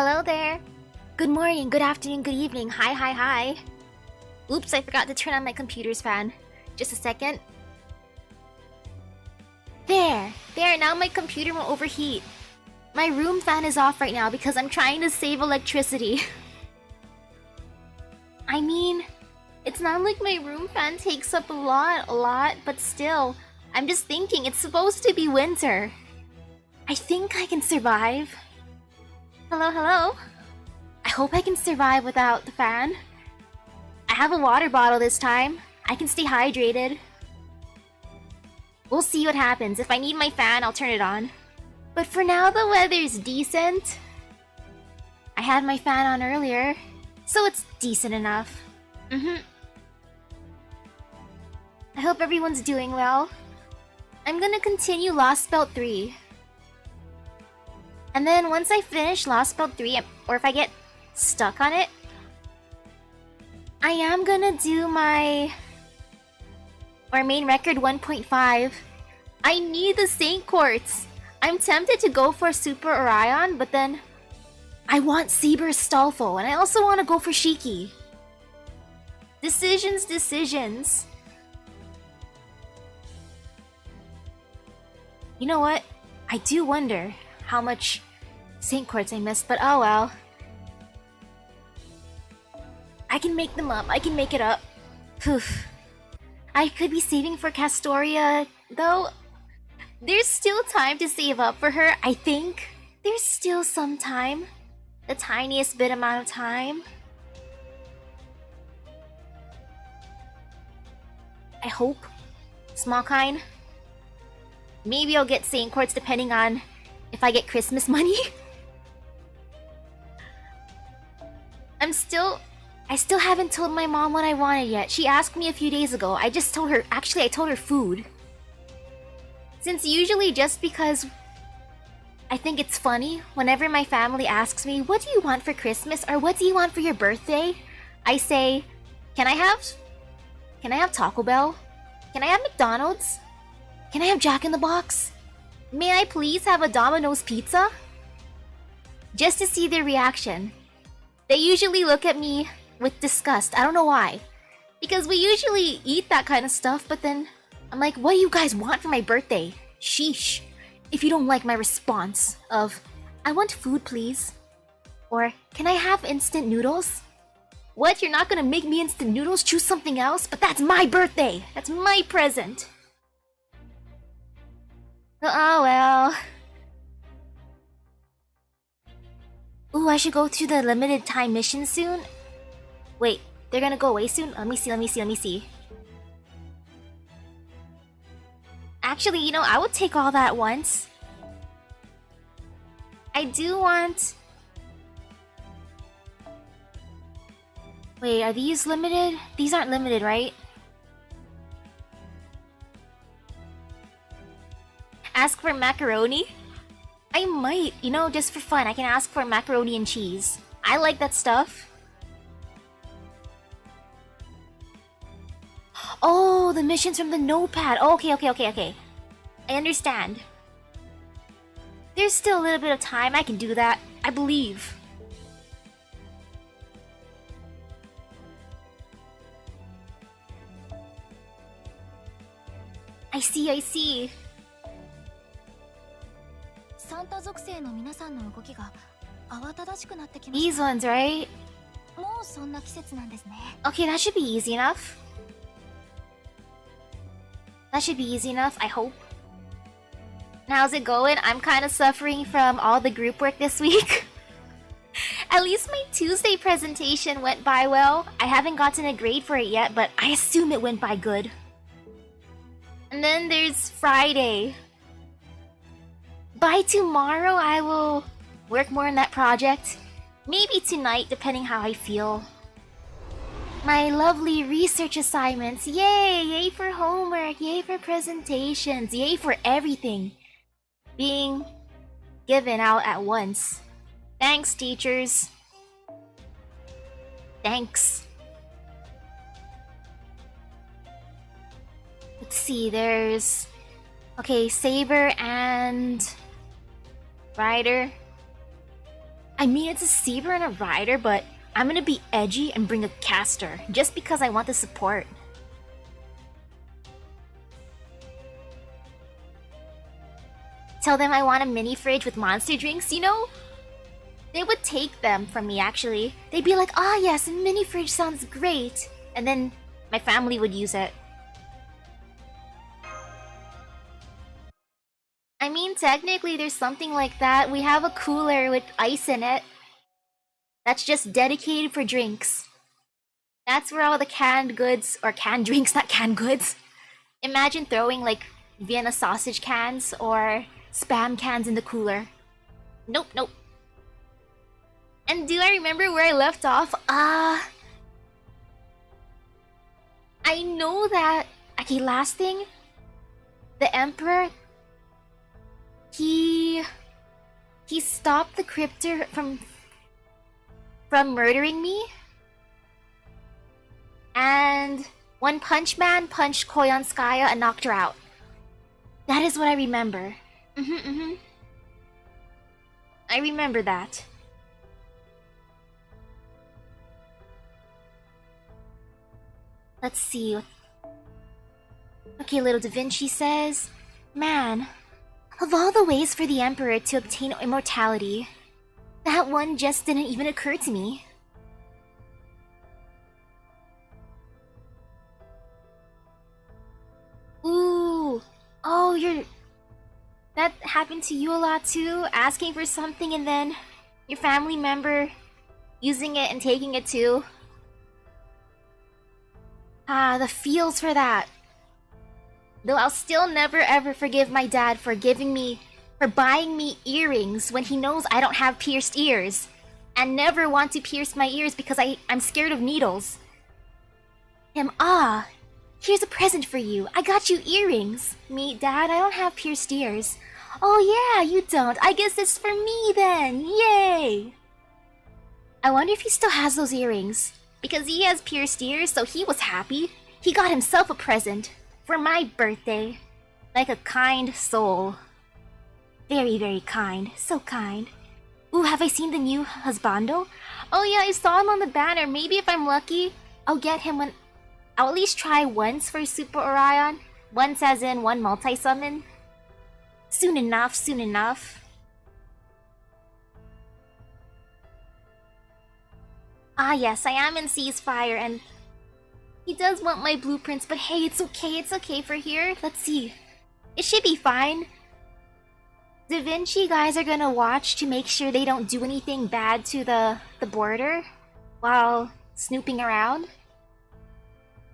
Hello there. Good morning, good afternoon, good evening. Hi, hi, hi. Oops, I forgot to turn on my computer's fan. Just a second. There, now my computer won't overheat. My room fan is off right now because I'm trying to save electricity. I mean, it's not like my room fan takes up a lot, but still, I'm just thinking it's supposed to be winter. I think I can survive. Hello, hello. I hope I can survive without the fan. I have a water bottle this time. I can stay hydrated. We'll see what happens. If I need my fan, I'll turn it on. But for now, the weather's decent. I had my fan on earlier, so it's decent enough. I hope everyone's doing well. I'm gonna continue Lost Belt 3. And then once I finish Lost Belt 3, or if I get stuck on it, I am gonna do my main record 1.5. I need the Saint Quartz. I'm tempted to go for Super Orion, but then I want Seaburst Stolfo, and I also want to go for Shiki. Decisions. You know what? I do wonder how much Saint Quartz I missed, but oh well. I can make them up. I can make it up. Poof. I could be saving for Castoria, though. There's still time to save up for her, I think. There's still some time. The tiniest bit amount of time. I hope. Small kind. Maybe I'll get Saint Quartz depending on if I get Christmas money. I still haven't told my mom what I wanted yet. She asked me a few days ago. I just told her, actually I told her food. Since usually just because I think it's funny, whenever my family asks me, what do you want for Christmas or what do you want for your birthday? I say, can I have Taco Bell? Can I have McDonald's? Can I have Jack in the Box? May I please have a Domino's pizza? Just to see their reaction. They usually look at me with disgust. I don't know why. Because we usually eat that kind of stuff, but then I'm like, what do you guys want for my birthday? Sheesh. If you don't like my response of, I want food please. Or, can I have instant noodles? What? You're not gonna make me instant noodles? Choose something else? But that's my birthday! That's my present! Oh well. Ooh, I should go to the limited time mission soon. Wait, they're gonna go away soon? Let me see. Actually, you know, I would take all that once. I do want... Wait, are these limited? These aren't limited, right? Ask for macaroni? I might, you know, just for fun. I can ask for macaroni and cheese. I like that stuff. Oh, the missions from the notepad. Oh, okay. I understand. There's still a little bit of time. I can do that. I believe. I see. These ones, right? Okay, that should be easy enough. I hope. How's it going? I'm kind of suffering from all the group work this week. At least my Tuesday presentation went by well. I haven't gotten a grade for it yet, but I assume it went by good. And then there's Friday. By tomorrow, I will work more on that project. Maybe tonight, depending how I feel. My lovely research assignments. Yay! Yay for homework. Yay for presentations. Yay for everything being given out at once. Thanks, teachers. Thanks. Let's see, there's... Okay, Saber and... Ryder. I mean, it's a saber and a rider, but I'm gonna be edgy and bring a caster, just because I want the support. Tell them I want a mini fridge with monster drinks, you know? They would take them from me, actually. They'd be like, "Ah, yes, a mini fridge sounds great." And then my family would use it. I mean, technically, there's something like that. We have a cooler with ice in it. That's just dedicated for drinks. That's where all the canned goods, or canned drinks, not canned goods. Imagine throwing like Vienna sausage cans or Spam cans in the cooler. Nope, nope. And do I remember where I left off? I know that... Okay, last thing. The Emperor... He stopped the Cryptor from murdering me. And One Punch Man punched Koyanskaya and knocked her out. That is what I remember. I remember that. Let's see. Okay, little Da Vinci says, "Man, of all the ways for the Emperor to obtain immortality, that one just didn't even occur to me." Ooh. Oh, that happened to you a lot too? Asking for something and then your family member using it and taking it too? Ah, the feels for that. Though I'll still never ever forgive my dad for buying me earrings when he knows I don't have pierced ears. And never want to pierce my ears because I'm scared of needles. Here's a present for you. I got you earrings. Me, Dad, I don't have pierced ears. Oh yeah, you don't. I guess it's for me then. Yay! I wonder if he still has those earrings. Because he has pierced ears, so he was happy. He got himself a present. For my birthday. Like a kind soul. Very, very kind. So kind. Ooh, have I seen the new husbando? Oh yeah, I saw him on the banner. Maybe if I'm lucky, I'll get him when... I'll at least try once for Super Orion. Once as in one multi-summon. Soon enough, soon enough. Ah yes, I am in Ceasefire and... He does want my blueprints, but hey, it's okay for here. Let's see. It should be fine. Da Vinci guys are gonna watch to make sure they don't do anything bad to the border while snooping around.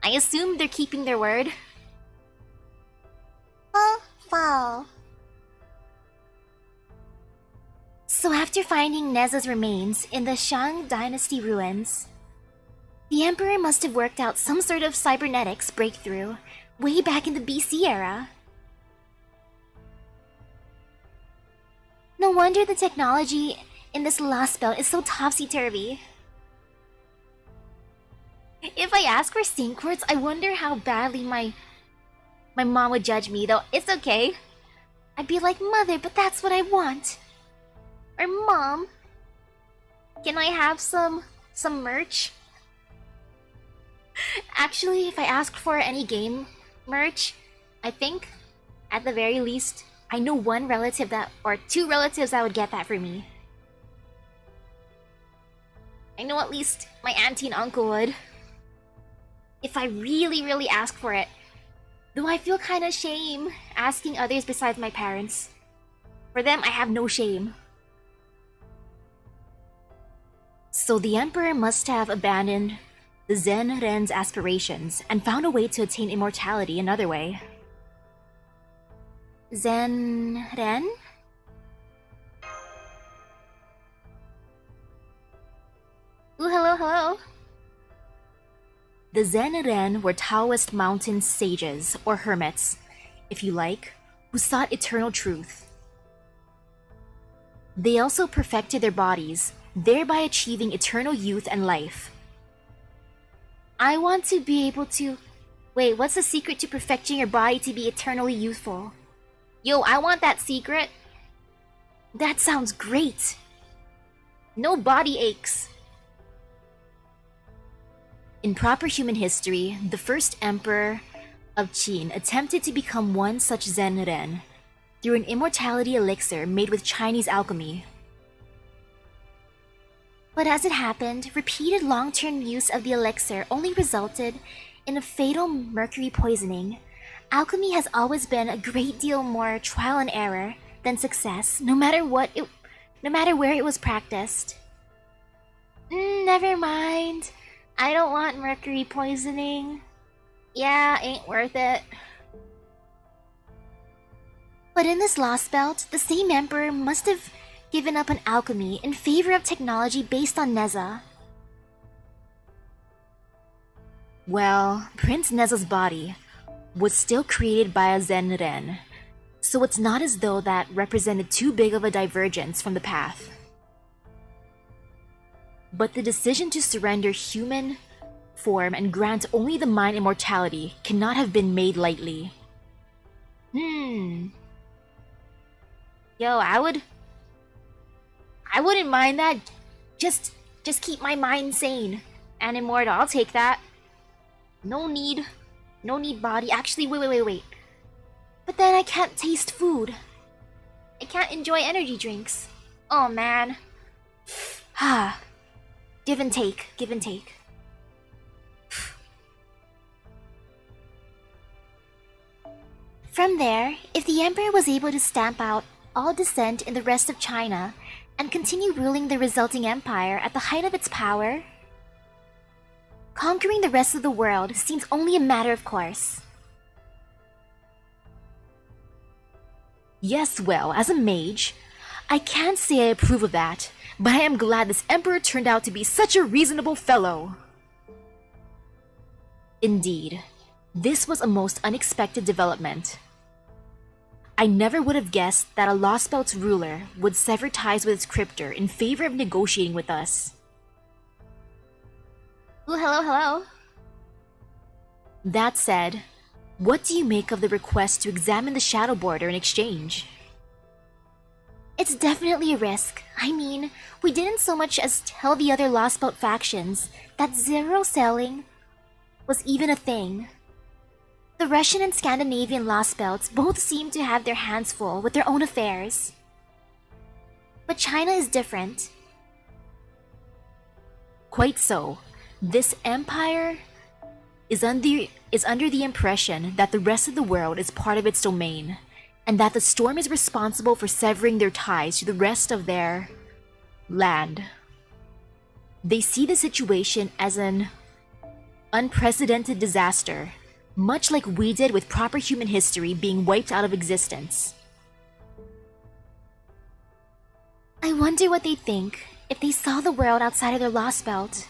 I assume they're keeping their word. Fall. So after finding Neza's remains in the Shang Dynasty ruins, the Emperor must have worked out some sort of cybernetics breakthrough way back in the BC era. No wonder the technology in this Lost Belt is so topsy-turvy. If I ask for sync words, I wonder how badly my mom would judge me, though it's okay. I'd be like, "Mother, but that's what I want." Or, "Mom, can I have some merch?" Actually, if I asked for any game merch, I think, at the very least, I know one relative or two relatives that would get that for me. I know at least my auntie and uncle would. If I really, really ask for it. Though I feel kinda shame asking others besides my parents. For them, I have no shame. So the Emperor must have abandoned the Zen Ren's aspirations and found a way to attain immortality another way. Zen Ren? Ooh, hello. The Zen Ren were Taoist mountain sages, or hermits, if you like, who sought eternal truth. They also perfected their bodies, thereby achieving eternal youth and life. I want to be able to... Wait, what's the secret to perfecting your body to be eternally youthful? Yo, I want that secret. That sounds great. No body aches. In proper human history, the first emperor of Qin attempted to become one such Zen Ren through an immortality elixir made with Chinese alchemy. But as it happened, repeated long-term use of the elixir only resulted in a fatal mercury poisoning. Alchemy has always been a great deal more trial and error than success, no matter where it was practiced. Never mind. I don't want mercury poisoning. Yeah, ain't worth it. But in this Lost Belt, the same emperor must have given up on alchemy in favor of technology based on Neza. Well, Prince Neza's body was still created by a Zen Ren, so it's not as though that represented too big of a divergence from the path. But the decision to surrender human form and grant only the mind immortality cannot have been made lightly. Yo, I wouldn't mind that. Just keep my mind sane and immortal. I'll take that. No need body. Actually, wait. But then I can't taste food. I can't enjoy energy drinks. Oh man. Give and take. From there, if the emperor was able to stamp out all dissent in the rest of China and continue ruling the resulting empire at the height of its power, conquering the rest of the world seems only a matter of course. Yes, well, as a mage, I can't say I approve of that, but I am glad this emperor turned out to be such a reasonable fellow. Indeed, this was a most unexpected development. I never would have guessed that a Lost Belt's ruler would sever ties with its cryptor in favor of negotiating with us. Ooh, hello. That said, what do you make of the request to examine the shadow border in exchange? It's definitely a risk. I mean, we didn't so much as tell the other Lost Belt factions that zero selling was even a thing. The Russian and Scandinavian Lost Belts both seem to have their hands full with their own affairs. But China is different. Quite so. This empire is under the impression that the rest of the world is part of its domain, and that the storm is responsible for severing their ties to the rest of their land. They see the situation as an unprecedented disaster, much like we did with proper human history being wiped out of existence. I wonder what they'd think if they saw the world outside of their Lost Belt.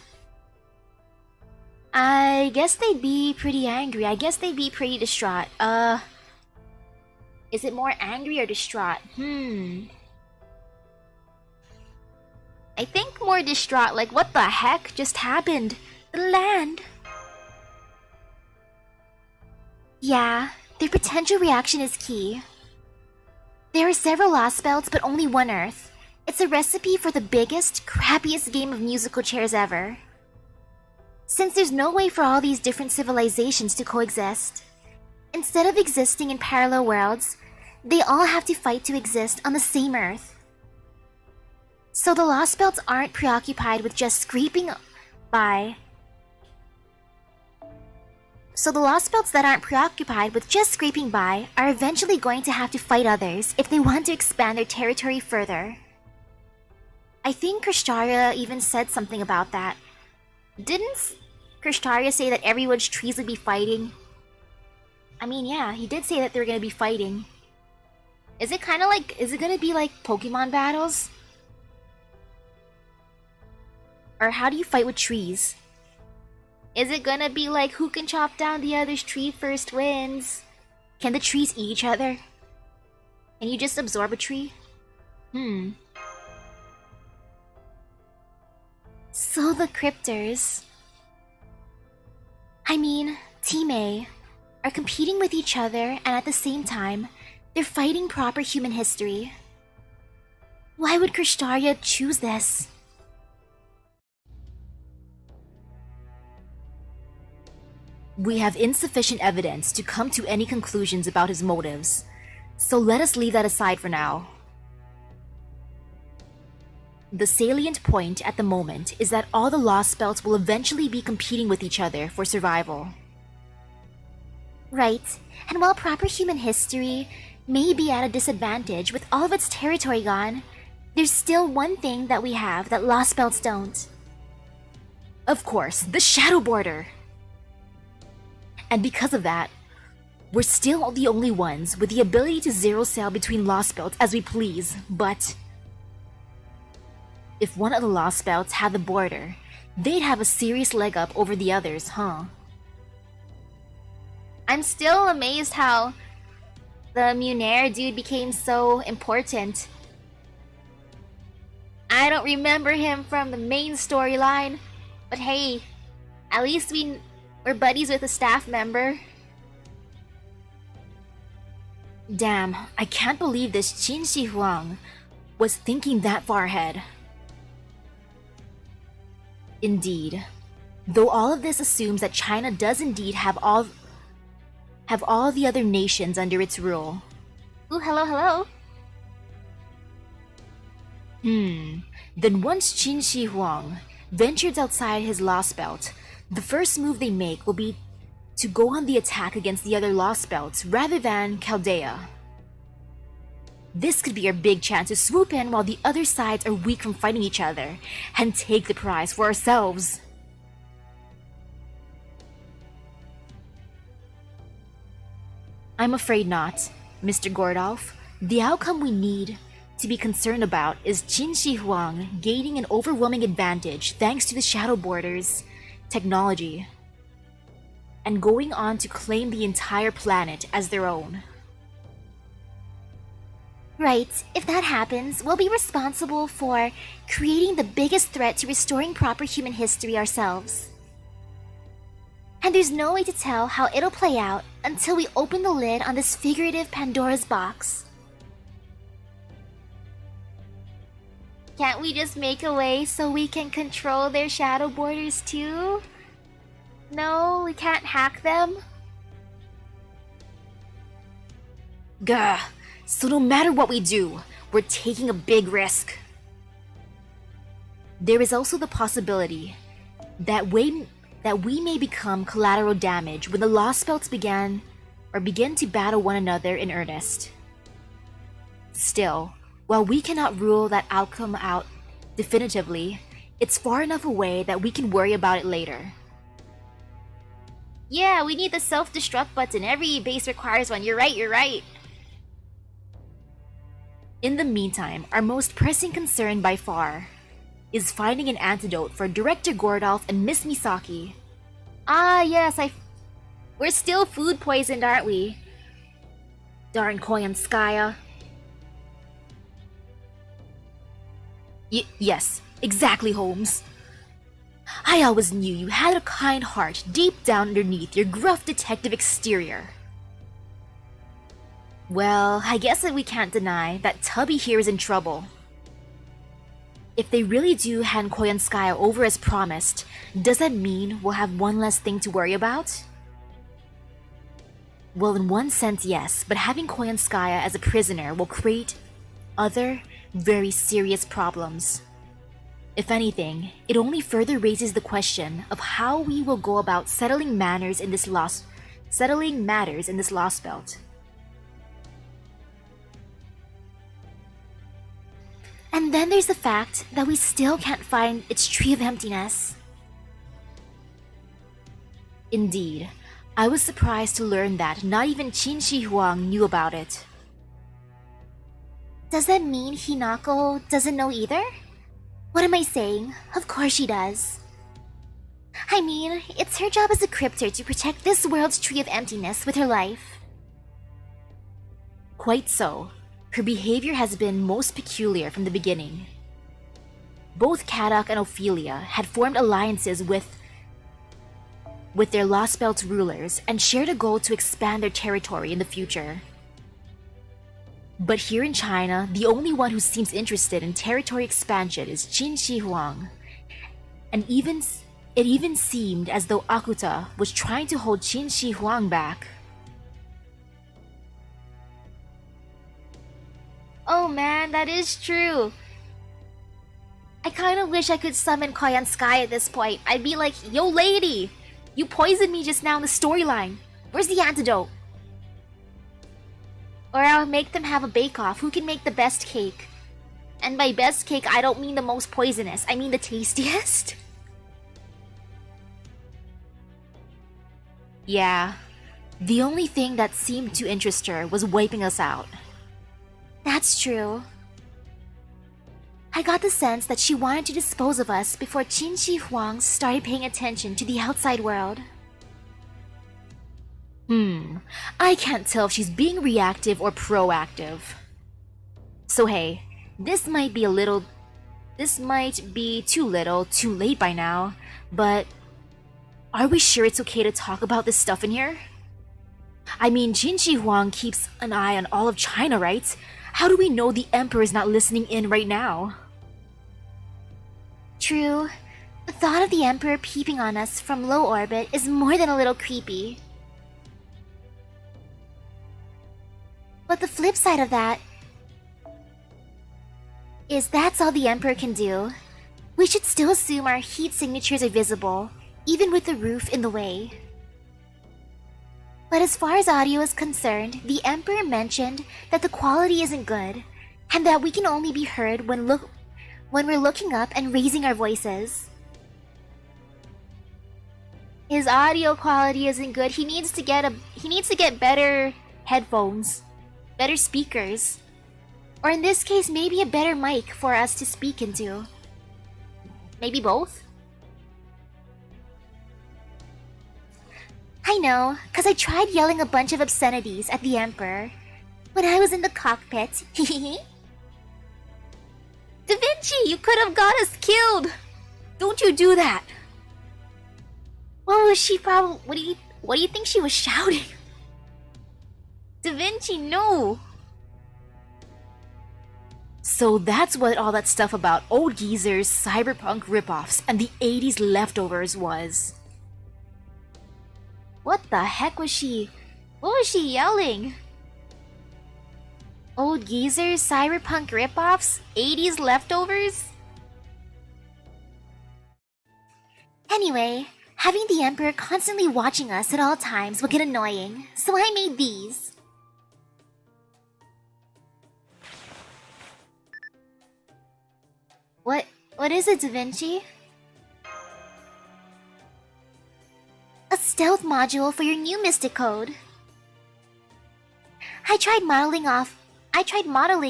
I guess they'd be pretty angry. I guess they'd be pretty distraught. Is it more angry or distraught? I think more distraught, like what the heck just happened? The land. Yeah, their potential reaction is key. There are several Lost Belts, but only one Earth. It's a recipe for the biggest, crappiest game of musical chairs ever. Since there's no way for all these different civilizations to coexist, instead of existing in parallel worlds, they all have to fight to exist on the same Earth. So the Lost Belts aren't preoccupied with just scraping by. So the Lost Belts that aren't preoccupied with just scraping by are eventually going to have to fight others if they want to expand their territory further. I think Krishtaria even said something about that. Didn't Krishtaria say that everyone's trees would be fighting? I mean, yeah, he did say that they were going to be fighting. Is it going to be like Pokemon battles? Or how do you fight with trees? Is it gonna be like who can chop down the other's tree first wins? Can the trees eat each other? Can you just absorb a tree? So the cryptors, I mean, Team A, are competing with each other, and at the same time, they're fighting proper human history. Why would Krishtaria choose this? We have insufficient evidence to come to any conclusions about his motives, so let us leave that aside for now. The salient point at the moment is that all the Lost Belts will eventually be competing with each other for survival. Right, and while proper human history may be at a disadvantage with all of its territory gone, there's still one thing that we have that Lost Belts don't. Of course, the Shadow Border! And because of that, we're still the only ones with the ability to zero sail between Lost Belts as we please, but if one of the Lost Belts had the border, they'd have a serious leg up over the others, huh? I'm still amazed how the Munair dude became so important. I don't remember him from the main storyline, but hey, at least we're buddies with a staff member. Damn, I can't believe this Qin Shi Huang was thinking that far ahead. Indeed, though all of this assumes that China does indeed have all the other nations under its rule. Ooh, hello. Then once Qin Shi Huang ventures outside his Lost Belt, the first move they make will be to go on the attack against the other Lost Belts rather than Chaldea. This could be our big chance to swoop in while the other sides are weak from fighting each other and take the prize for ourselves. I'm afraid not, Mr. Gordolf. The outcome we need to be concerned about is Qin Shi Huang gaining an overwhelming advantage thanks to the Shadow Border's technology and going on to claim the entire planet as their own. Right, if that happens, we'll be responsible for creating the biggest threat to restoring proper human history ourselves. And there's no way to tell how it'll play out until we open the lid on this figurative Pandora's box. Can't we just make a way so we can control their shadow borders too? No, we can't hack them? Gah! So no matter what we do, we're taking a big risk. There is also the possibility that we may become collateral damage when the Lost Belts begin to battle one another in earnest. Still, while we cannot rule that outcome out definitively, it's far enough away that we can worry about it later. Yeah, we need the self-destruct button. Every base requires one. You're right. In the meantime, our most pressing concern by far is finding an antidote for Director Gordolf and Miss Misaki. Ah, yes, we're still food poisoned, aren't we? Darn Koyanskaya. Yes, exactly, Holmes. I always knew you had a kind heart deep down underneath your gruff detective exterior. Well, I guess that we can't deny that Tubby here is in trouble. If they really do hand Koyanskaya over as promised, does that mean we'll have one less thing to worry about? Well, in one sense, yes, but having Koyanskaya as a prisoner will create other, very serious problems. If anything, it only further raises the question of how we will go about settling matters in this Lost Belt. And then there's the fact that we still can't find its Tree of Emptiness. Indeed, I was surprised to learn that not even Qin Shi Huang knew about it. Does that mean Hinako doesn't know either? What am I saying? Of course she does. I mean, it's her job as a crypter to protect this world's Tree of Emptiness with her life. Quite so. Her behavior has been most peculiar from the beginning. Both Kadok and Ophelia had formed alliances with their Lost Belt rulers and shared a goal to expand their territory in the future. But here in China, the only one who seems interested in territory expansion is Qin Shi Huang. And even It even seemed as though Akuta was trying to hold Qin Shi Huang back. Oh man, that is true. I kinda wish I could summon Koyan Sky at this point. I'd be like, yo lady! You poisoned me just now in the storyline. Where's the antidote? Or I'll make them have a bake-off. Who can make the best cake? And by best cake, I don't mean the most poisonous. I mean the tastiest. Yeah. The only thing that seemed to interest her was wiping us out. That's true. I got the sense that she wanted to dispose of us before Qin Shi Huang started paying attention to the outside world. I can't tell if she's being reactive or proactive. So hey, this might be too little, too late by now, but are we sure it's okay to talk about this stuff in here? I mean, Qin Shi Huang keeps an eye on all of China, right? How do we know the Emperor is not listening in right now? True. The thought of the Emperor peeping on us from low orbit is more than a little creepy. But the flip side of that is that's all the Emperor can do. We should still assume our heat signatures are visible, even with the roof in the way. But as far as audio is concerned, the Emperor mentioned that the quality isn't good, and that we can only be heard when we're looking up and raising our voices. His audio quality isn't good. He needs to get better headphones, better speakers, or in this case, maybe a better mic for us to speak into. Maybe both? I know, cause I tried yelling a bunch of obscenities at the Emperor when I was in the cockpit. Da Vinci, you could have got us killed! Don't you do that! What was she probably... What do you think she was shouting? Da Vinci, no! So that's what all that stuff about old geezers, cyberpunk ripoffs, and the 80s leftovers was. What the heck was she... What was she yelling? Old geezers, cyberpunk ripoffs, 80s leftovers? Anyway, having the Emperor constantly watching us at all times will get annoying, so I made these. What is it, Da Vinci? A stealth module for your new Mystic Code. I tried modeling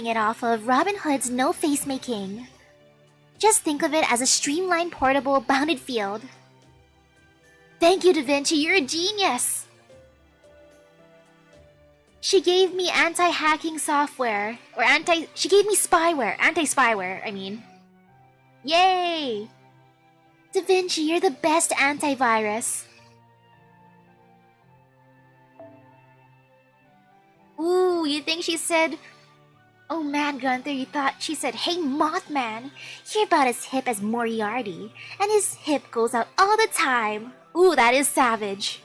it off of Robin Hood's No Face Making. Just think of it as a streamlined, portable, bounded field. Thank you, Da Vinci, you're a genius! She gave me anti-hacking software, she gave me spyware, anti-spyware, I mean. Yay! Da Vinci, you're the best antivirus. Ooh, you think she said... Oh man, Gunther, you thought she said, hey Mothman, you're about as hip as Moriarty, and his hip goes out all the time. Ooh, that is savage.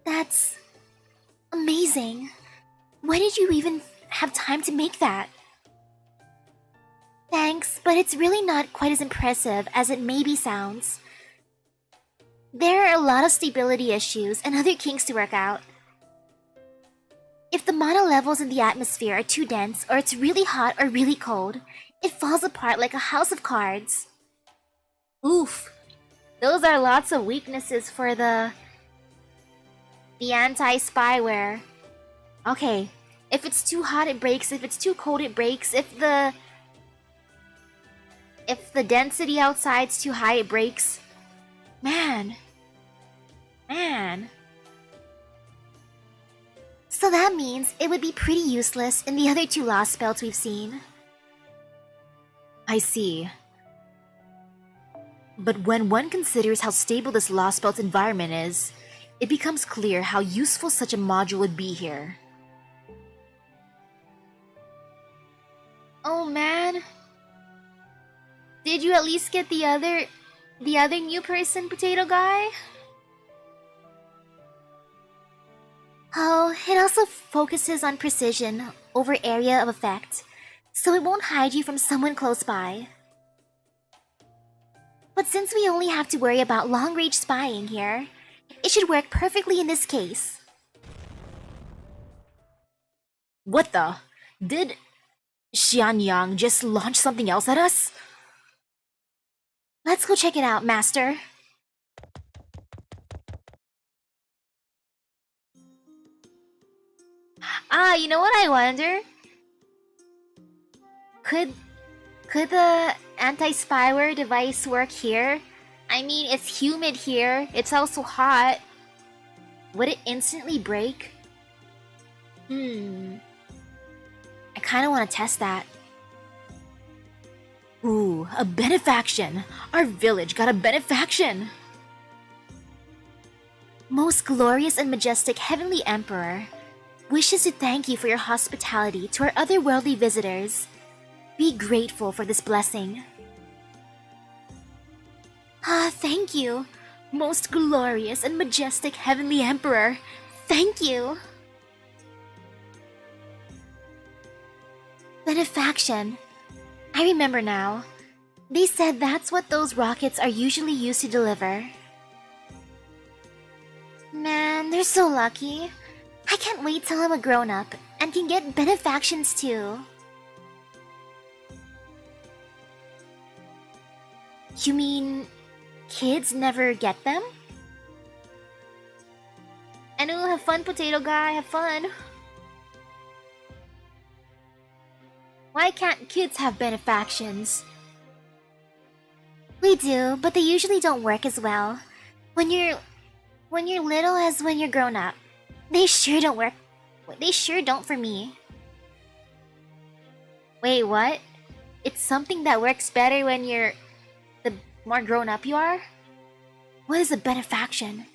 That's... amazing. When did you even have time to make that? Thanks, but it's really not quite as impressive as it maybe sounds. There are a lot of stability issues and other kinks to work out. If the mono levels in the atmosphere are too dense, or it's really hot or really cold, it falls apart like a house of cards. Oof. Those are lots of weaknesses for the anti-spyware. Okay, if it's too hot it breaks, if it's too cold it breaks, if the density outside's too high it breaks. Man. So that means it would be pretty useless in the other two Lost Spells we've seen. I see. But when one considers how stable this Lost Spells environment is, it becomes clear how useful such a module would be here. Oh man. Did you at least get the other new person, potato guy? Oh, it also focuses on precision over area of effect, so it won't hide you from someone close by. But since we only have to worry about long-range spying here, it should work perfectly in this case. What the? Did Xianyang just launch something else at us? Let's go check it out, Master. You know what I wonder? Could the anti-spyware device work here? I mean, it's humid here. It's also hot. Would it instantly break? I kind of want to test that. Ooh, a benefaction! Our village got a benefaction! Most glorious and majestic Heavenly Emperor wishes to thank you for your hospitality to our otherworldly visitors. Be grateful for this blessing. Thank you, most glorious and majestic Heavenly Emperor. Thank you! Benefaction. I remember now. They said that's what those rockets are usually used to deliver. Man, they're so lucky. I can't wait till I'm a grown-up and can get benefactions too. You mean kids never get them? Anu, have fun, potato guy, have fun. Why can't kids have benefactions? We do, but they usually don't work as well. When you're little as when you're grown up. They sure don't work. They sure don't for me. Wait, what? It's something that works better when you're the more grown up you are? What is a benefaction?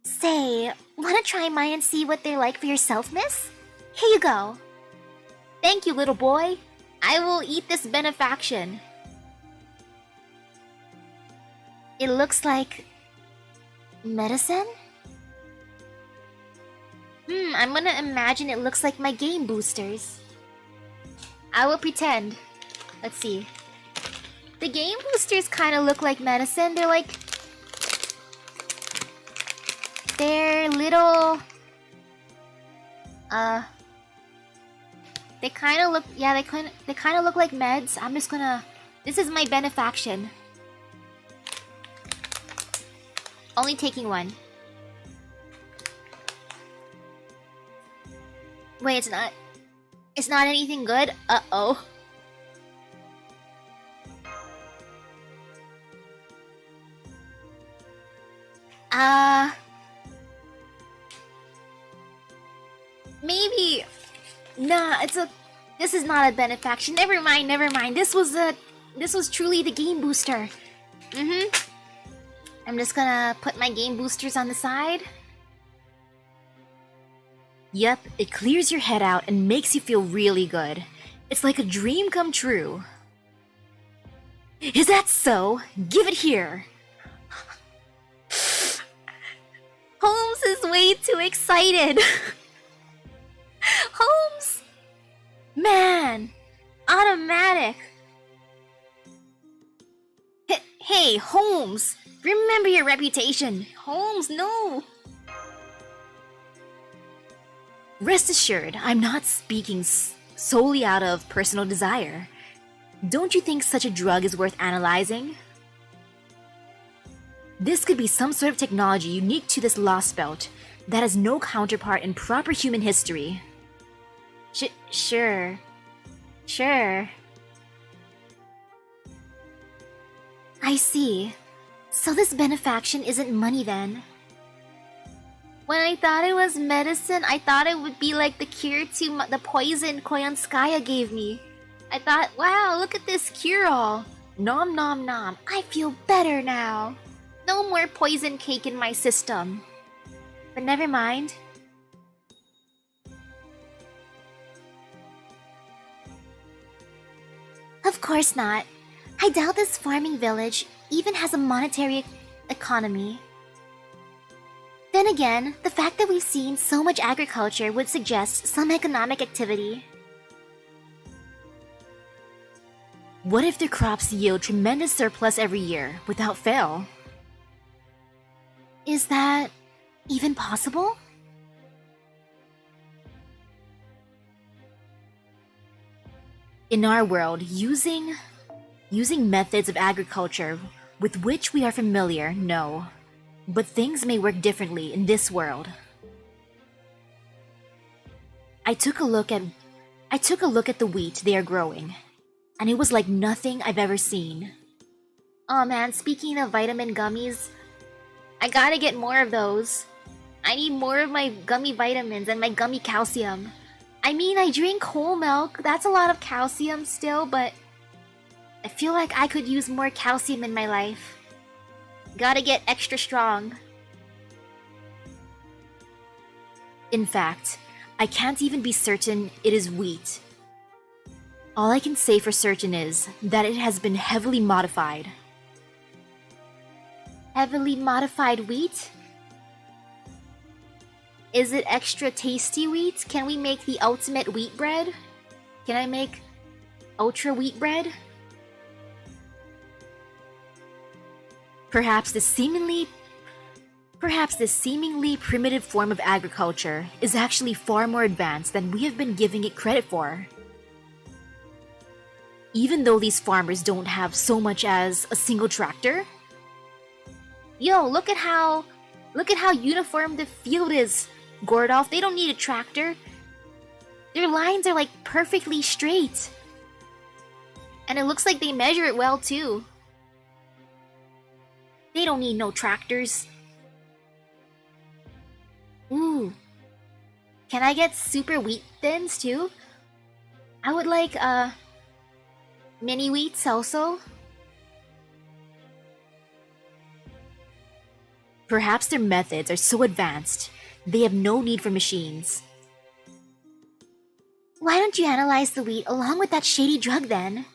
Say, wanna try mine and see what they're like for yourself, miss? Here you go. Thank you, little boy. I will eat this benefaction. It looks like medicine? I'm gonna imagine it looks like my game boosters. I will pretend. Let's see. The game boosters kind of look like medicine. They're like... They're little... They kind of look... Yeah, they kind of look like meds. I'm just gonna... This is my benefaction. Only taking one. Wait, it's not... It's not anything good? Uh-oh. Maybe... Nah, this is not a benefaction. Never mind, never mind. This was truly the game booster. I'm just gonna put my game boosters on the side. Yep, it clears your head out and makes you feel really good. It's like a dream come true. Is that so? Give it here. Holmes is way too excited. Holmes! Man! Automatic! Hey, Holmes! Remember your reputation! Holmes, no! Rest assured, I'm not speaking solely out of personal desire. Don't you think such a drug is worth analyzing? This could be some sort of technology unique to this lost belt that has no counterpart in proper human history. Sure. I see. So this benefaction isn't money then? When I thought it was medicine, I thought it would be like the cure to the poison Koyanskaya gave me. I thought, wow, look at this cure-all. Nom nom nom, I feel better now. No more poison cake in my system. But never mind. Of course not. I doubt this farming village even has a monetary economy. Then again, the fact that we've seen so much agriculture would suggest some economic activity. What if their crops yield tremendous surplus every year, without fail? Is that even possible? In our world, using methods of agriculture with which we are familiar, no. But things may work differently in this world. I took a look at the wheat they are growing, and it was like nothing I've ever seen. Oh man, speaking of vitamin gummies, I gotta get more of those. I need more of my gummy vitamins and my gummy calcium. I mean, I drink whole milk, that's a lot of calcium still, but I feel like I could use more calcium in my life. Gotta get extra strong. In fact, I can't even be certain it is wheat. All I can say for certain is that it has been heavily modified. Heavily modified wheat? Is it extra tasty wheat? Can we make the ultimate wheat bread? Can I make ultra wheat bread? Perhaps this seemingly primitive form of agriculture is actually far more advanced than we have been giving it credit for. Even though these farmers don't have so much as a single tractor. Yo, look at how uniform the field is, Gordolf. They don't need a tractor. Their lines are like perfectly straight. And it looks like they measure it well too. They don't need no tractors. Ooh. Can I get super wheat thins too? I would like mini wheats also. Perhaps their methods are so advanced, they have no need for machines. Why don't you analyze the wheat along with that shady drug then?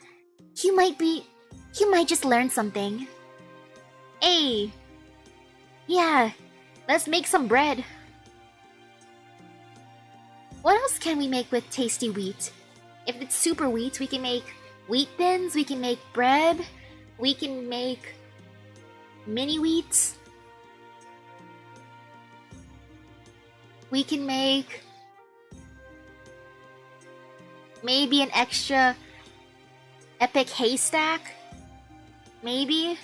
You might just learn something. Hey! Yeah, let's make some bread. What else can we make with tasty wheat? If it's super wheat, we can make wheat thins, we can make bread, we can make mini wheats. We can make maybe an extra epic haystack? Maybe?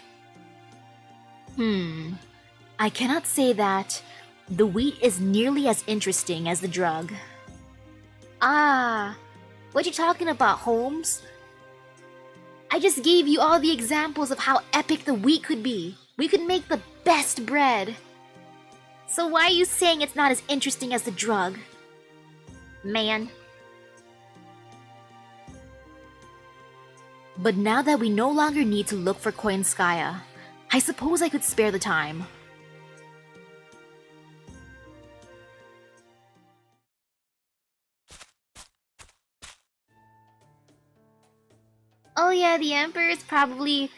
I cannot say that the wheat is nearly as interesting as the drug. Ah, what you talking about, Holmes? I just gave you all the examples of how epic the wheat could be. We could make the best bread. So why are you saying it's not as interesting as the drug? Man. But now that we no longer need to look for Koinskaya, I suppose I could spare the time. Oh yeah, the Emperor is probably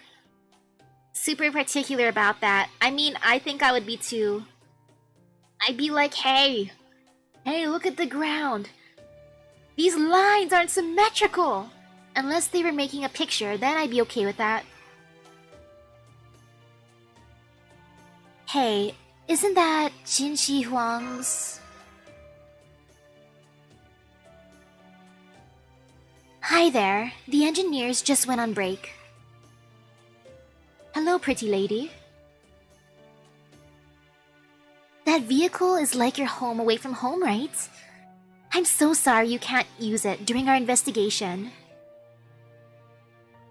super particular about that. I mean, I think I would be too. I'd be like, hey, look at the ground. These lines aren't symmetrical. Unless they were making a picture, then I'd be okay with that. Hey, isn't that Jin Shi Huang's? Hi there, the engineers just went on break. Hello, pretty lady. That vehicle is like your home away from home, right? I'm so sorry you can't use it during our investigation.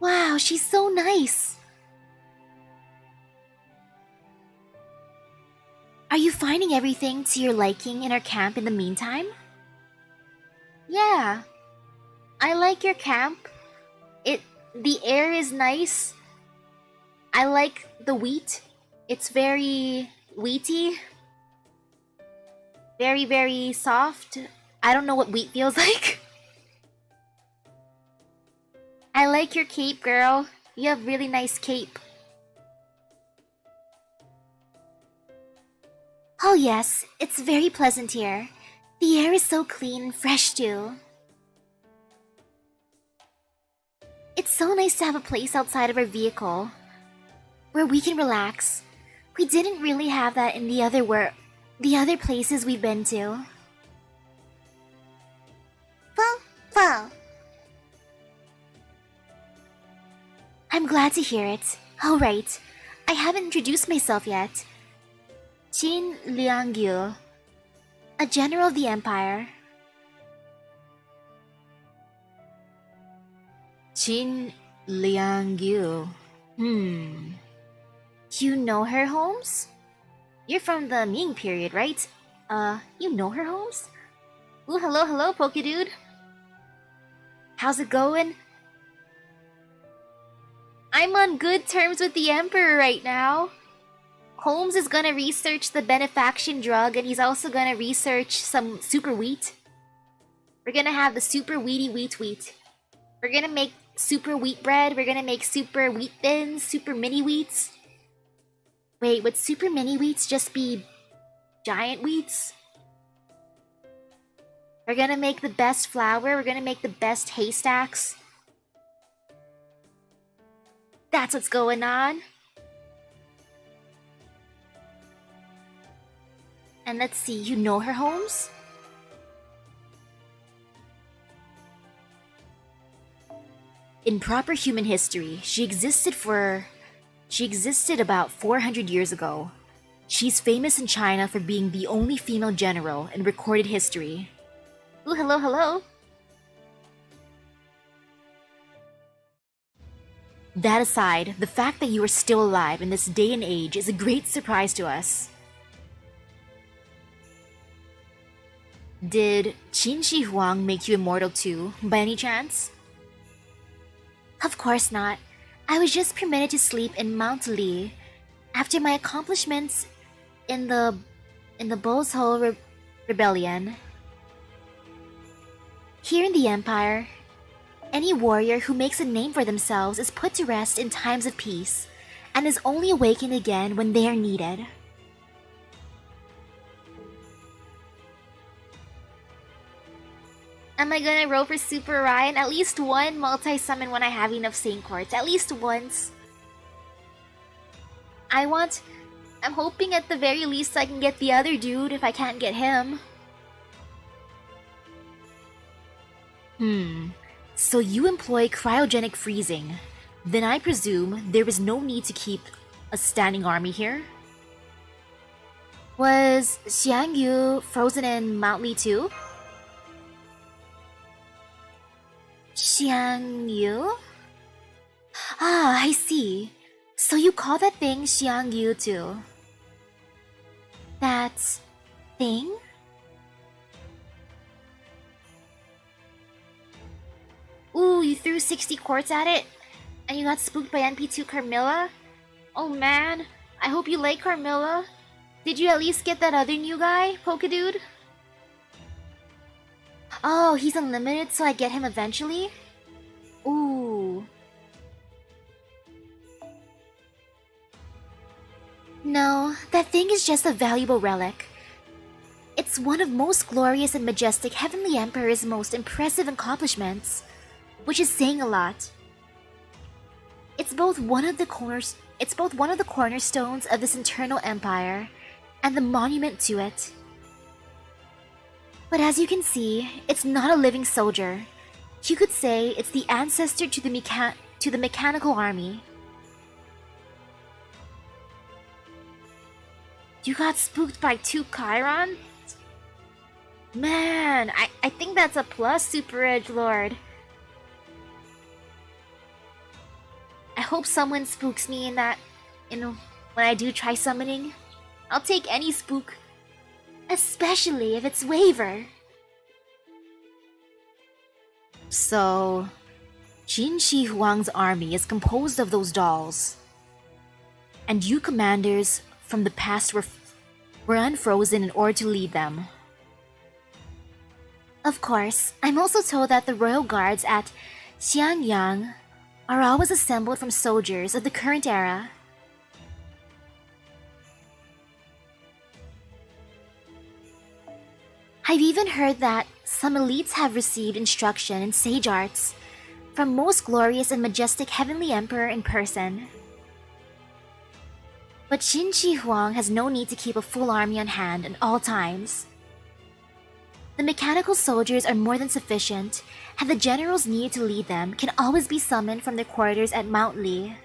Wow, she's so nice. Are you finding everything to your liking in our camp in the meantime? Yeah. I like your camp. The air is nice. I like the wheat. It's very wheaty. Very, very soft. I don't know what wheat feels like. I like your cape, girl. You have really nice cape. Oh yes, it's very pleasant here. The air is so clean and fresh too. It's so nice to have a place outside of our vehicle where we can relax. We didn't really have that in the other places we've been to. Well. I'm glad to hear it. Oh right, I haven't introduced myself yet. Qin Liangyu, a general of the Empire. Qin Liangyu. You know her, Holmes? You're from the Ming period, right? You know her, Holmes? Ooh, hello, Pokedude. How's it going? I'm on good terms with the Emperor right now. Holmes is gonna research the benefaction drug, and he's also gonna research some super wheat. We're gonna have the super weedy wheat. We're gonna make super wheat bread, we're gonna make super wheat thins, super mini wheats. Wait, would super mini wheats just be giant wheats? We're gonna make the best flour, we're gonna make the best haystacks. That's what's going on. And let's see, you know her, Holmes? In proper human history, she existed about 400 years ago. She's famous in China for being the only female general in recorded history. Ooh, hello. That aside, the fact that you are still alive in this day and age is a great surprise to us. Did Qin Shi Huang make you immortal too, by any chance? Of course not. I was just permitted to sleep in Mount Li after my accomplishments in the Bull's Hole Rebellion. Here in the Empire, any warrior who makes a name for themselves is put to rest in times of peace, and is only awakened again when they are needed. Am I gonna roll for Super Orion? At least one multi-summon when I have enough Saint Quartz. At least once. I'm hoping at the very least I can get the other dude if I can't get him. So you employ cryogenic freezing. Then I presume there is no need to keep a standing army here? Was Xiang Yu frozen in Mount Li too? Xiang Yu? Ah, I see. So you call that thing Xiang Yu too? That thing? Ooh, you threw 60 quartz at it? And you got spooked by NP2 Carmilla? Oh man, I hope you like Carmilla. Did you at least get that other new guy, Pokedude? Oh, he's unlimited, so I get him eventually? Ooh. No, that thing is just a valuable relic. It's one of most glorious and majestic Heavenly Emperor's most impressive accomplishments, which is saying a lot. It's both one of the cornerstones of this eternal empire, and the monument to it. But as you can see, it's not a living soldier. You could say it's the ancestor to the mechanical army. You got spooked by 2 Chiron? Man, I think that's a plus, Super Edgelord. I hope someone spooks me when I do try summoning. I'll take any spook. Especially if it's Waver. So, Qin Shi Huang's army is composed of those dolls. And you commanders from the past were unfrozen in order to lead them. Of course, I'm also told that the royal guards at Xianyang are always assembled from soldiers of the current era. I've even heard that some elites have received instruction in sage arts from most glorious and majestic heavenly emperor in person. But Qin Shi Huang has no need to keep a full army on hand at all times. The mechanical soldiers are more than sufficient, and the generals needed to lead them can always be summoned from their quarters at Mount Li.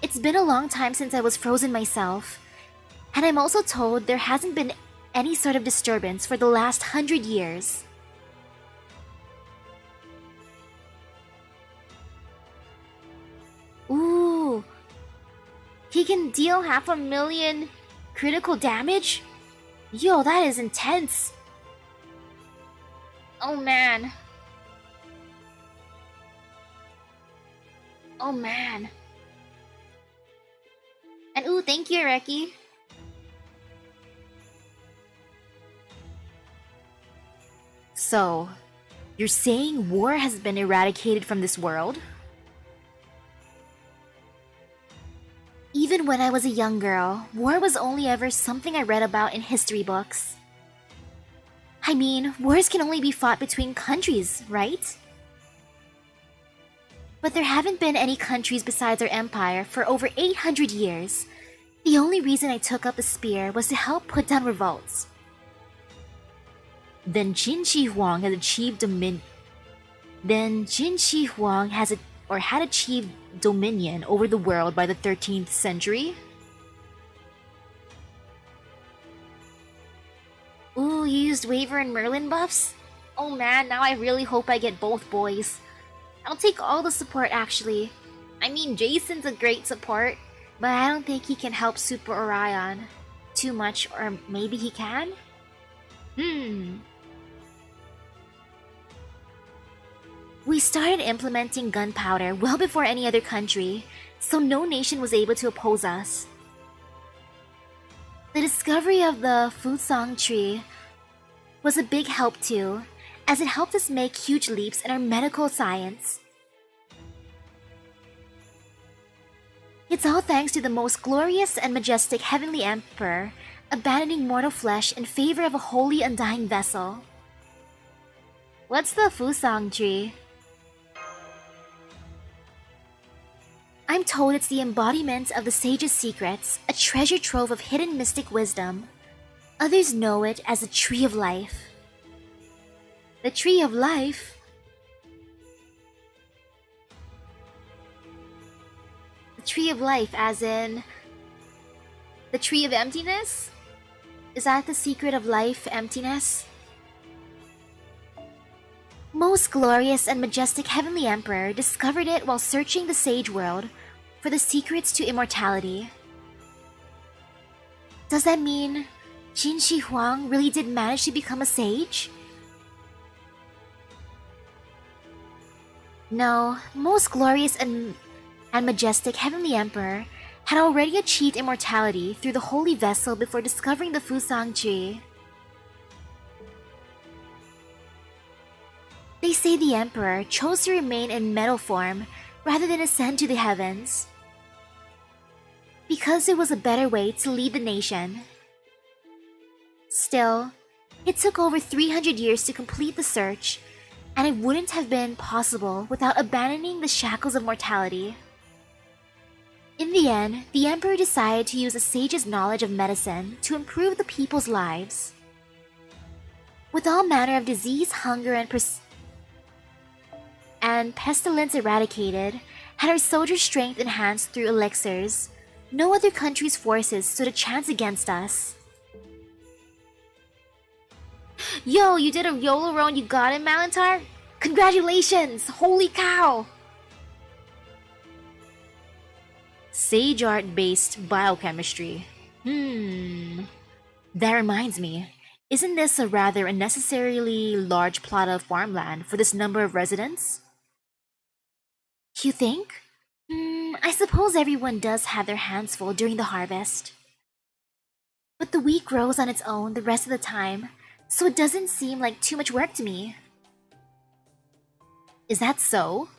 It's been a long time since I was frozen myself, and I'm also told there hasn't been any sort of disturbance for the last 100 years. Ooh, he can deal 500,000 critical damage? Yo, that is intense. Oh man. Oh man. And ooh, thank you, Reki. So, you're saying war has been eradicated from this world? Even when I was a young girl, war was only ever something I read about in history books. I mean, wars can only be fought between countries, right? But there haven't been any countries besides our empire for over 800 years. The only reason I took up a spear was to help put down revolts. Then Qin Shi Huang had achieved had achieved dominion over the world by the 13th century? Ooh, you used Waver and Merlin buffs? Oh man, now I really hope I get both boys. I'll take all the support actually. I mean, Jason's a great support, but I don't think he can help Super Orion too much, or maybe he can? We started implementing gunpowder well before any other country, so no nation was able to oppose us. The discovery of the Fusang tree was a big help too, as it helped us make huge leaps in our medical science. It's all thanks to the most glorious and majestic heavenly emperor abandoning mortal flesh in favor of a holy undying vessel. What's the Fusang tree? I'm told it's the embodiment of the sage's secrets, a treasure trove of hidden mystic wisdom. Others know it as the Tree of Life. The Tree of Life? The Tree of Life as in... the Tree of Emptiness? Is that the secret of life, emptiness? Most glorious and majestic heavenly emperor discovered it while searching the sage world for the secrets to immortality. Does that mean Qin Shi Huang really did manage to become a sage? No, most glorious and majestic heavenly emperor had already achieved immortality through the holy vessel before discovering the Fusang tree. They say the emperor chose to remain in metal form rather than ascend to the heavens, because it was a better way to lead the nation. Still, it took over 300 years to complete the search, and it wouldn't have been possible without abandoning the shackles of mortality. In the end, the emperor decided to use a sage's knowledge of medicine to improve the people's lives. With all manner of disease, hunger, and pestilence eradicated, and our soldiers' strength enhanced through elixirs, no other country's forces stood a chance against us. Yo, you did a YOLO roll and you got it, Malantar? Congratulations! Holy cow! Sage art-based biochemistry. That reminds me. Isn't this a rather unnecessarily large plot of farmland for this number of residents? You think? I suppose everyone does have their hands full during the harvest. But the wheat grows on its own the rest of the time, so it doesn't seem like too much work to me. Is that so?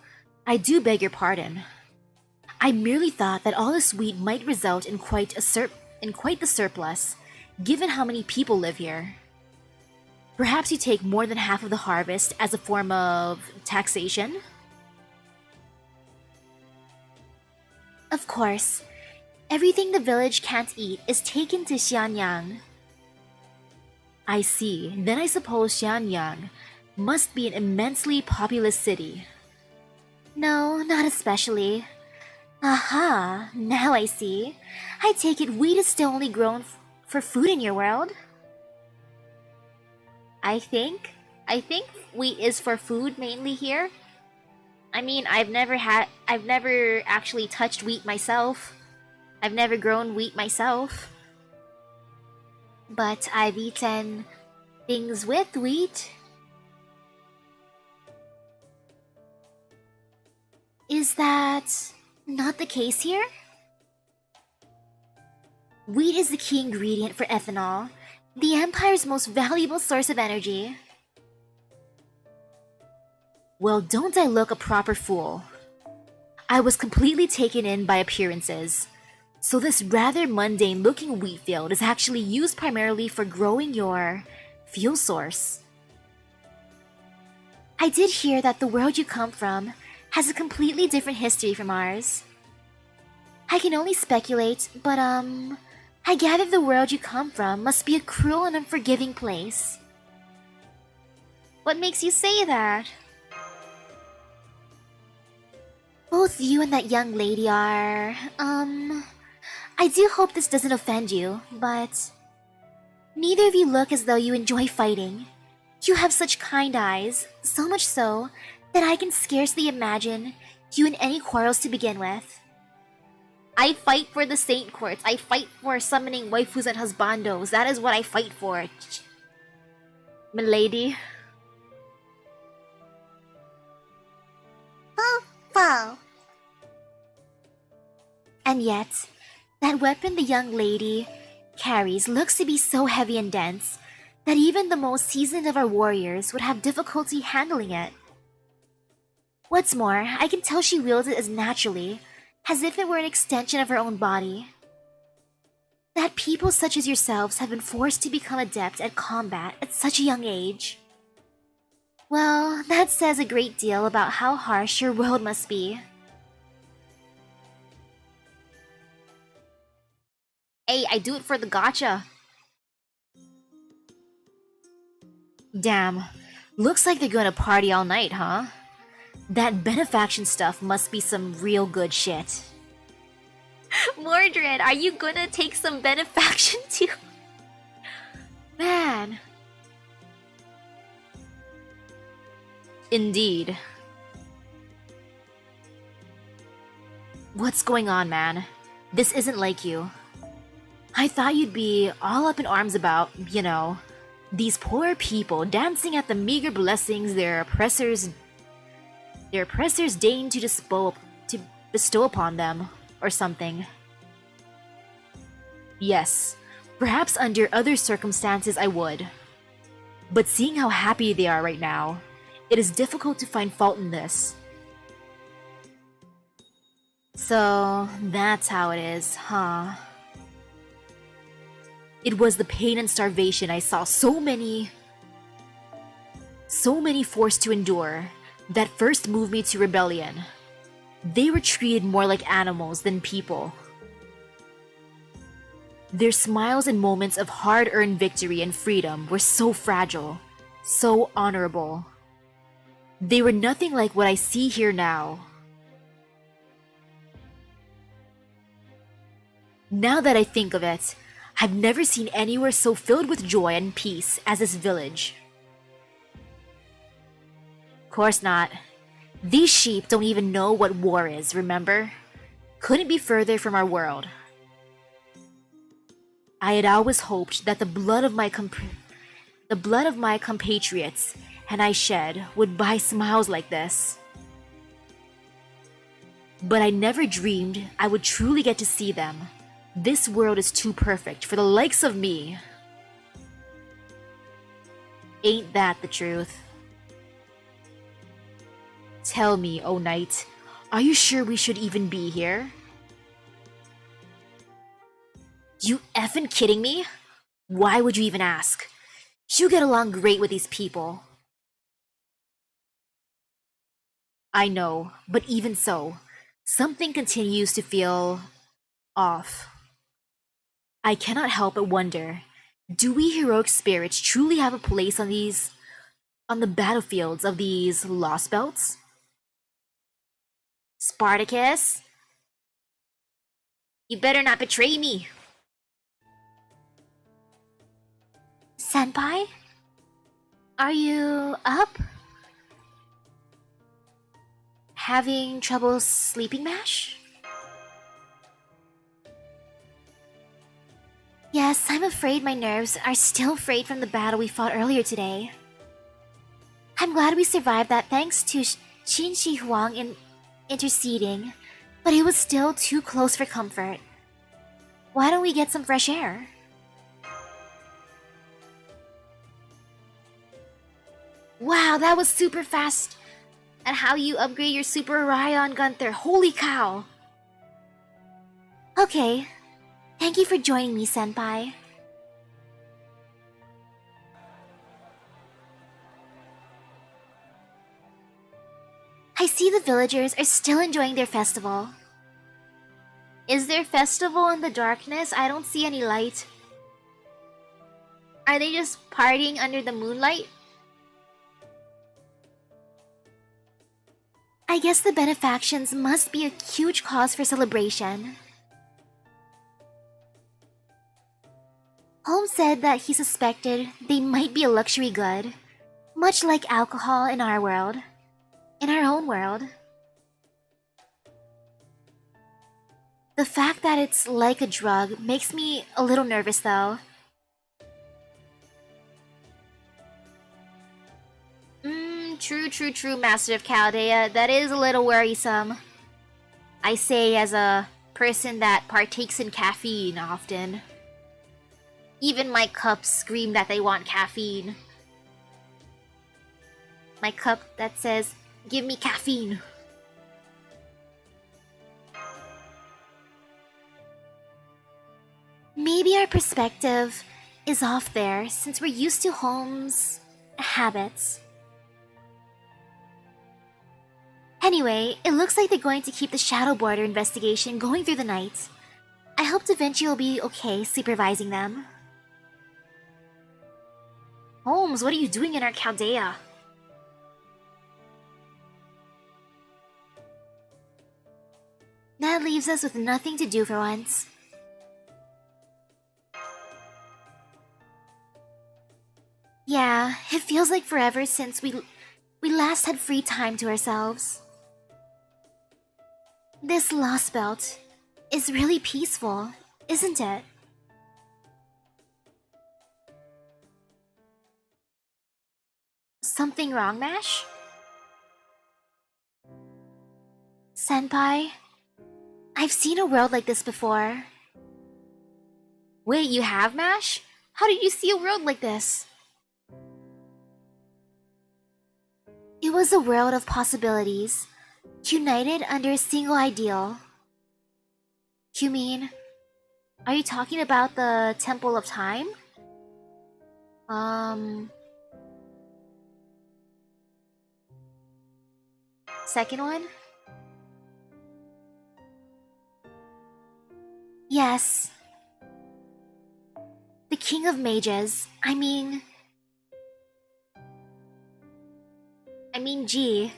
I do beg your pardon. I merely thought that all this wheat might result in quite the surplus, given how many people live here. Perhaps you take more than half of the harvest as a form of taxation? Of course. Everything the village can't eat is taken to Xianyang. I see. Then I suppose Xianyang must be an immensely populous city. No, not especially. Aha, now I see. I take it wheat is still only grown for food in your world? I think wheat is for food mainly here. I mean, I've never actually touched wheat myself. I've never grown wheat myself. But I've eaten things with wheat. Is that not the case here? Wheat is the key ingredient for ethanol, the Empire's most valuable source of energy. Well, don't I look a proper fool? I was completely taken in by appearances. So this rather mundane-looking wheat field is actually used primarily for growing your fuel source. I did hear that the world you come from has a completely different history from ours. I can only speculate, but I gather the world you come from must be a cruel and unforgiving place. What makes you say that? Both you and that young lady are, I do hope this doesn't offend you, but neither of you look as though you enjoy fighting. You have such kind eyes, so much so that I can scarcely imagine you in any quarrels to begin with. I fight for the Saint Courts. I fight for summoning waifus and husbandos. That is what I fight for. Milady. Oh. And yet, that weapon the young lady carries looks to be so heavy and dense that even the most seasoned of our warriors would have difficulty handling it. What's more, I can tell she wields it as naturally, as if it were an extension of her own body. That people such as yourselves have been forced to become adept at combat at such a young age. Well, that says a great deal about how harsh your world must be. Hey, I do it for the gacha. Damn, looks like they're gonna party all night, huh? That benefaction stuff must be some real good shit. Mordred, are you gonna take some benefaction too? Man. Indeed. What's going on, man? This isn't like you. I thought you'd be all up in arms about, you know, these poor people dancing at the meager blessings their oppressors deign to bestow upon them, or something. Yes, perhaps under other circumstances I would. But seeing how happy they are right now, it is difficult to find fault in this. So, that's how it is, huh? It was the pain and starvation I saw so many forced to endure that first moved me to rebellion. They were treated more like animals than people. Their smiles and moments of hard-earned victory and freedom were so fragile, so honorable. They were nothing like what I see here now. Now that I think of it, I've never seen anywhere so filled with joy and peace as this village. Course not. These sheep don't even know what war is, remember? Couldn't be further from our world. I had always hoped that the blood of my compatriots and I shed would buy smiles like this. But I never dreamed I would truly get to see them. This world is too perfect for the likes of me. Ain't that the truth? Tell me, O knight, Are you sure we should even be here? You effing kidding me? Why would you even ask? You get along great with these people. I know, but even so, something continues to feel off. I cannot help but wonder, do we heroic spirits truly have a place on the battlefields of these lost belts? Spartacus? You better not betray me! Senpai? Are you up? Having trouble sleeping, Mash? Yes, I'm afraid my nerves are still frayed from the battle we fought earlier today. I'm glad we survived that thanks to Qin Shi Huang in interceding, but it was still too close for comfort. Why don't we get some fresh air? Wow, that was super fast! And how you upgrade your Super Orion, Gunther, holy cow! Okay, thank you for joining me, Senpai. I see the villagers are still enjoying their festival. Is there festival in the darkness? I don't see any light. Are they just partying under the moonlight? I guess the benefactions must be a huge cause for celebration. Holmes said that he suspected they might be a luxury good, much like alcohol in our world. In our own world. The fact that it's like a drug makes me a little nervous though. True, Master of Chaldea. That is a little worrisome. I say as a person that partakes in caffeine often. Even my cups scream that they want caffeine. My cup that says, "Give me caffeine." Maybe our perspective is off there since we're used to Holmes' habits. Anyway, it looks like they're going to keep the Shadow Border investigation going through the night. I hope Da Vinci will be okay supervising them. Holmes, what are you doing in our Chaldea? That leaves us with nothing to do for once. Yeah, it feels like forever since we last had free time to ourselves. This Lost Belt is really peaceful, isn't it? Something wrong, Mash? Senpai, I've seen a world like this before. Wait, you have, Mash? How did you see a world like this? It was a world of possibilities, united under a single ideal. You mean, are you talking about the Temple of Time? Second one? Yes. The King of Mages, I mean, G,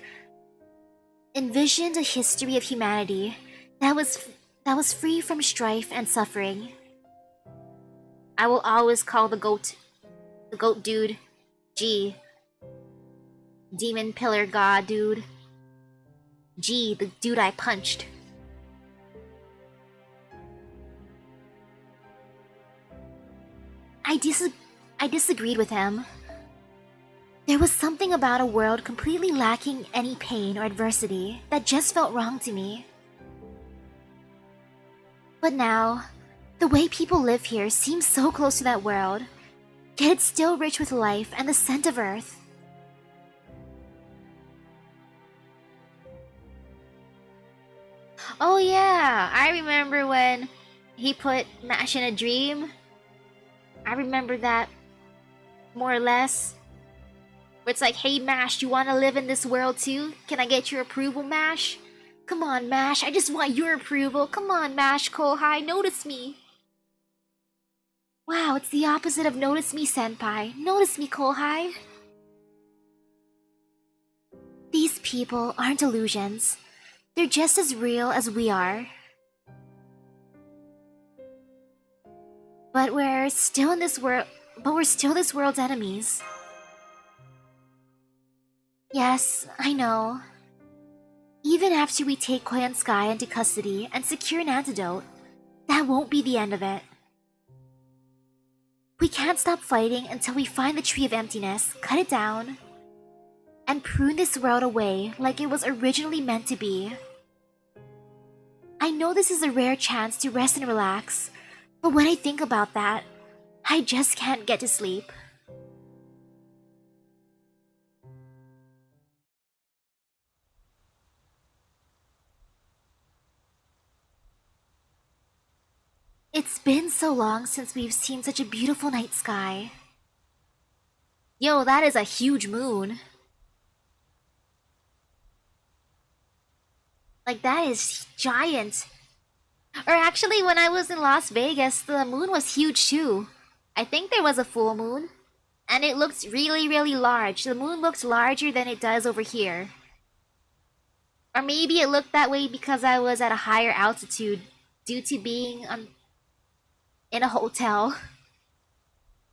envisioned a history of humanity that was free from strife and suffering. I will always call the goat dude, G. Demon Pillar God dude. G, the dude I punched. I disagreed with him. There was something about a world completely lacking any pain or adversity that just felt wrong to me. But now, the way people live here seems so close to that world, yet it's still rich with life and the scent of earth. Oh yeah, I remember when he put Mash in a dream. I remember that, more or less. Where it's like, hey Mash, you wanna live in this world too? Can I get your approval, Mash? Come on, Mash, I just want your approval. Come on, Mash Kohai, notice me. Wow, it's the opposite of notice me, senpai. Notice me, Kohai. These people aren't illusions. They're just as real as we are. But we're still in this world. But we're still this world's enemies. Yes, I know. Even after we take Koi and Sky into custody and secure an antidote, that won't be the end of it. We can't stop fighting until we find the Tree of Emptiness, cut it down, and prune this world away like it was originally meant to be. I know this is a rare chance to rest and relax, but when I think about that, I just can't get to sleep. It's been so long since we've seen such a beautiful night sky. Yo, that is a huge moon. Like, that is giant. Or actually, when I was in Las Vegas, the moon was huge too. I think there was a full moon. And it looked really, really large. The moon looked larger than it does over here. Or maybe it looked that way because I was at a higher altitude due to being in a hotel.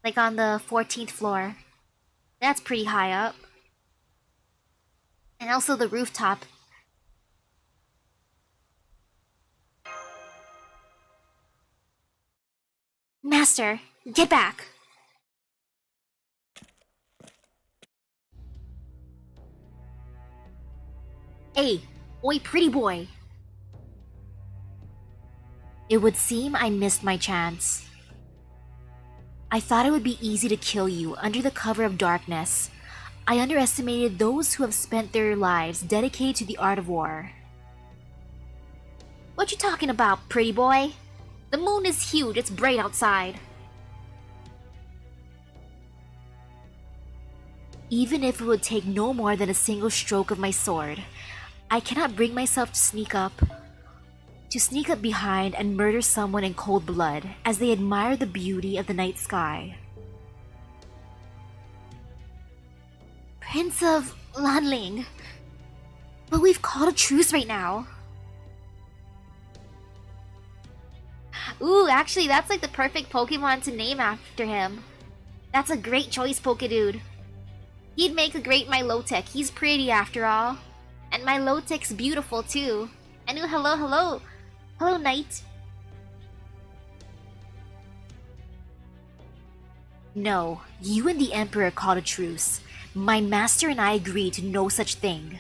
Like on the 14th floor. That's pretty high up. And also the rooftop. Master, get back! Hey, oi pretty boy! It would seem I missed my chance. I thought it would be easy to kill you under the cover of darkness. I underestimated those who have spent their lives dedicated to the art of war. What you talking about, pretty boy? The moon is huge, it's bright outside. Even if it would take no more than a single stroke of my sword, I cannot bring myself to sneak up behind and murder someone in cold blood as they admire the beauty of the night sky. Prince of Lanling, but we've called a truce right now. Ooh, actually, that's like the perfect Pokemon to name after him. That's a great choice, Pokedude. He'd make a great Milotic. He's pretty after all. And Milotic's beautiful too. And ooh, hello, hello. Hello, Knight. No, you and the Emperor called a truce. My master and I agreed to no such thing.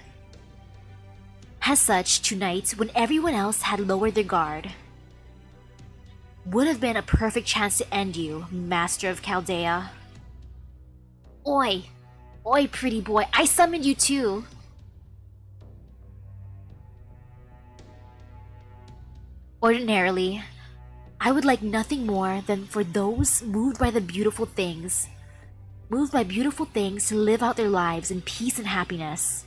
As such, tonight, when everyone else had lowered their guard, would have been a perfect chance to end you, Master of Chaldea. Oi! Oi, pretty boy, I summoned you too! Ordinarily, I would like nothing more than for those moved by beautiful things to live out their lives in peace and happiness.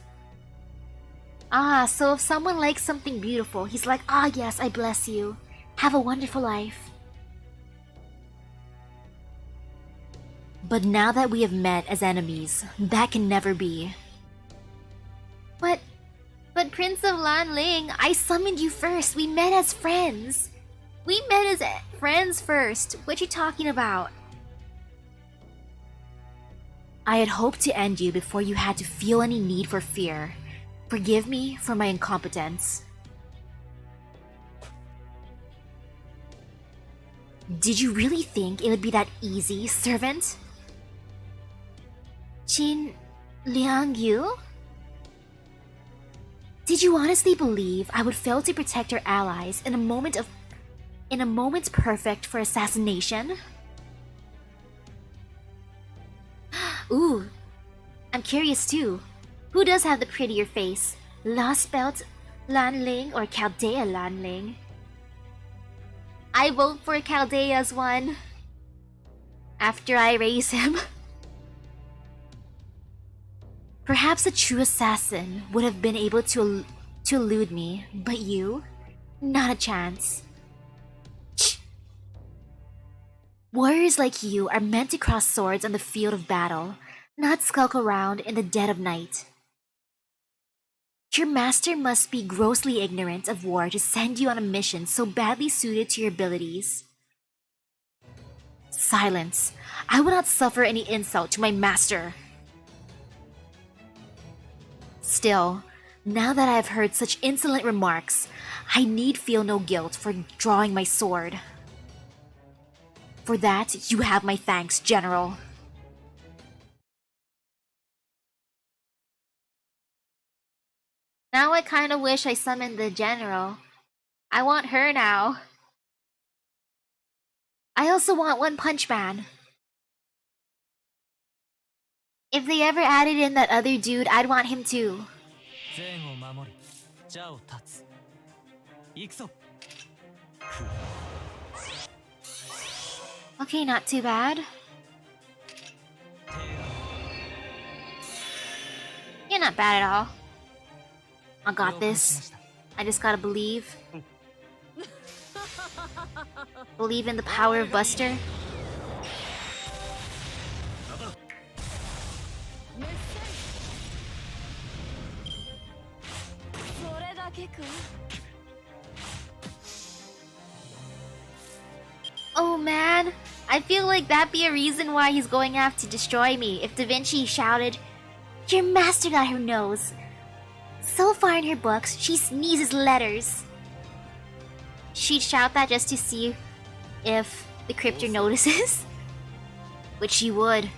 Ah, so if someone likes something beautiful, he's like, ah yes, I bless you. Have a wonderful life. But now that we have met as enemies, that can never be. But Prince of Lanling, I summoned you first. We met as friends. We met as friends first. What you talking about? I had hoped to end you before you had to feel any need for fear. Forgive me for my incompetence. Did you really think it would be that easy, servant? Qin Liangyu? Did you honestly believe I would fail to protect our allies in a moment perfect for assassination? Ooh, I'm curious too. Who does have the prettier face? Lost Belt Lanling or Chaldea Lanling? I vote for Chaldea's one. After I raise him. Perhaps a true assassin would have been able to elude me, but you? Not a chance. Warriors like you are meant to cross swords on the field of battle, not skulk around in the dead of night. Your master must be grossly ignorant of war to send you on a mission so badly suited to your abilities. Silence. I will not suffer any insult to my master. Still, now that I have heard such insolent remarks, I need feel no guilt for drawing my sword. For that, you have my thanks, General. Now I kinda wish I summoned the General. I want her now. I also want One Punch Man. If they ever added in that other dude, I'd want him too. Okay, not too bad. You're not bad at all. I got this. I just gotta believe. Believe in the power of Buster. Oh man, I feel like that'd be a reason why he's going after to destroy me if Da Vinci shouted, "Your master got her nose." So far in her books, she sneezes letters. She'd shout that just to see if the cryptor notices. Which she would.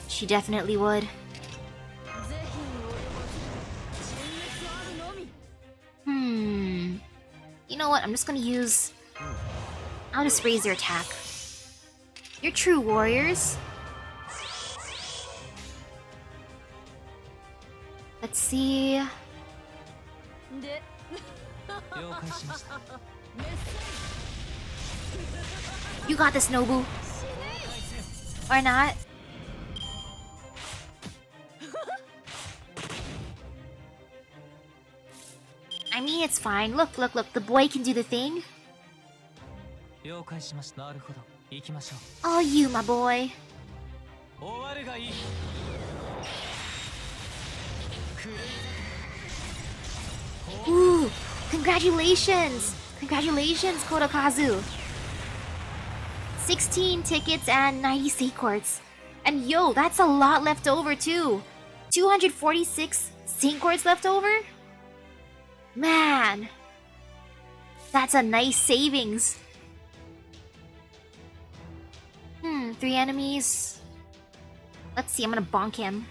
She definitely would. You know what? I'm just gonna use... I'll just raise their attack. You're true warriors. Let's see... You got this, Nobu. Or not. I mean, it's fine. Look, look, look. The boy can do the thing. Oh, you, my boy. Ooh, congratulations! Congratulations, Kodakazu! 16 tickets and 90 seat courts. And yo, that's a lot left over too! 246 seat courts left over? Man! That's a nice savings. 3 enemies. Let's see, I'm gonna bonk him.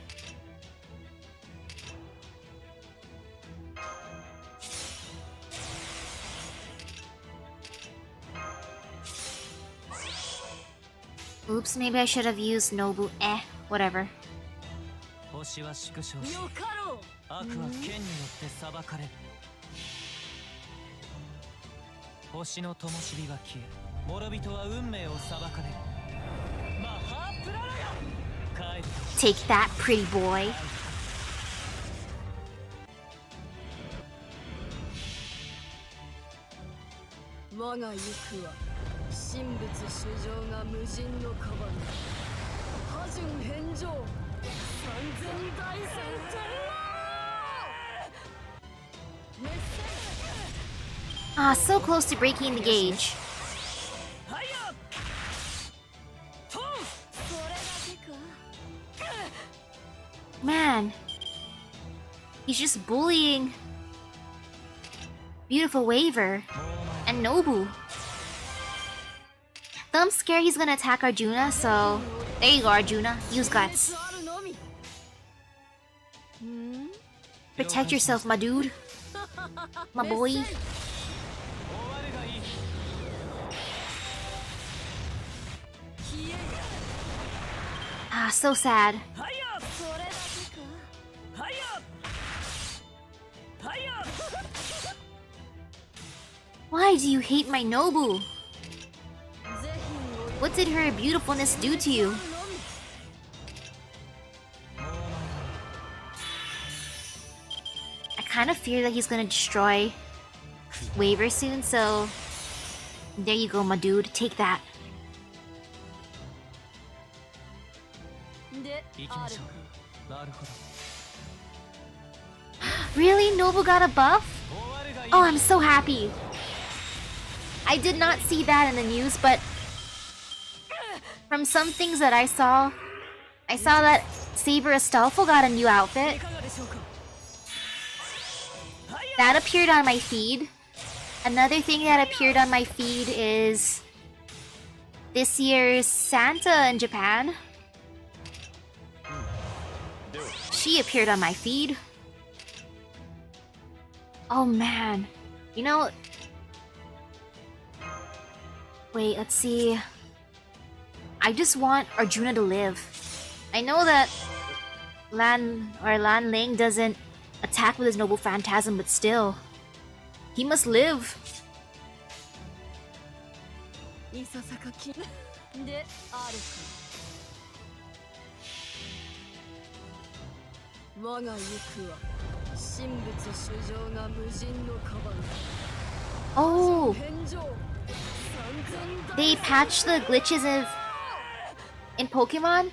Oops, maybe I should have used Nobu. Whatever. Take that, pretty boy. Ah, so close to breaking the gauge. Man, he's just bullying Beautiful Waver and Nobu. Though I'm scared he's gonna attack Arjuna, so there you go, Arjuna. Use guts. Protect yourself, my dude. My boy. Ah, so sad. Why do you hate my Nobu? What did her beautifulness do to you? I kind of fear that he's gonna destroy Waver soon, so there you go, my dude. Take that. Really? Nobu got a buff? Oh, I'm so happy. I did not see that in the news, but from some things that I saw that Saber Astolfo got a new outfit. That appeared on my feed. Another thing that appeared on my feed is this year's Santa in Japan. She appeared on my feed. Oh man. You know... Wait, let's see. I just want Arjuna to live. I know that Lan Ling doesn't attack with his noble phantasm, but still. He must live. Oh! They patched the glitches in Pokemon?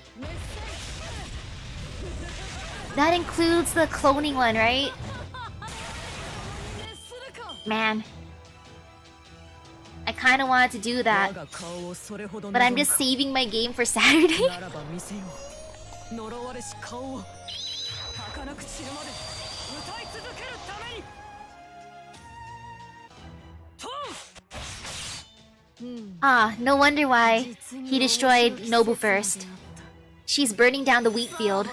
That includes the cloning one, right? Man. I kinda wanted to do that. But I'm just saving my game for Saturday. Ah, no wonder why he destroyed Nobu first. She's burning down the wheat field.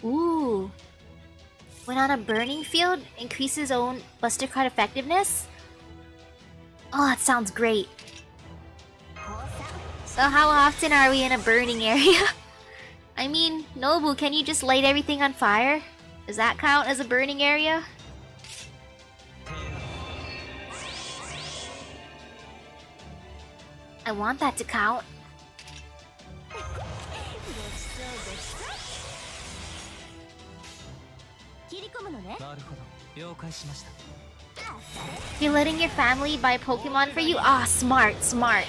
Ooh. When on a burning field, increases own Buster Card effectiveness? Oh, that sounds great. So how often are we in a burning area? I mean, Nobu, can you just light everything on fire? Does that count as a burning area? I want that to count. You're letting your family buy Pokemon for you? Ah, smart, smart.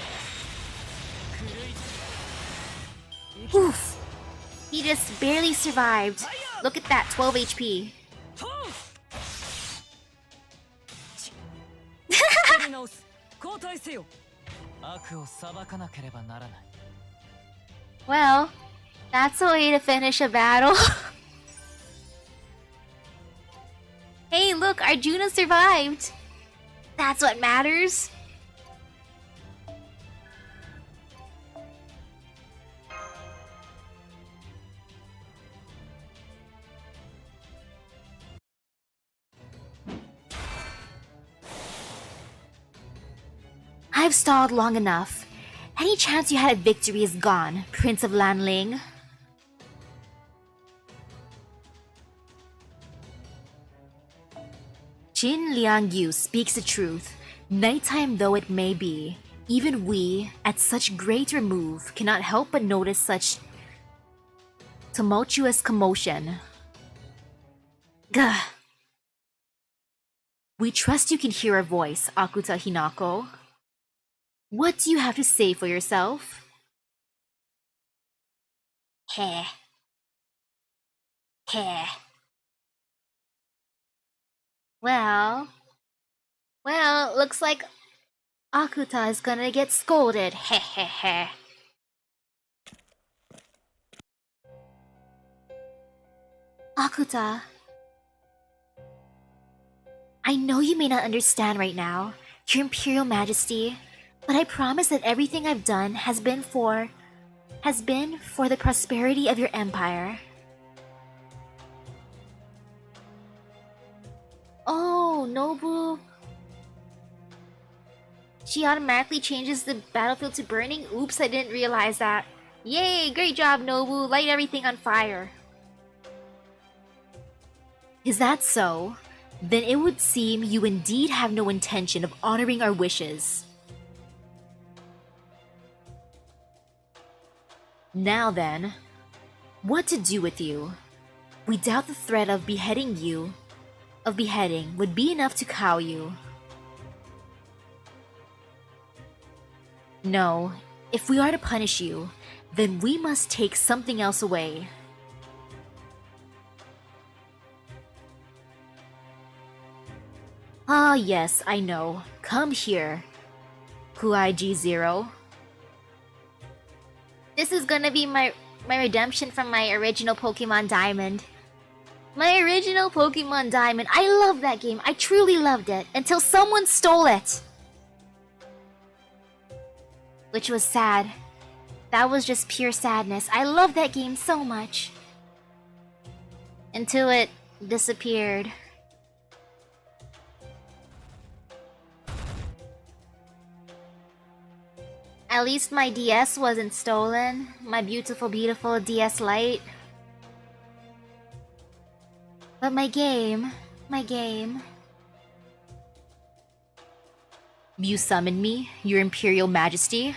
Oof. He just barely survived. Look at that, 12 HP. Well, that's a way to finish a battle. Hey, look, Arjuna survived. That's what matters. I've stalled long enough. Any chance you had a victory is gone, Prince of Lanling. Jin Liangyu speaks the truth. Nighttime though it may be, even we, at such great remove, cannot help but notice such tumultuous commotion. Gah. We trust you can hear our voice, Akuta Hinako. What do you have to say for yourself? Heh. Heh. Well, looks like Akuta is gonna get scolded. Heh heh heh. Akuta, I know you may not understand right now, Your Imperial Majesty, but I promise that everything I've done has been for the prosperity of your empire. Oh, Nobu. She automatically changes the battlefield to burning? Oops, I didn't realize that. Yay, great job, Nobu. Light everything on fire. Is that so? Then it would seem you indeed have no intention of honoring our wishes. Now then, what to do with you? We doubt the threat of beheading would be enough to cow you. No, if we are to punish you, then we must take something else away. Ah yes, I know. Come here. Kuai-G0. This is gonna be my redemption from my original Pokemon Diamond. My original Pokemon Diamond. I love that game. I truly loved it. Until someone stole it. Which was sad. That was just pure sadness. I love that game so much. Until it disappeared. At least my DS wasn't stolen. My beautiful, beautiful DS Lite. But my game. You summoned me, Your Imperial Majesty?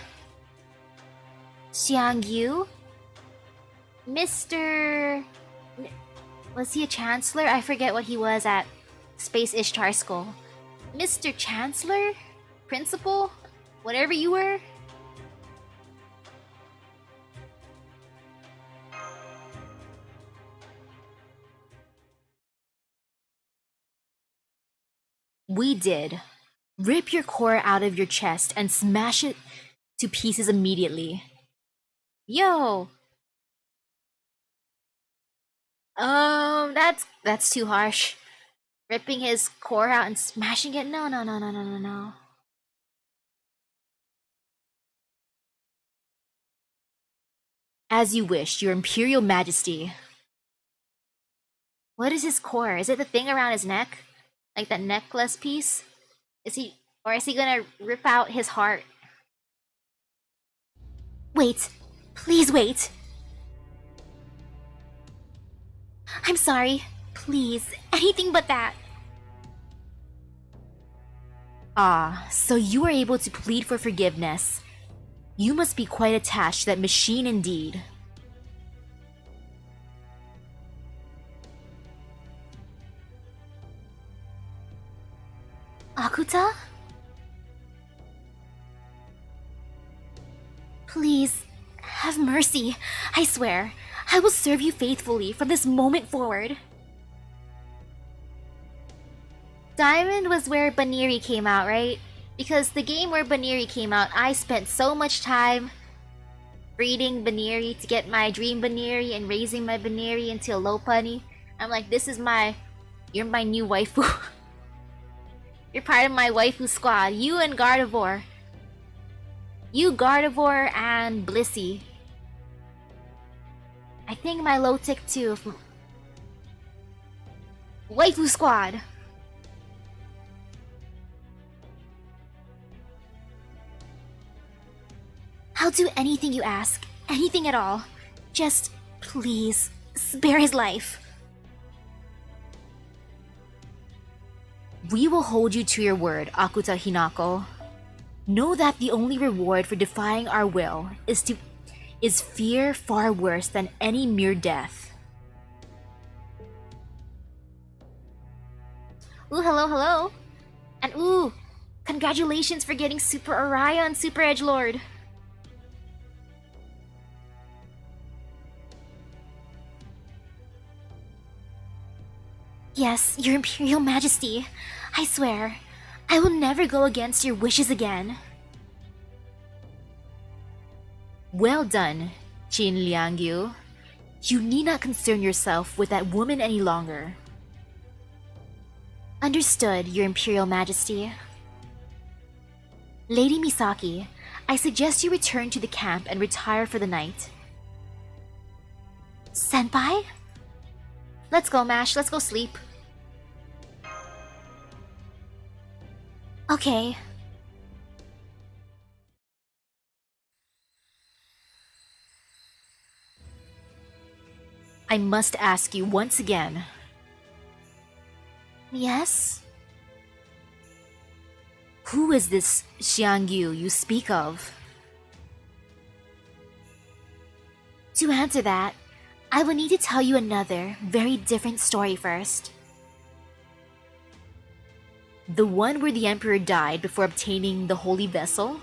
Xiangyu? Mr... Was he a Chancellor? I forget what he was at Space Ishtar School. Mr. Chancellor? Principal? Whatever you were? We did. Rip your core out of your chest and smash it to pieces immediately. Yo! That's too harsh. Ripping his core out and smashing it? No. As you wish, Your Imperial Majesty. What is his core? Is it the thing around his neck? Like that necklace piece? Is he gonna rip out his heart? Wait! Please wait! I'm sorry. Please. Anything but that. Ah, so you are able to plead for forgiveness. You must be quite attached to that machine indeed. Akuta? Please, have mercy. I swear, I will serve you faithfully from this moment forward. Diamond was where Baniri came out, right? Because the game where Baniri came out, I spent so much time breeding Baniri to get my dream Baniri and raising my Baniri into a Lopunny. I'm like, you're my new waifu. You're part of my waifu squad. You and Gardevoir. You, Gardevoir, and Blissey. I think my Lotic too. Waifu squad. I'll do anything you ask. Anything at all. Just, please, spare his life. We will hold you to your word, Akuta Hinako. Know that the only reward for defying our will is fear far worse than any mere death. Ooh, hello. And ooh, congratulations for getting Super Araya and Super Edgelord. Yes, Your Imperial Majesty. I swear, I will never go against your wishes again. Well done, Qin Liangyu. You need not concern yourself with that woman any longer. Understood, Your Imperial Majesty. Lady Misaki, I suggest you return to the camp and retire for the night. Senpai? Let's go, Mash. Let's go sleep. Okay. I must ask you once again. Yes? Who is this Xiangyu you speak of? To answer that, I will need to tell you another, very different story first. The one where the Emperor died before obtaining the holy vessel?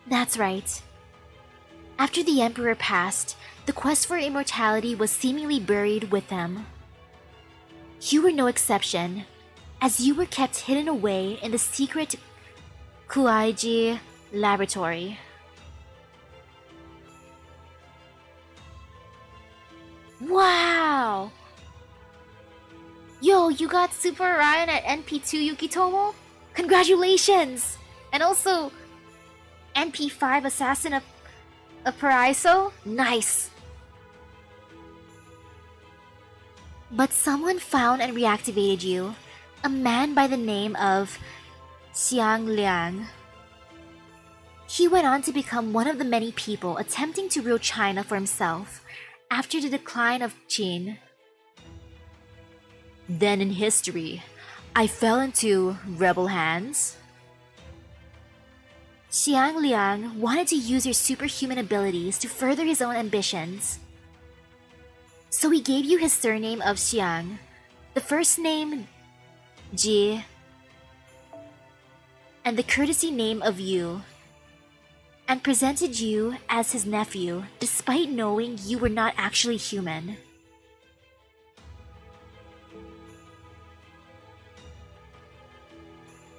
That's right. After the Emperor passed, the quest for immortality was seemingly buried with him. You were no exception, as you were kept hidden away in the secret Kuaiji laboratory. Wow! Yo, you got Super Orion at NP2 Yukitomo? Congratulations! And also, NP5 Assassin of Paraiso? Nice! But someone found and reactivated you, a man by the name of Xiang Liang. He went on to become one of the many people attempting to rule China for himself after the decline of Qin. Then in history, I fell into rebel hands. Xiang Liang wanted to use your superhuman abilities to further his own ambitions. So he gave you his surname of Xiang, the first name Ji, and the courtesy name of Yu, and presented you as his nephew despite knowing you were not actually human.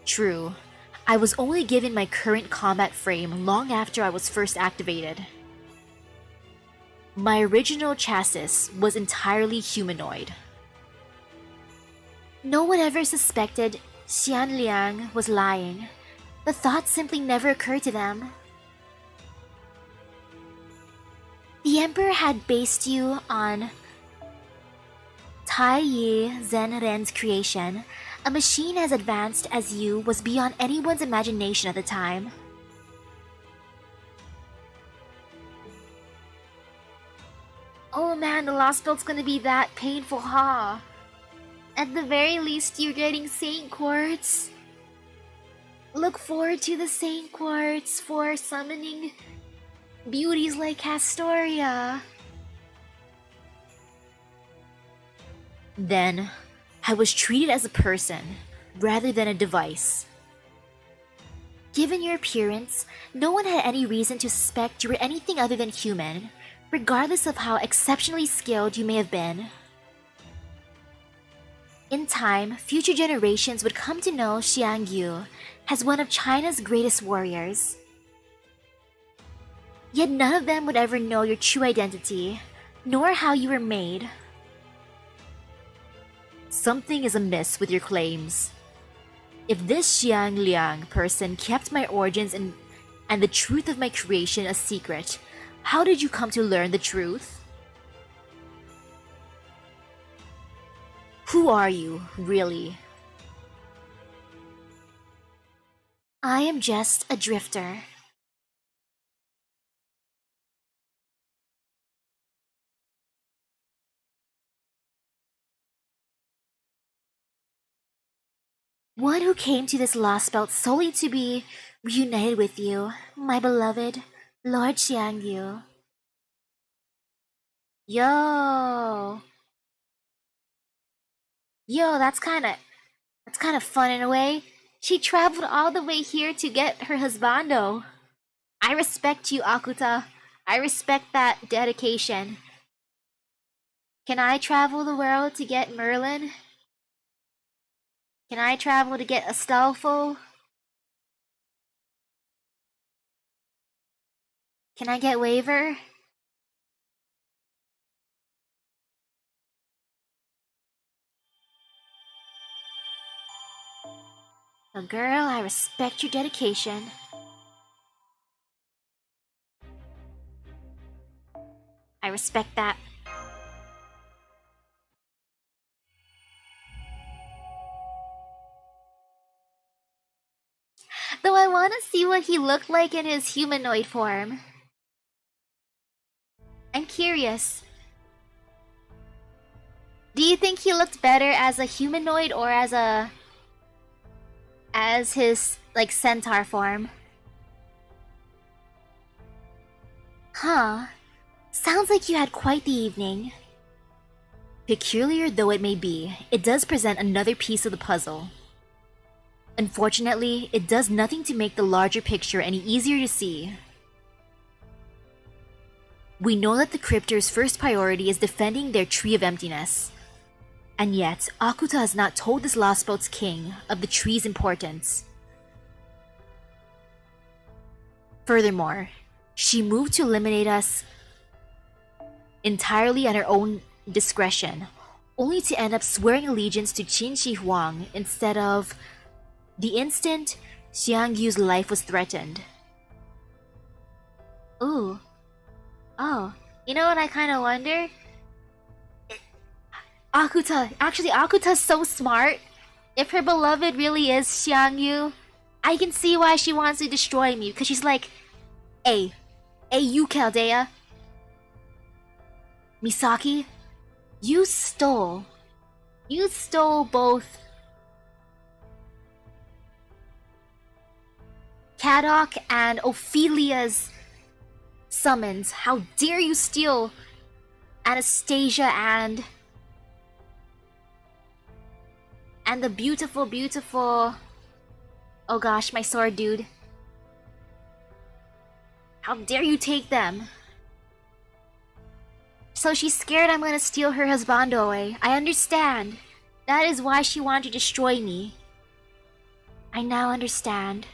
True, I was only given my current combat frame long after I was first activated. My original chassis was entirely humanoid. No one ever suspected Xian Liang was lying. The thought simply never occurred to them. The Emperor had based you on Tai Yi Zenren's creation. A machine as advanced as you was beyond anyone's imagination at the time. Oh man, the last build's gonna be that painful, huh? At the very least, you're getting Saint Quartz. Look forward to the Saint Quartz for summoning beauties like Castoria. Then, I was treated as a person, rather than a device. Given your appearance, no one had any reason to suspect you were anything other than human, regardless of how exceptionally skilled you may have been. In time, future generations would come to know Xiang Yu as one of China's greatest warriors. Yet none of them would ever know your true identity, nor how you were made. Something is amiss with your claims. If this Xiang Liang person kept my origins and the truth of my creation a secret, how did you come to learn the truth? Who are you, really? I am just a drifter. One who came to this lost belt solely to be reunited with you, my beloved Lord Xiang Yu. Yo! Yo, that's kinda fun in a way. She traveled all the way here to get her husbando. I respect you, Akuta. I respect that dedication. Can I travel the world to get Merlin? Can I travel to get Astolfo? Can I get Waver? Oh, girl, I respect your dedication. I respect that. Though I want to see what he looked like in his humanoid form. I'm curious. Do you think he looked better as a humanoid or as his like centaur form? Huh. Sounds like you had quite the evening. Peculiar though it may be, it does present another piece of the puzzle. Unfortunately, it does nothing to make the larger picture any easier to see. We know that the cryptors' first priority is defending their Tree of Emptiness. And yet, Akuta has not told this Lost Boat's king of the tree's importance. Furthermore, she moved to eliminate us entirely at her own discretion, only to end up swearing allegiance to Qin Shi Huang instead of the instant Xiang Yu's life was threatened. Ooh. Oh, you know what I kind of wonder? Akuta's so smart. If her beloved really is Xiang Yu, I can see why she wants to destroy me, because she's like, hey, you Chaldea. Misaki, you stole both Kadok and Ophelia's summons. How dare you steal Anastasia and the beautiful, oh gosh, my sword dude. How dare you take them? So she's scared I'm gonna steal her husbando away. I understand. That is why she wanted to destroy me. I now understand.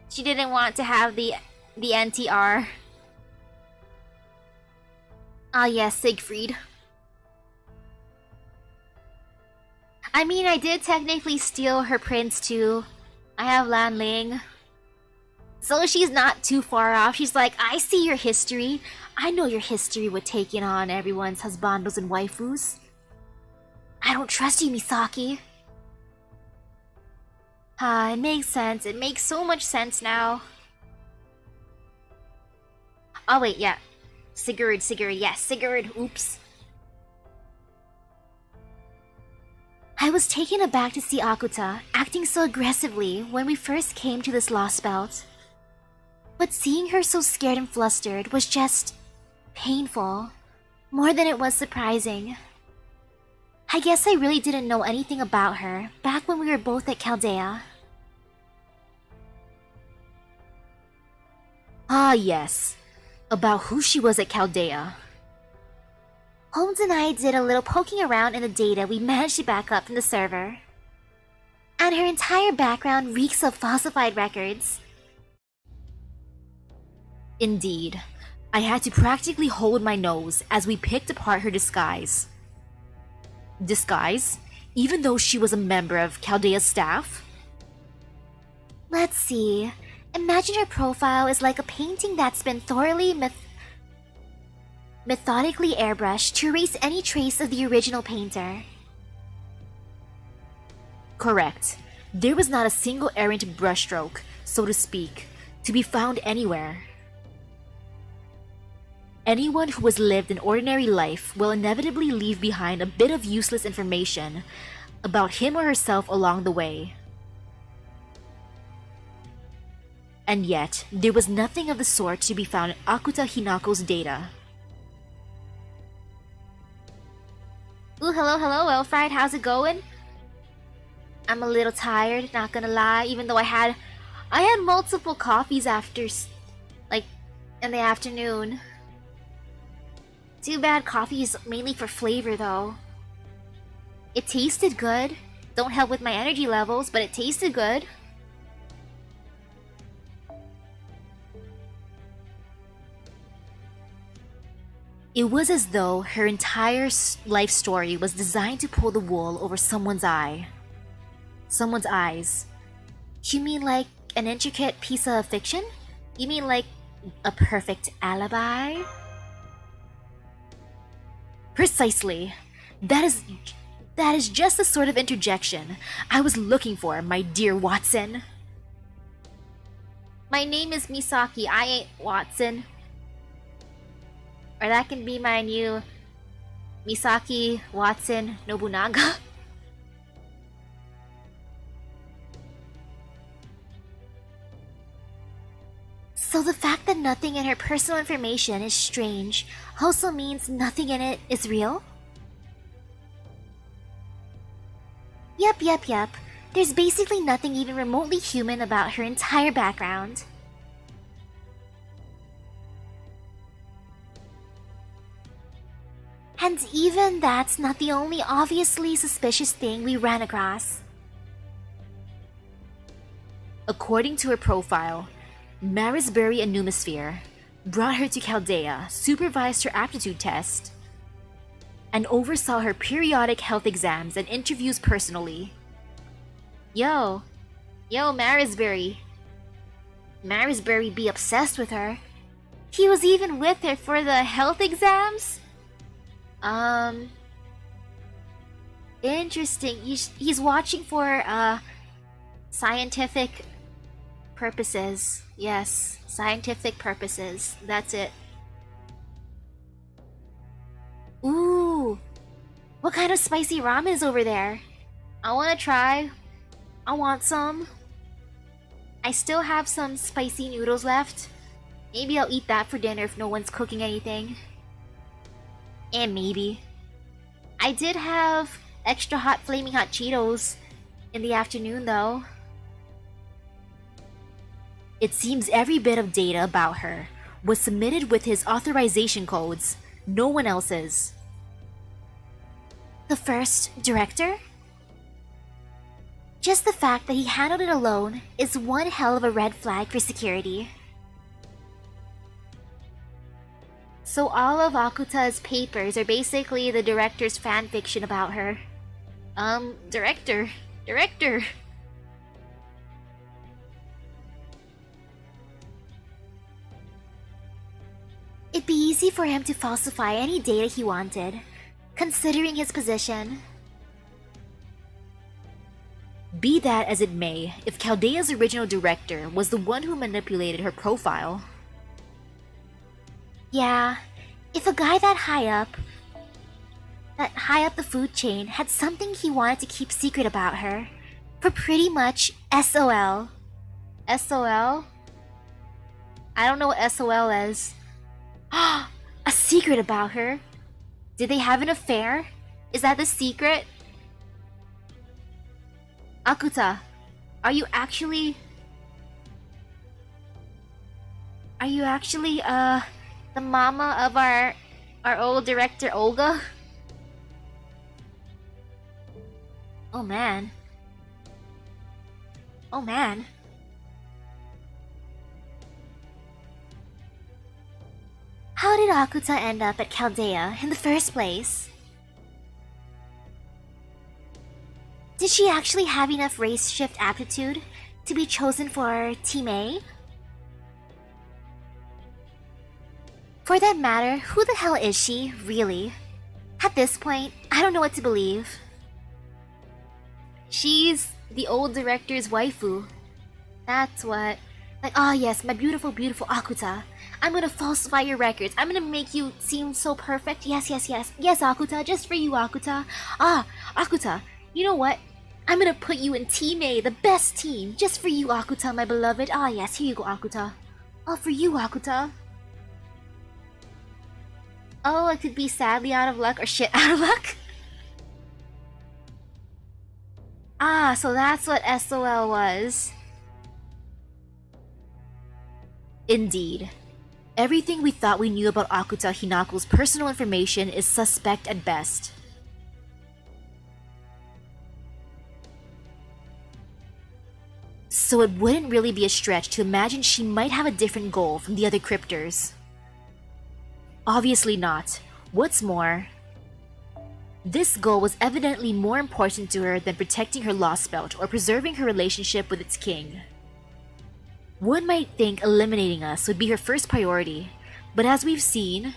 She didn't want to have the NTR. Ah yes, Siegfried. I mean, I did technically steal her prince too. I have Lan Ling. So she's not too far off. She's like, I see your history. I know your history with taking on everyone's husbandos and waifus. I don't trust you, Misaki. It makes sense. It makes so much sense now. Oh wait, yeah. Sigurd, yes, Sigurd, oops. I was taken aback to see Akuta acting so aggressively when we first came to this lost belt. But seeing her so scared and flustered was just painful, more than it was surprising. I guess I really didn't know anything about her back when we were both at Chaldea. Ah yes, about who she was at Chaldea. Holmes and I did a little poking around in the data we managed to back up from the server. And her entire background reeks of falsified records. Indeed, I had to practically hold my nose as we picked apart her disguise. Disguise? Even though she was a member of Chaldea's staff? Let's see. Imagine her profile is like a painting that's been thoroughly methodically airbrushed to erase any trace of the original painter. Correct. There was not a single errant brushstroke, so to speak, to be found anywhere. Anyone who has lived an ordinary life will inevitably leave behind a bit of useless information about him or herself along the way. And yet, there was nothing of the sort to be found in Akuta Hinako's data. Ooh, hello, Elfried, how's it going? I'm a little tired, not gonna lie, even though I had multiple coffees after, like, in the afternoon. Too bad coffee is mainly for flavor, though. It tasted good. Don't help with my energy levels, but it tasted good. It was as though her entire life story was designed to pull the wool over someone's eye. Someone's eyes. You mean like an intricate piece of fiction? You mean like a perfect alibi? Precisely. That is just the sort of interjection I was looking for, my dear Watson. My name is Misaki, I ain't Watson. Or that can be my new Misaki Watson Nobunaga. So the fact that nothing in her personal information is strange also means nothing in it is real? Yep. There's basically nothing even remotely human about her entire background. And even that's not the only obviously suspicious thing we ran across. According to her profile, Marisbury and Numisphere brought her to Chaldea, supervised her aptitude test, and oversaw her periodic health exams and interviews personally. Yo, Marisbury. Marisbury be obsessed with her. He was even with her for the health exams? Interesting. He's watching for, scientific purposes. Yes, scientific purposes. That's it. Ooh, what kind of spicy ramen is over there? I wanna try. I want some. I still have some spicy noodles left. Maybe I'll eat that for dinner if no one's cooking anything. And maybe. I did have extra hot flaming hot Cheetos in the afternoon though. It seems every bit of data about her was submitted with his authorization codes, no one else's. The first director? Just the fact that he handled it alone is one hell of a red flag for security. So all of Akuta's papers are basically the director's fanfiction about her. Director. It'd be easy for him to falsify any data he wanted, considering his position. Be that as it may, if Chaldea's original director was the one who manipulated her profile, yeah, if a guy that high up the food chain had something he wanted to keep secret about her, for pretty much SOL. SOL? I don't know what SOL is. A secret about her? Did they have an affair? Is that the secret? Akuta, are you actually the mama of our old director Olga? Oh man. How did Akuta end up at Chaldea in the first place? Did she actually have enough race shift aptitude to be chosen for Team A? For that matter, who the hell is she, really? At this point, I don't know what to believe. She's the old director's waifu. That's what. Like, oh yes, my beautiful Akuta. I'm gonna falsify your records. I'm gonna make you seem so perfect. Yes, Akuta, just for you, Akuta. Ah, Akuta, you know what? I'm gonna put you in Team A, the best team, just for you, Akuta, my beloved. Ah yes, here you go, Akuta. All for you, Akuta. Oh, I could be sadly out of luck or shit out of luck? Ah, so that's what SOL was. Indeed. Everything we thought we knew about Akuta Hinako's personal information is suspect at best. So it wouldn't really be a stretch to imagine she might have a different goal from the other cryptors. Obviously not. What's more, this goal was evidently more important to her than protecting her lost belt or preserving her relationship with its king. One might think eliminating us would be her first priority, but as we've seen,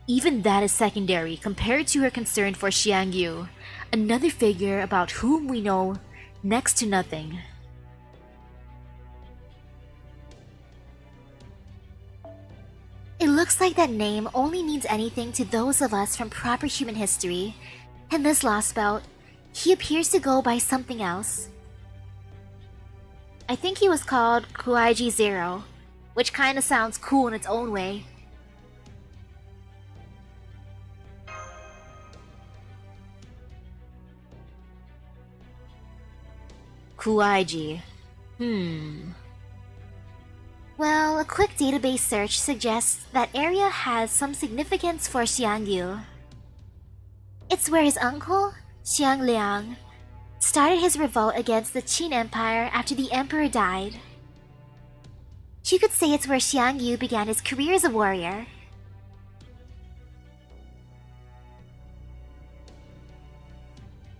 even that is secondary compared to her concern for Xiangyu, another figure about whom we know next to nothing. It looks Looks like that name only means anything to those of us from proper human history. In this lost belt, he appears to go by something else. I think he was called Kuaiji Zero, which kinda sounds cool in its own way. Kuaiji. Well, a quick database search suggests that area has some significance for Xiangyu. It's where his uncle, Xiang Liang, started his revolt against the Qin Empire after the emperor died. You could say it's where Xiangyu began his career as a warrior.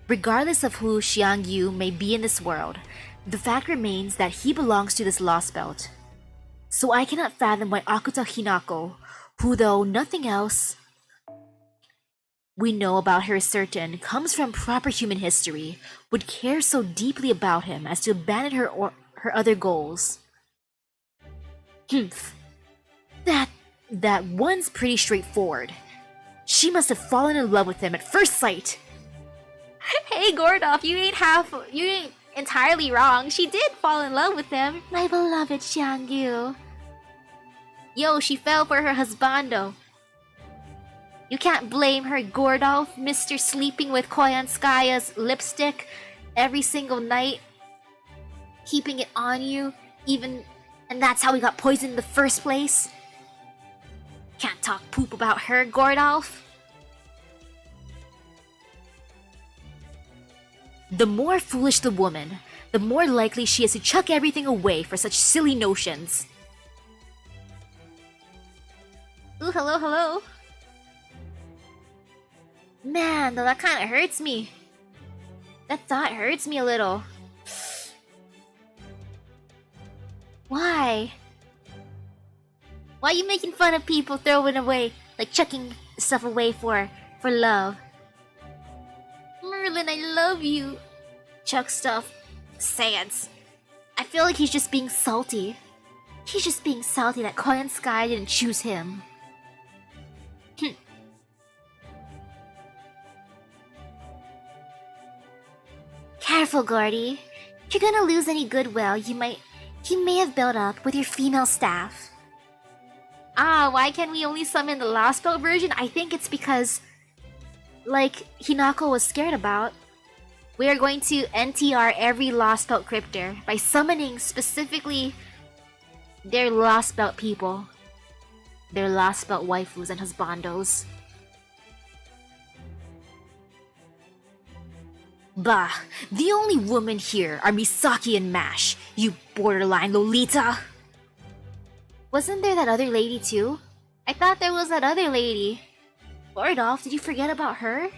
Regardless of who Xiangyu may be in this world, the fact remains that he belongs to this lost belt. So I cannot fathom why Akuta Hinako, who though nothing else we know about her is certain comes from proper human history, would care so deeply about him as to abandon her or her other goals. That one's pretty straightforward. She must have fallen in love with him at first sight. Hey Gordolf, you ain't entirely wrong. She did fall in love with him. My beloved Xiangyu. Yo, she fell for her husbando. You can't blame her, Gordolf, Mr. Sleeping with Koyanskaya's lipstick every single night, keeping it on you, and that's how we got poisoned in the first place. Can't talk poop about her, Gordolf. The more foolish the woman, the more likely she is to chuck everything away for such silly notions. Ooh, hello. Man, though, that kinda hurts me. That thought hurts me a little. Why? Why are you making fun of people throwing away, like chucking stuff away for love? Merlin, I love you. Chuck stuff. Sans. I feel like he's just being salty. He's just being salty that Koyanskaya didn't choose him. Careful, Gordy. You're gonna lose any goodwill you may have built up with your female staff. Why can we only summon the Lost Belt version? I think it's because, like Hinako was scared about, we are going to NTR every Lost Belt crypter by summoning specifically their Lost Belt people. Their Lost Belt waifus and husbandos. Bah, the only women here are Misaki and Mash, you borderline Lolita! Wasn't there that other lady too? I thought there was that other lady. Gordolf, did you forget about her?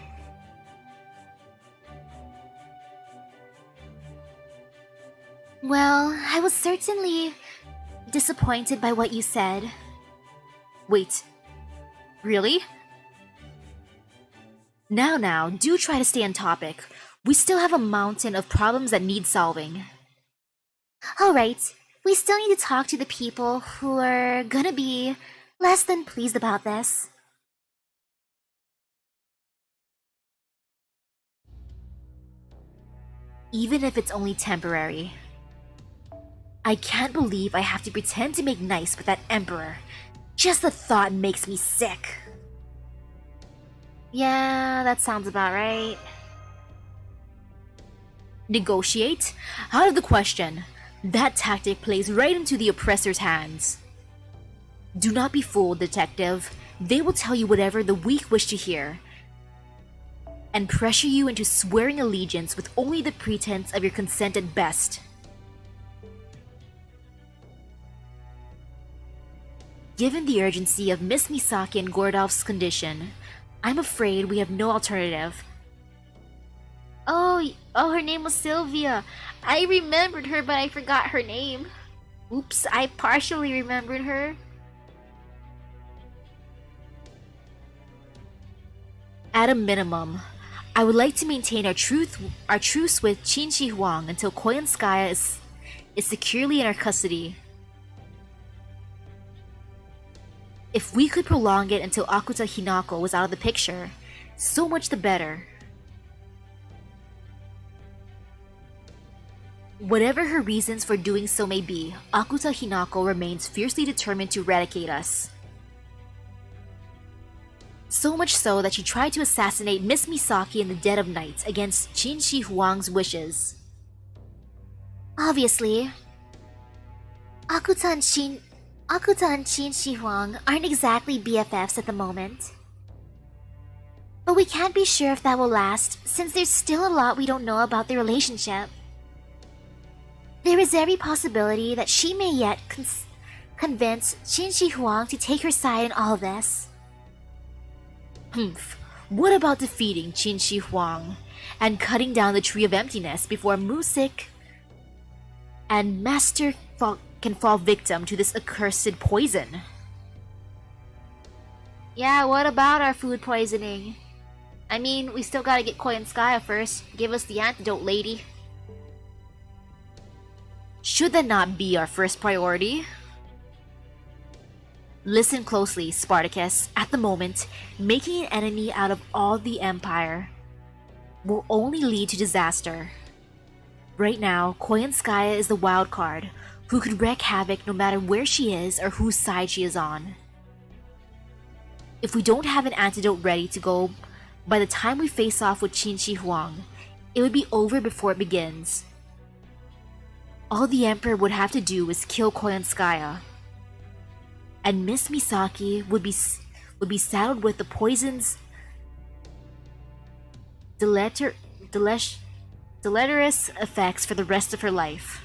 Well, I was certainly disappointed by what you said. Wait, really? Now, do try to stay on topic. We still have a mountain of problems that need solving. Alright, we still need to talk to the people who are gonna be less than pleased about this. Even if it's only temporary. I can't believe I have to pretend to make nice with that emperor. Just the thought makes me sick. Yeah, that sounds about right. Negotiate? Out of the question. That tactic plays right into the oppressor's hands. Do not be fooled, detective. They will tell you whatever the weak wish to hear, and pressure you into swearing allegiance with only the pretense of your consent at best. Given the urgency of Miss Misaki and Gordolf's condition, I'm afraid we have no alternative. Oh, her name was Sylvia. I remembered her, but I forgot her name. Oops, I partially remembered her. At a minimum, I would like to maintain our truce with Qin Shi Huang until Koyanskaya is securely in our custody. If we could prolong it until Akuta Hinako was out of the picture, so much the better. Whatever her reasons for doing so may be, Akuta Hinako remains fiercely determined to eradicate us. So much so that she tried to assassinate Miss Misaki in the dead of night against Qin Shi Huang's wishes. Obviously, Akuta and Qin Shi Huang aren't exactly BFFs at the moment. But we can't be sure if that will last, since there's still a lot we don't know about their relationship. There is every possibility that she may yet convince Qin Shi Huang to take her side in all this. What about defeating Qin Shi Huang and cutting down the Tree of Emptiness before Musik and Master can fall victim to this accursed poison? Yeah, what about our food poisoning? I mean, we still gotta get Koyanskaya first. Give us the antidote, lady. Should that not be our first priority? Listen closely, Spartacus. At the moment, making an enemy out of all the Empire will only lead to disaster. Right now, Koyanskaya is the wild card, who could wreak havoc no matter where she is or whose side she is on. If we don't have an antidote ready to go by the time we face off with Qin Shi Huang, it would be over before it begins. All the Emperor would have to do is kill Koyanskaya, and Miss Misaki would be saddled with the poison's deleterious effects for the rest of her life.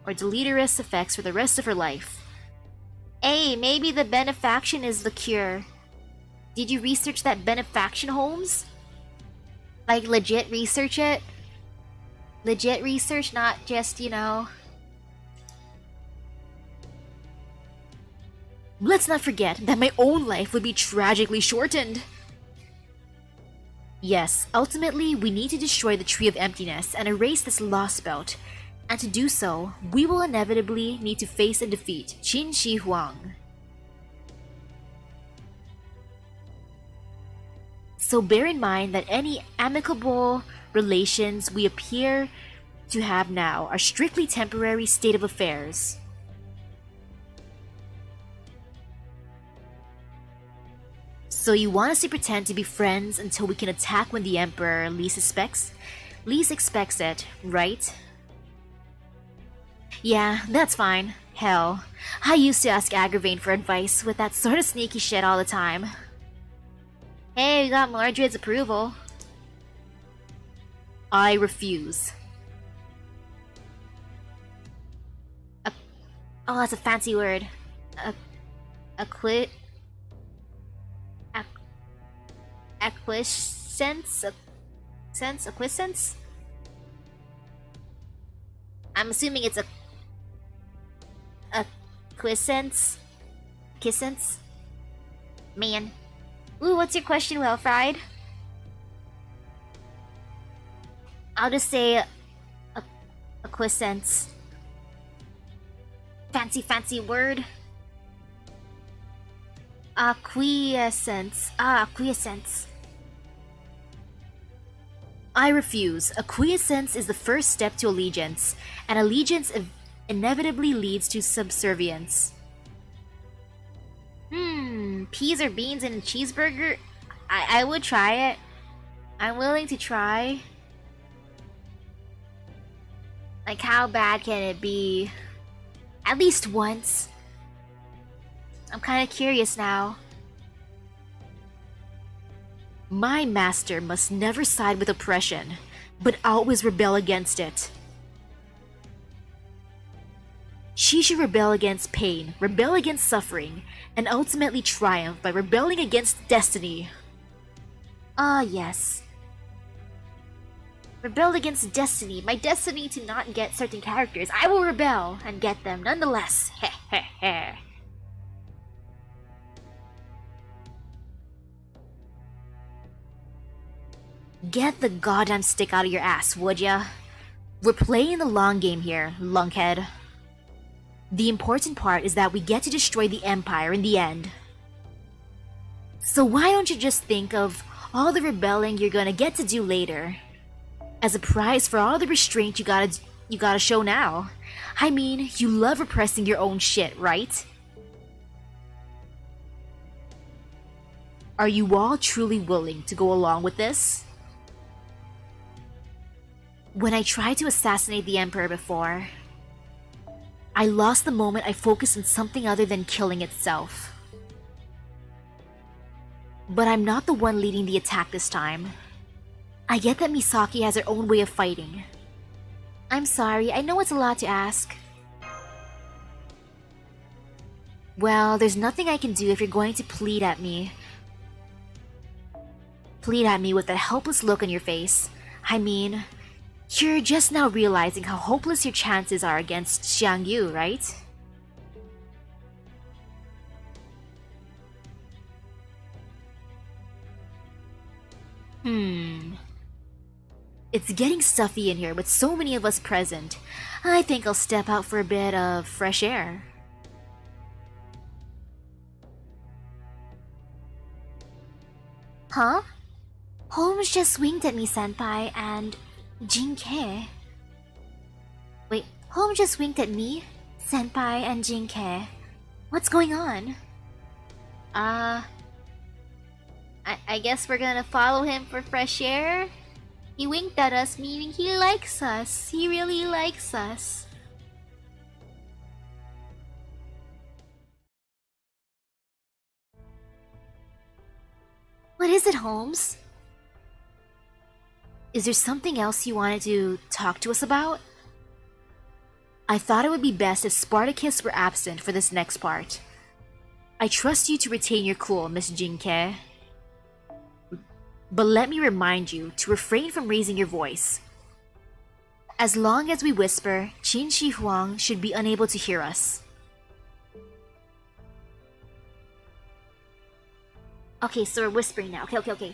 Or deleterious effects for the rest of her life. Hey, maybe the benefaction is the cure. Did you research that benefaction, Holmes? Like, legit research it? Legit research, not just, you know... Let's not forget that my own life would be tragically shortened. Yes, ultimately, we need to destroy the Tree of Emptiness and erase this lost belt. And to do so, we will inevitably need to face and defeat Qin Shi Huang. So bear in mind that any amicable relations we appear to have now are strictly temporary state of affairs. So you want us to pretend to be friends until we can attack when the Emperor least expects it, right? Yeah, that's fine. Hell, I used to ask Agravain for advice with that sort of sneaky shit all the time. Hey, we got Mordred's approval. I refuse. Oh, that's a fancy word. Acquiescence? I'm assuming it's acquiescence? Man. Ooh, what's your question, Well Fried? I'll just say acquiescence. Fancy word. Acquiescence. Acquiescence. I refuse. Acquiescence is the first step to allegiance, and allegiance inevitably leads to subservience. Peas or beans in a cheeseburger? I would try it. I'm willing to try. Like, how bad can it be? At least once. I'm kind of curious now. My master must never side with oppression, but always rebel against it. She should rebel against pain, rebel against suffering, and ultimately triumph by rebelling against destiny. Ah, yes. Rebel against destiny. My destiny to not get certain characters. I will rebel and get them nonetheless. Heh heh heh. Get the goddamn stick out of your ass, would ya? We're playing the long game here, lunkhead. The important part is that we get to destroy the Empire in the end. So why don't you just think of all the rebelling you're gonna get to do later as a prize for all the restraint you gotta show now? I mean, you love repressing your own shit, right? Are you all truly willing to go along with this? When I tried to assassinate the Emperor before, I lost the moment I focused on something other than killing itself. But I'm not the one leading the attack this time. I get that Misaki has her own way of fighting. I'm sorry, I know it's a lot to ask. Well, there's nothing I can do if you're going to plead at me. Plead at me with that helpless look on your face. I mean, you're just now realizing how hopeless your chances are against Xiang Yu, right? It's getting stuffy in here with so many of us present. I think I'll step out for a bit of fresh air. Huh? Holmes just winked at me, senpai, and Jinke. Wait, Holmes just winked at me, senpai, and Jinke. What's going on? I guess we're gonna follow him for fresh air? He winked at us, meaning he likes us. He really likes us. What is it, Holmes? Is there something else you wanted to talk to us about? I thought it would be best if Spartacus were absent for this next part. I trust you to retain your cool, Miss Jinke. But let me remind you to refrain from raising your voice. As long as we whisper, Qin Shi Huang should be unable to hear us. Okay, so we're whispering now. Okay.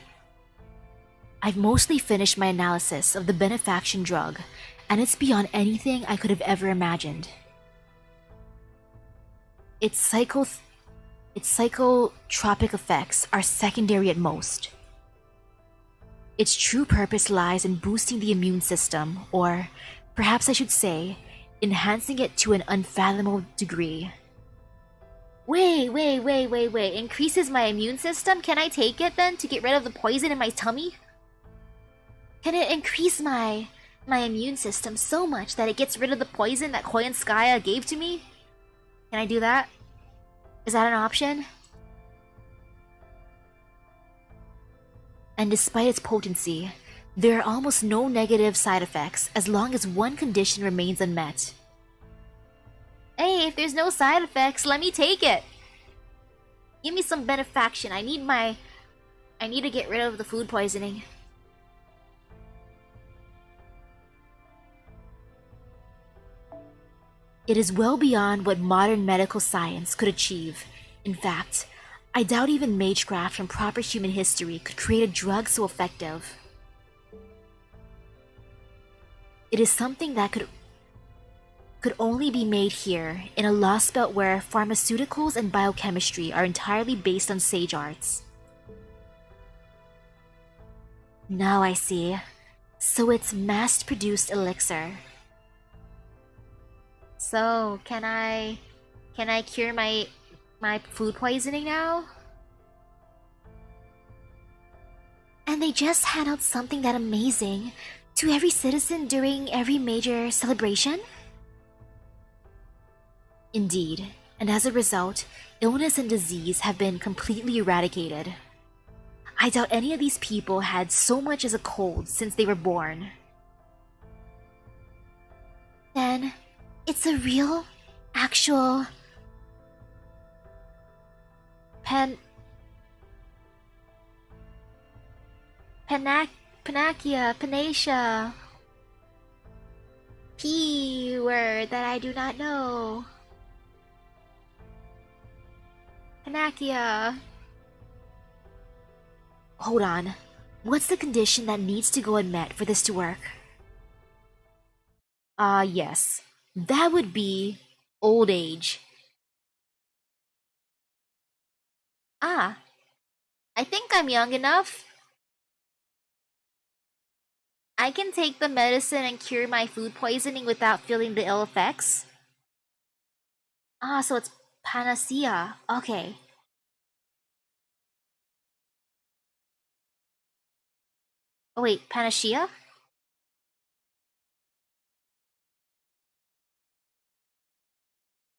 I've mostly finished my analysis of the benefaction drug, and it's beyond anything I could have ever imagined. Its psychotropic effects are secondary at most. Its true purpose lies in boosting the immune system, or perhaps I should say, enhancing it to an unfathomable degree. Wait. Increases my immune system? Can I take it then to get rid of the poison in my tummy? Can it increase my immune system so much that it gets rid of the poison that Koyanskaya gave to me? Can I do that? Is that an option? And despite its potency, there are almost no negative side effects as long as one condition remains unmet. Hey, if there's no side effects, let me take it! Give me some benefaction. I need to get rid of the food poisoning. It is well beyond what modern medical science could achieve. In fact, I doubt even magecraft from proper human history could create a drug so effective. It is something that could only be made here, in a lost belt where pharmaceuticals and biochemistry are entirely based on sage arts. Now I see. So it's mass-produced elixir. So, can I cure my food poisoning now? And they just hand out something that amazing to every citizen during every major celebration? Indeed, and as a result, illness and disease have been completely eradicated. I doubt any of these people had so much as a cold since they were born. Then, it's a real, actual... Panacea. P word that I do not know. Panacea. Hold on. What's the condition that needs to go unmet for this to work? Yes. That would be Old age. Ah, I think I'm young enough. I can take the medicine and cure my food poisoning without feeling the ill effects. Ah, so it's panacea. Okay. Oh wait, panacea?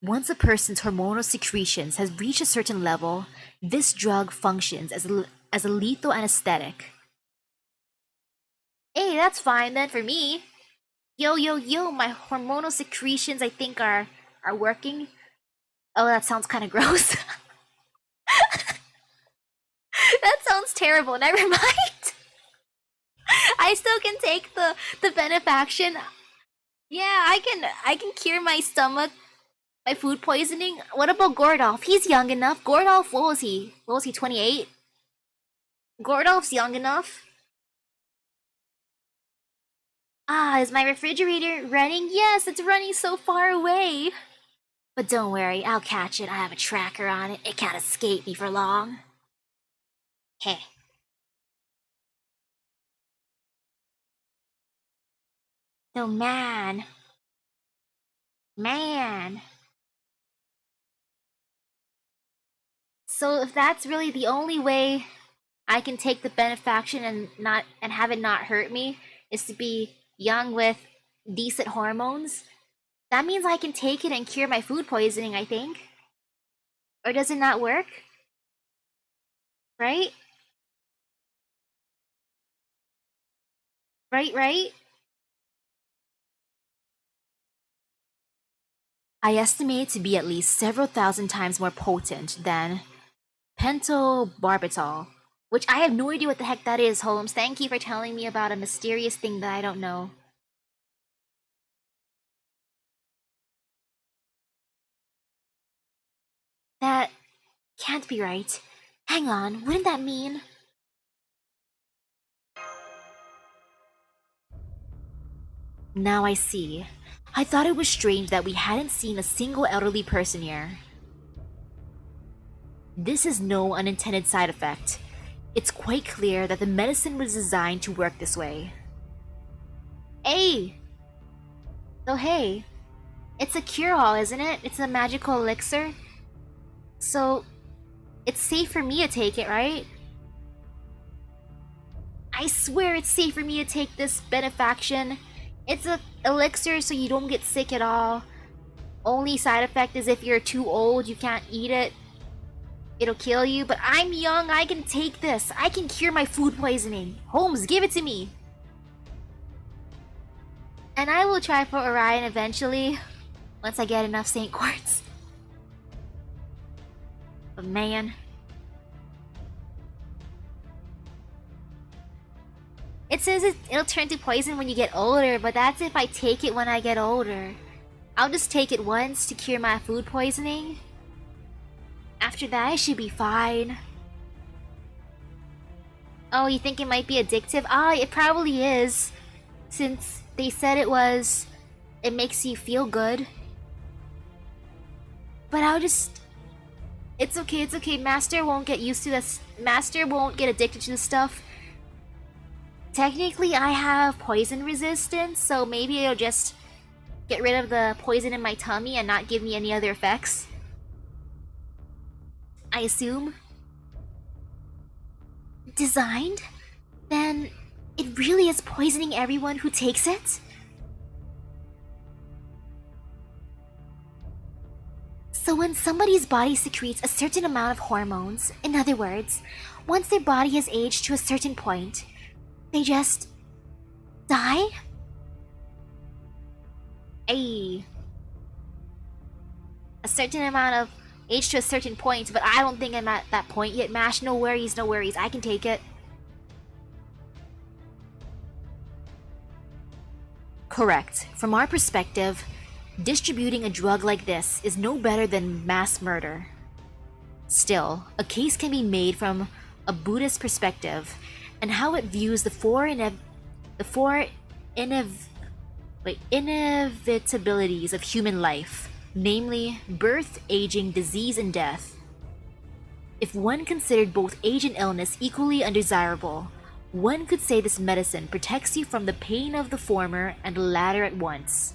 Once a person's hormonal secretions has reached a certain level, this drug functions as a lethal anesthetic. Hey, that's fine then for me. Yo, yo, yo, my hormonal secretions I think are working. Oh, that sounds kind of gross. That sounds terrible. Never mind. I still can take the benefaction. Yeah, I can cure my stomach by food poisoning. What about Gordolf? He's young enough. Gordolf, what was he? What was he, 28? Gordolf's young enough. Ah, is my refrigerator running? Yes, it's running so far away. But don't worry, I'll catch it. I have a tracker on it. It can't escape me for long. Heh. So man. Man. So if that's really the only way I can take the benefaction and have it not hurt me is to be young with decent hormones, that means I can take it and cure my food poisoning, I think. Or does it not work? Right? Right? I estimate it to be at least several thousand times more potent than pentobarbital, which I have no idea what the heck that is, Holmes. Thank you for telling me about a mysterious thing that I don't know. That can't be right. Hang on, wouldn't that mean? Now I see. I thought it was strange that we hadn't seen a single elderly person here. This is no unintended side effect. It's quite clear that the medicine was designed to work this way. Hey! So hey, it's a cure-all, isn't it? It's a magical elixir. So, it's safe for me to take it, right? I swear it's safe for me to take this benefaction. It's a elixir so you don't get sick at all. Only side effect is if you're too old, you can't eat it. It'll kill you, but I'm young, I can take this. I can cure my food poisoning. Holmes, give it to me. And I will try for Orion eventually, once I get enough Saint Quartz. But man. It says it'll turn to poison when you get older, but that's if I take it when I get older. I'll just take it once to cure my food poisoning. After that, I should be fine. Oh, you think it might be addictive? Ah, it probably is. Since they said it makes you feel good. But I'll just... It's okay. Master won't get used to this. Master won't get addicted to this stuff. Technically, I have poison resistance, so maybe it'll just get rid of the poison in my tummy and not give me any other effects. I assume. Designed? Then it really is poisoning everyone who takes it? So when somebody's body secretes a certain amount of hormones, in other words, once their body has aged to a certain point, they just... die? Ayy. A certain amount of age to a certain point, but I don't think I'm at that point yet. Mash, no worries. I can take it. Correct. From our perspective, distributing a drug like this is no better than mass murder. Still, a case can be made from a Buddhist perspective and how it views the four inevitabilities of human life: namely birth, aging, disease, and death. If one considered both age and illness equally undesirable, one could say this medicine protects you from the pain of the former and the latter at once.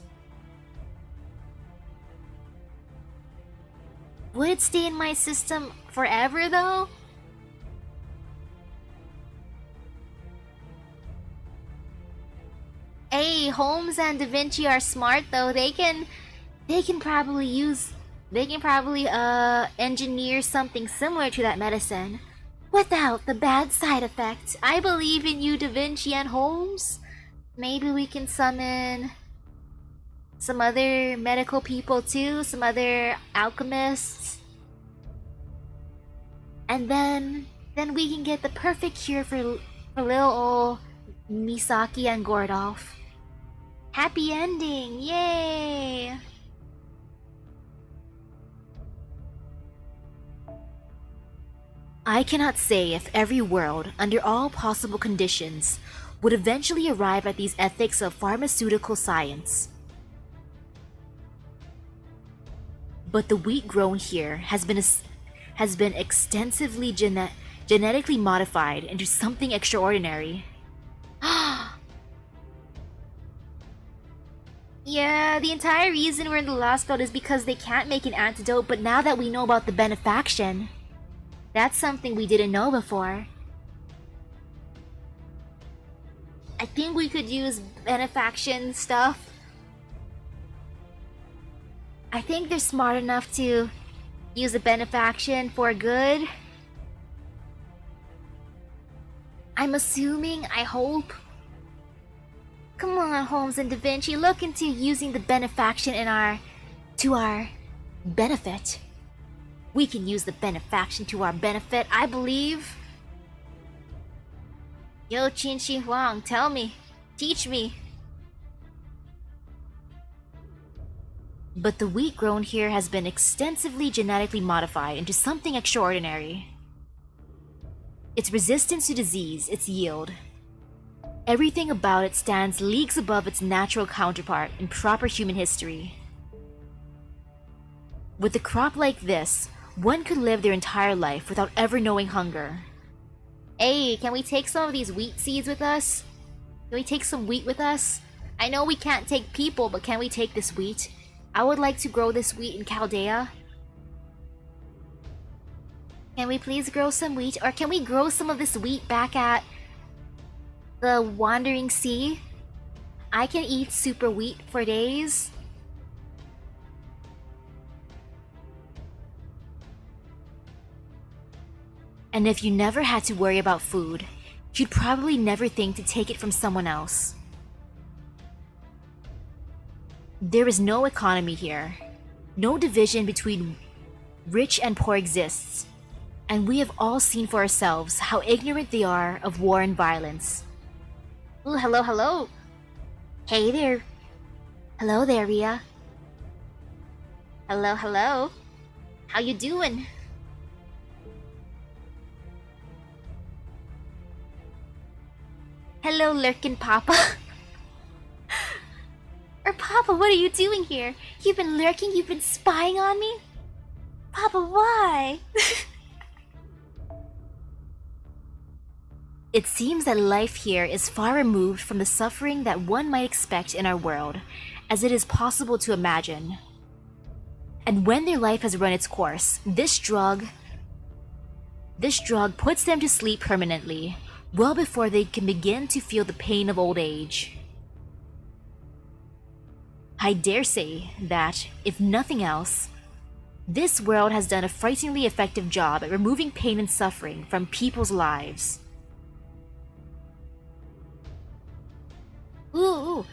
Would it stay in my system forever though? Hey, Holmes and Da Vinci are smart though. They can probably engineer something similar to that medicine without the bad side effect. I believe in you, Da Vinci and Holmes. Maybe we can summon some other medical people too, some other alchemists. And then we can get the perfect cure for little old Misaki and Gordolf. Happy ending! Yay! I cannot say if every world, under all possible conditions, would eventually arrive at these ethics of pharmaceutical science. But the wheat grown here has been extensively genetically modified into something extraordinary. Yeah, the entire reason we're in the Lost Belt is because they can't make an antidote, but now that we know about the benefaction, that's something we didn't know before. I think we could use benefaction stuff. I think they're smart enough to use a benefaction for good. I'm assuming, I hope. Come on, Holmes and Da Vinci, look into using the benefaction to our benefit. We can use the benefaction to our benefit, I believe. Yo, Qin Shi Huang, tell me. Teach me. But the wheat grown here has been extensively genetically modified into something extraordinary. Its resistance to disease, its yield. Everything about it stands leagues above its natural counterpart in proper human history. With a crop like this, one could live their entire life without ever knowing hunger. Hey, can we take some of these wheat seeds with us? Can we take some wheat with us? I know we can't take people, but can we take this wheat? I would like to grow this wheat in Chaldea. Can we please grow some wheat? Or can we grow some of this wheat back at the Wandering Sea? I can eat super wheat for days. And if you never had to worry about food, you'd probably never think to take it from someone else. There is no economy here. No division between rich and poor exists. And we have all seen for ourselves how ignorant they are of war and violence. Ooh, hello, hello. Hey there. Hello there, Ria. Hello, hello. How you doing? Hello, Lurkin Papa. Or Papa, what are you doing here? You've been lurking? You've been spying on me? Papa, why? It seems that life here is far removed from the suffering that one might expect in our world, as it is possible to imagine. And when their life has run its course, this drug puts them to sleep permanently, well before they can begin to feel the pain of old age. I dare say that, if nothing else, this world has done a frighteningly effective job at removing pain and suffering from people's lives. Ooh,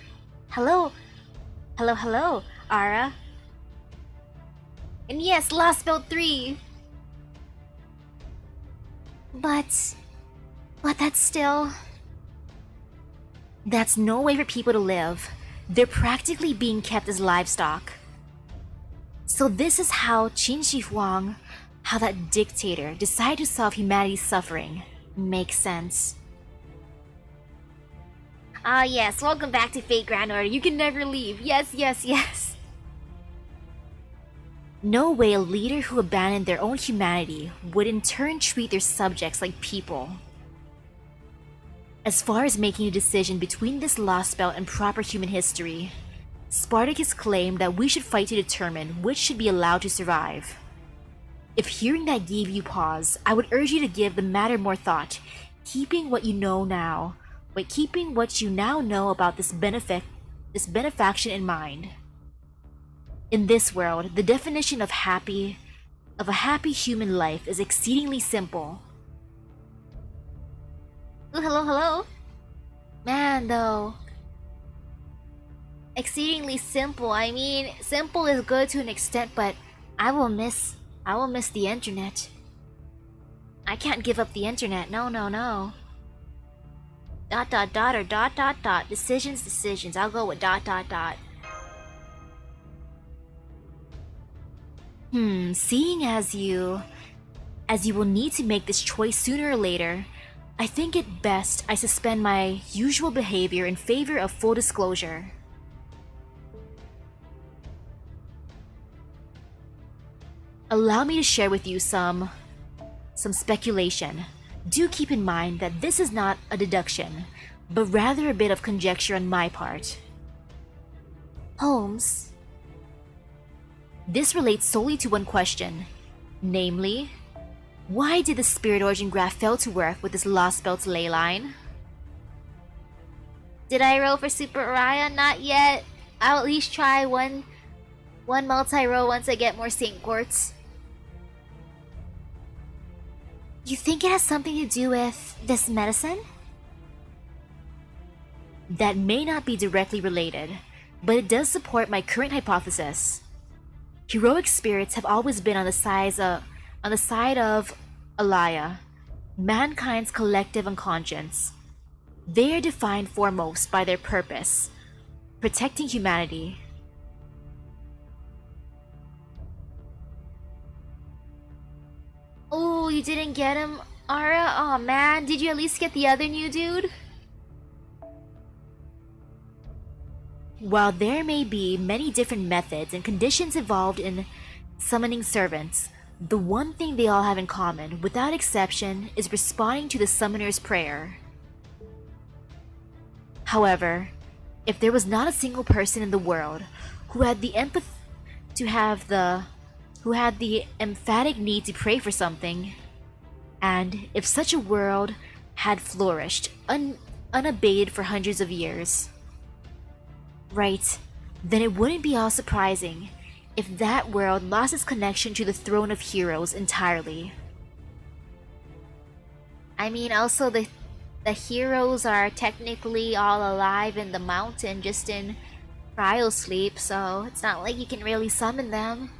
hello. Hello, hello, Ara. And yes, Lost Belt 3. But that's no way for people to live. They're practically being kept as livestock. So this is how Qin Shi Huang, how that dictator, decided to solve humanity's suffering. Makes sense. Ah yes, welcome back to Fate Grand Order. You can never leave. Yes, yes, yes. No way a leader who abandoned their own humanity would in turn treat their subjects like people. As far as making a decision between this lost belt and proper human history, Spartacus claimed that we should fight to determine which should be allowed to survive. If hearing that gave you pause, I would urge you to give the matter more thought, keeping what you now know about this benefaction in mind. In this world, the definition of a happy human life is exceedingly simple. Ooh, hello, hello. Man, though, Exceedingly simple. I mean, simple is good to an extent, but I will miss the internet. I can't give up the internet. No, no, no. Dot dot dot or dot dot dot. Decisions. I'll go with dot dot dot. Seeing as you will need to make this choice sooner or later, I think it best I suspend my usual behavior in favor of full disclosure. Allow me to share with you some speculation. Do keep in mind that this is not a deduction, but rather a bit of conjecture on my part. Holmes. This relates solely to one question, namely, why did the Spirit Origin graph fail to work with this Lost Belt's ley line? Did I roll for Super Orion? Not yet. I'll at least try one multi-roll once I get more Saint Quartz. You think it has something to do with this medicine? That may not be directly related, but it does support my current hypothesis. Heroic spirits have always been on the side of Alaya, mankind's collective unconscious. They are defined foremost by their purpose, protecting humanity. Oh, you didn't get him, Ara? Aw, man. Did you at least get the other new dude? While there may be many different methods and conditions involved in summoning servants, the one thing they all have in common, without exception, is responding to the summoner's prayer. However, if there was not a single person in the world who had the emphatic need to pray for something, and if such a world had flourished unabated for hundreds of years, right, then it wouldn't be all surprising if that world lost its connection to the throne of heroes entirely. I mean, also the heroes are technically all alive in the mountain, just in cryo sleep, so it's not like you can really summon them.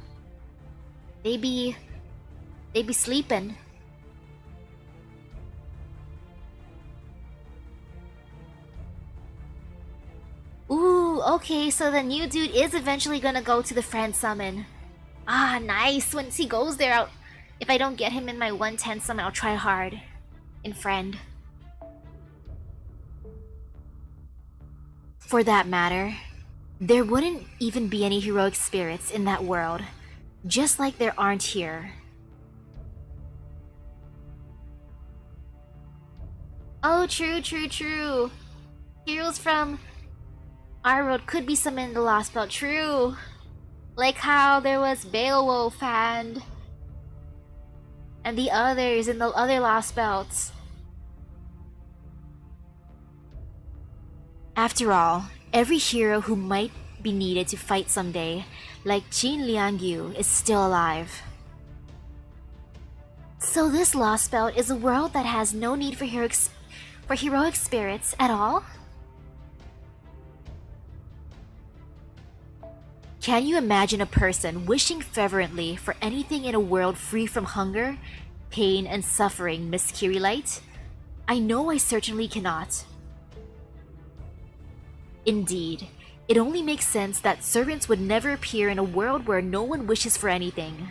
They be sleeping. Ooh, okay, so the new dude is eventually gonna go to the friend summon. Ah, nice. Once he goes there, if I don't get him in my 110 summon, I'll try hard. In friend. For that matter, there wouldn't even be any heroic spirits in that world, just like there aren't here. Oh, true. Heroes from our world could be summoned in the Lost Belt, true. Like how there was Beowulf and the others in the other Lost Belts. After all, every hero who might be needed to fight someday, like Jin Liangyu, is still alive. So this Lost Belt is a world that has no need for heroic spirits at all? Can you imagine a person wishing fervently for anything in a world free from hunger, pain, and suffering, Miss Kirilight? I know I certainly cannot. Indeed, it only makes sense that servants would never appear in a world where no one wishes for anything.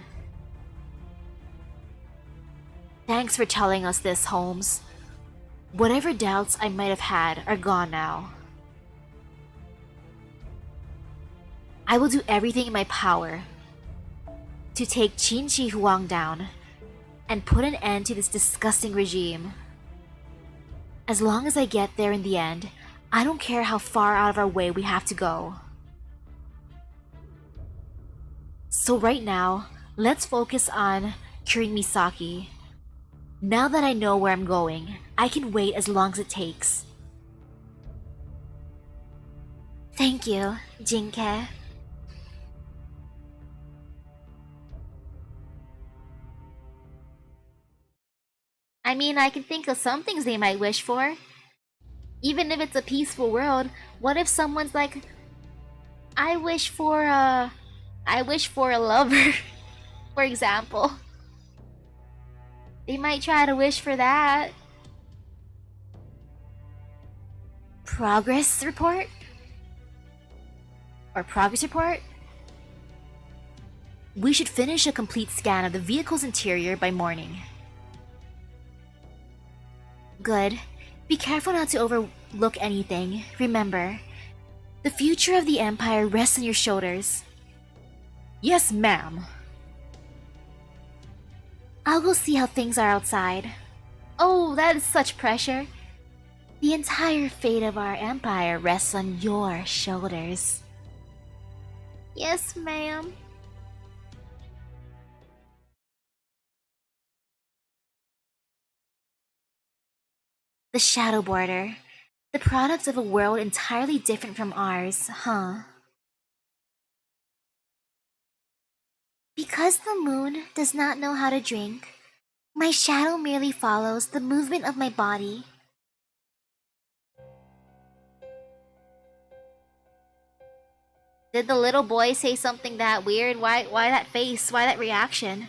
Thanks for telling us this, Holmes. Whatever doubts I might have had are gone now. I will do everything in my power to take Qin Shi Huang down and put an end to this disgusting regime. As long as I get there in the end, I don't care how far out of our way we have to go. So right now, let's focus on curing Misaki. Now that I know where I'm going, I can wait as long as it takes. Thank you, Jinke. I mean, I can think of some things they might wish for. Even if it's a peaceful world, what if someone's like, I wish for a lover, for example. They might try to wish for that. Progress report? Or progress report? We should finish a complete scan of the vehicle's interior by morning. Good. Be careful not to overlook anything. Remember, the future of the Empire rests on your shoulders. Yes, ma'am. I'll go see how things are outside. Oh, that is such pressure. The entire fate of our Empire rests on your shoulders. Yes, ma'am. The Shadow Border. The product of a world entirely different from ours, huh? Because the moon does not know how to drink, my shadow merely follows the movement of my body. Did the little boy say something that weird? Why that face? Why that reaction?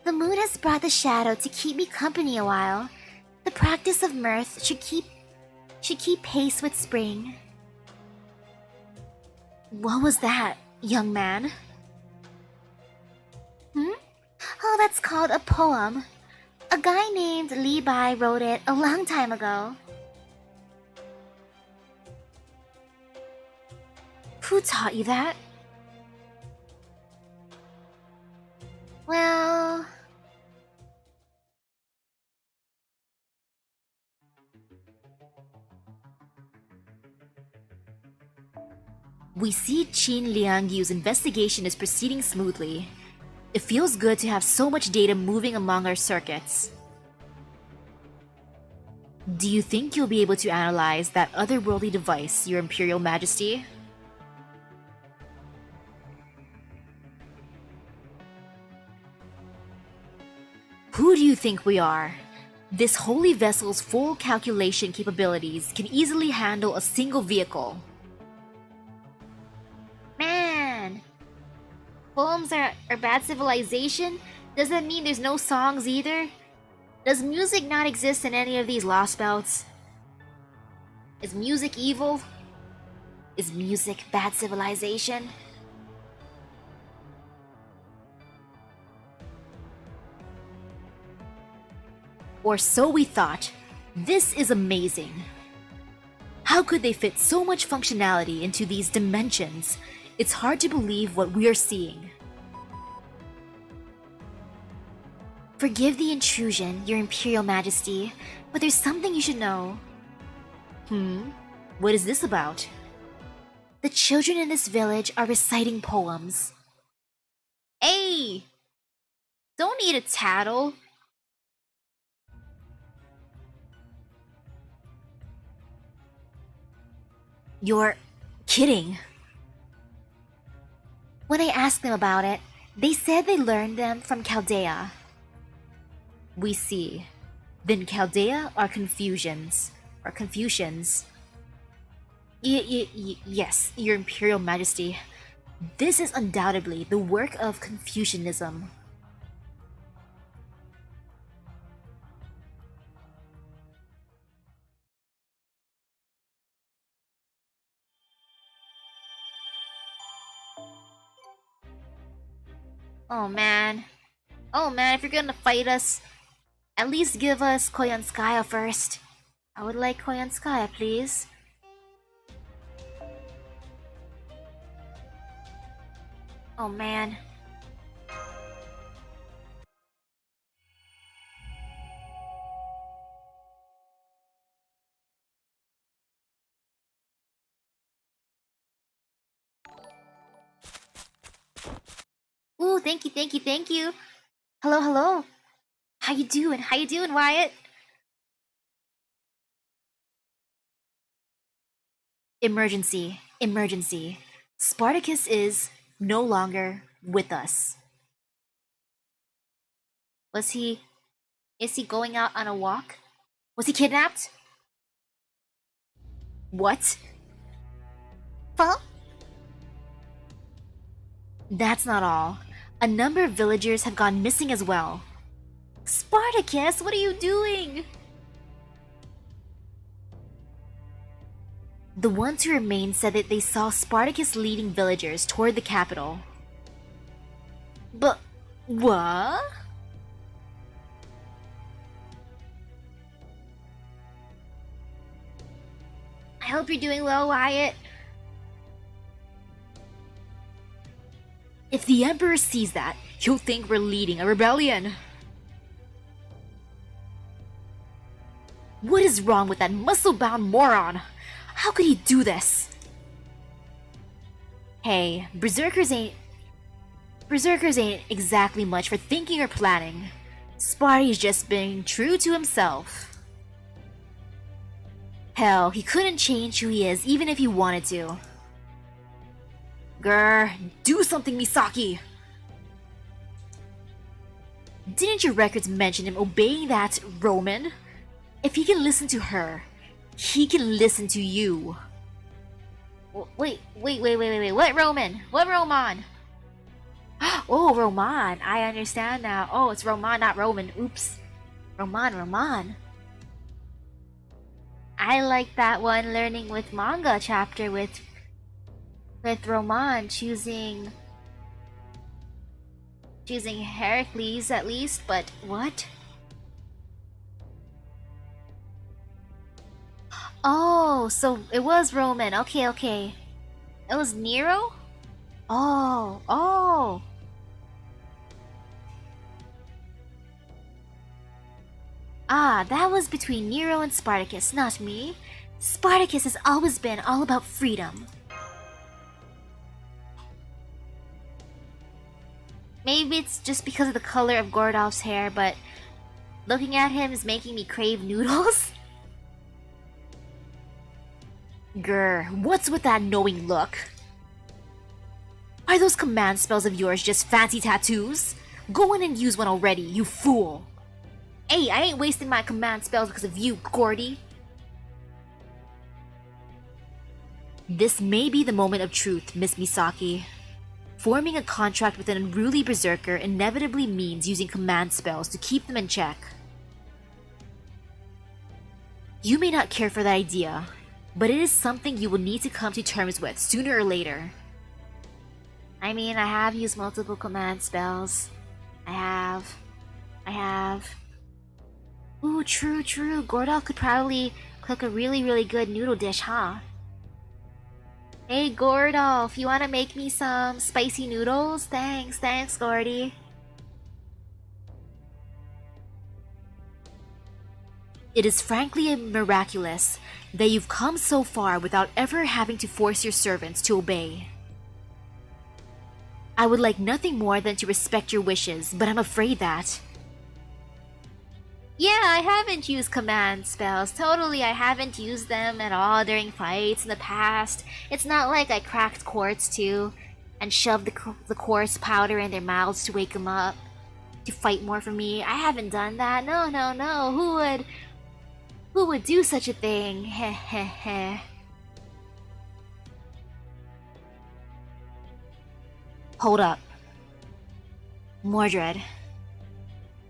The moon has brought the shadow to keep me company a while. The practice of mirth should keep pace with spring. What was that, young man? Oh, that's called a poem. A guy named Li Bai wrote it a long time ago. Who taught you that? Well... We see Qin Liangyu's investigation is proceeding smoothly. It feels good to have so much data moving among our circuits. Do you think you'll be able to analyze that otherworldly device, Your Imperial Majesty? Who do you think we are? This holy vessel's full calculation capabilities can easily handle a single vehicle. Man! Poems are bad civilization? Does that mean there's no songs either? Does music not exist in any of these lost belts? Is music evil? Is music bad civilization? Or so we thought. This is amazing. How could they fit so much functionality into these dimensions? It's hard to believe what we are seeing. Forgive the intrusion, Your Imperial Majesty, but there's something you should know. What is this about? The children in this village are reciting poems. Hey! Don't need a tattle. You're kidding. When I asked them about it, they said they learned them from Chaldea. We see. Then Chaldea are Confucians. Yes, Your Imperial Majesty. This is undoubtedly the work of Confucianism. Oh man. Oh man, if you're gonna fight us, at least give us Koyanskaya first. I would like Koyanskaya, please. Oh man. Ooh, thank you, thank you, thank you. Hello, hello. How you doing? How you doing, Wyatt? Emergency, emergency. Spartacus is no longer with us. Was he... Is he going out on a walk? Was he kidnapped? What? Huh? That's not all. A number of villagers have gone missing as well. Spartacus, what are you doing? The ones who remained said that they saw Spartacus leading villagers toward the capital. But... what? I hope you're doing well, Wyatt. If the Emperor sees that, he'll think we're leading a rebellion. What is wrong with that muscle-bound moron? How could he do this? Hey, Berserkers ain't exactly much for thinking or planning. Sparty's just being true to himself. Hell, he couldn't change who he is even if he wanted to. Grr, do something, Misaki! Didn't your records mention him obeying that Roman? If he can listen to her, he can listen to you. Wait, what Roman? What Roman? Oh, Roman, I understand now. Oh, it's Roman, not Roman. Oops. Roman. I like that one learning with manga chapter with Roman choosing Heracles at least, but what? Oh, so it was Roman. Okay. It was Nero? Oh. Ah, that was between Nero and Spartacus, not me. Spartacus has always been all about freedom. Maybe it's just because of the color of Gordolf's hair, but looking at him is making me crave noodles. Grr, what's with that knowing look? Are those command spells of yours just fancy tattoos? Go in and use one already, you fool! Hey, I ain't wasting my command spells because of you, Gordy! This may be the moment of truth, Miss Misaki. Forming a contract with an unruly berserker inevitably means using command spells to keep them in check. You may not care for that idea, but it is something you will need to come to terms with sooner or later. I mean, I have used multiple command spells. I have. Ooh, true. Gordolf could probably cook a really good noodle dish, huh? Hey, Gordolf, you wanna make me some spicy noodles? Thanks, Gordy. It is frankly miraculous that you've come so far without ever having to force your servants to obey. I would like nothing more than to respect your wishes, but I'm afraid that... Yeah, I haven't used command spells. Totally, I haven't used them at all during fights in the past. It's not like I cracked quartz too, and shoved the quartz powder in their mouths to wake them up, to fight more for me. I haven't done that. No. Who would do such a thing? Heh. Hold up. Mordred.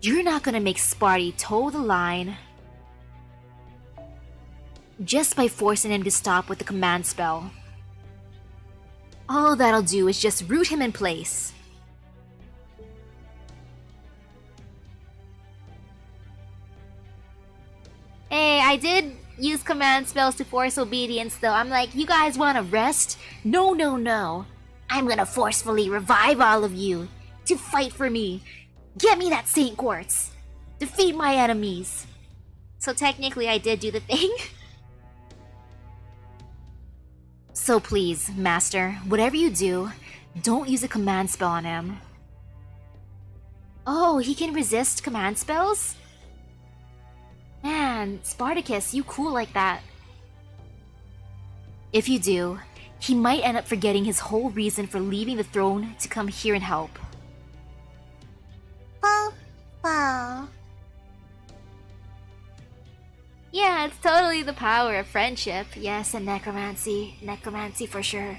You're not gonna make Sparty toe the line just by forcing him to stop with the command spell. All that'll do is just root him in place. Hey, I did use command spells to force obedience though. I'm like, you guys wanna rest? No. I'm gonna forcefully revive all of you to fight for me. Get me that Saint Quartz. Defeat my enemies. So technically I did do the thing. So please, Master, whatever you do, don't use a command spell on him. Oh, he can resist command spells? Man, Spartacus, you cool like that. If you do, he might end up forgetting his whole reason for leaving the throne to come here and help. Yeah, it's totally the power of friendship. Yes, and necromancy. Necromancy for sure.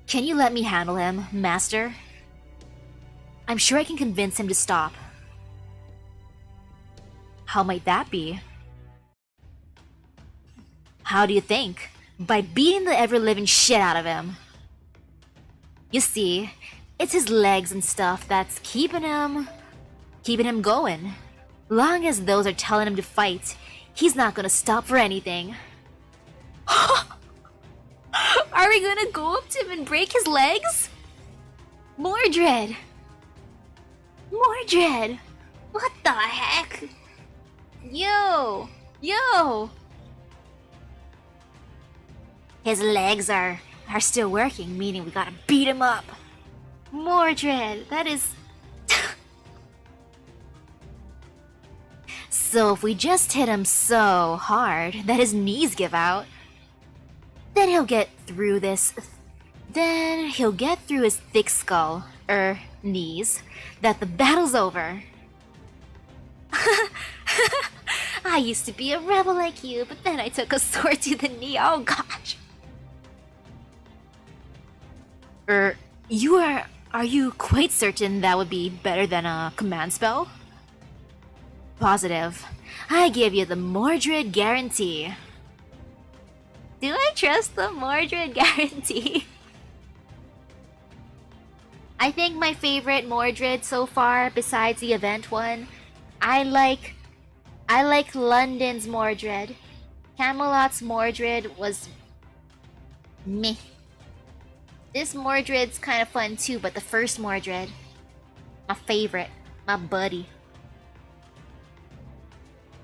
Can you let me handle him, Master? I'm sure I can convince him to stop. How might that be? How do you think? By beating the ever-living shit out of him. You see, it's his legs and stuff that's keeping him going. Long as those are telling him to fight, he's not gonna stop for anything. Are we gonna go up to him and break his legs? Mordred! Mordred! What the heck? Yo! Yo! His legs are still working, meaning we gotta beat him up. Mordred, that is... So if we just hit him so hard that his knees give out, then he'll get through this... Then he'll get through his thick skull, knees, that the battle's over. I used to be a rebel like you, but then I took a sword to the knee, oh gosh. Are you quite certain that would be better than a command spell? Positive. I give you the Mordred guarantee. Do I trust the Mordred guarantee? I think my favorite Mordred so far, besides the event one, I like London's Mordred. Camelot's Mordred was meh. This Mordred's kind of fun too, but the first Mordred, my favorite, my buddy.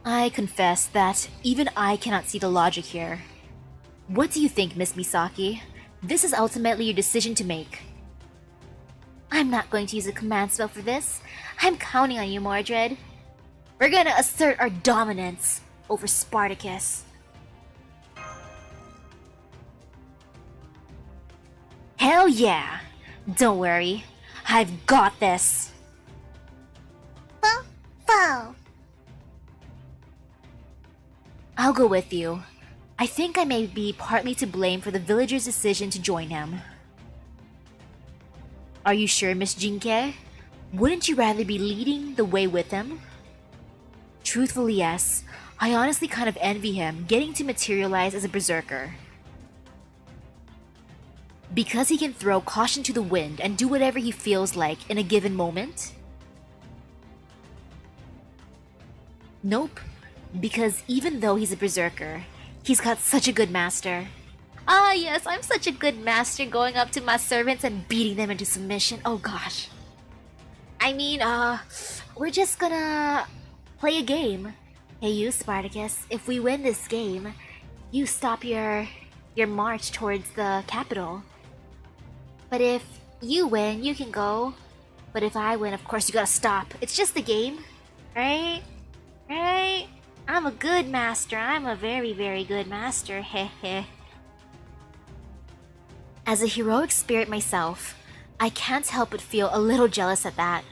I confess that even I cannot see the logic here. What do you think, Miss Misaki? This is ultimately your decision to make. I'm not going to use a command spell for this. I'm counting on you, Mordred. We're gonna assert our dominance over Spartacus. Hell yeah! Don't worry, I've got this! Foul! I'll go with you. I think I may be partly to blame for the villagers' decision to join him. Are you sure, Miss Jinke? Wouldn't you rather be leading the way with him? Truthfully, yes. I honestly kind of envy him getting to materialize as a berserker. Because he can throw caution to the wind and do whatever he feels like in a given moment? Nope. Because even though he's a berserker, he's got such a good master. Ah yes, I'm such a good master going up to my servants and beating them into submission. Oh gosh. I mean, we're just gonna play a game. Hey you, Spartacus, if we win this game, you stop your march towards the capital. But if you win, you can go. But if I win, of course you gotta stop. It's just a game, right? Right? I'm a good master. I'm a very, very good master. Heh heh. As a heroic spirit myself, I can't help but feel a little jealous at that.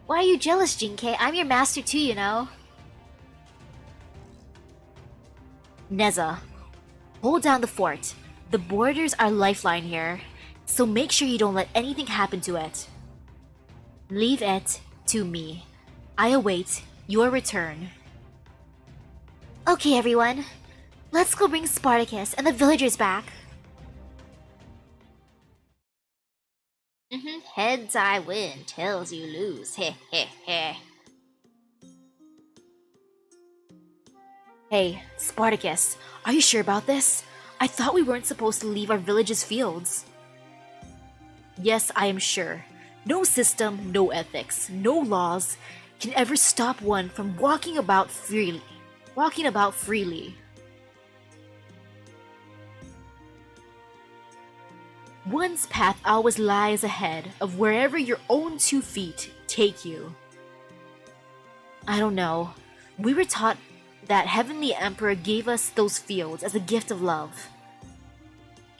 Why are you jealous, Jinke? I'm your master too, you know. Neza, hold down the fort. The borders are lifeline here, so make sure you don't let anything happen to it. Leave it to me. I await your return. Okay, everyone. Let's go bring Spartacus and the villagers back. Heads I win, tails you lose. Heh heh heh. Hey, Spartacus, are you sure about this? I thought we weren't supposed to leave our village's fields. Yes, I am sure. No system, no ethics, no laws can ever stop one from walking about freely. One's path always lies ahead of wherever your own 2 feet take you. I don't know. We were taught that Heavenly Emperor gave us those fields as a gift of love.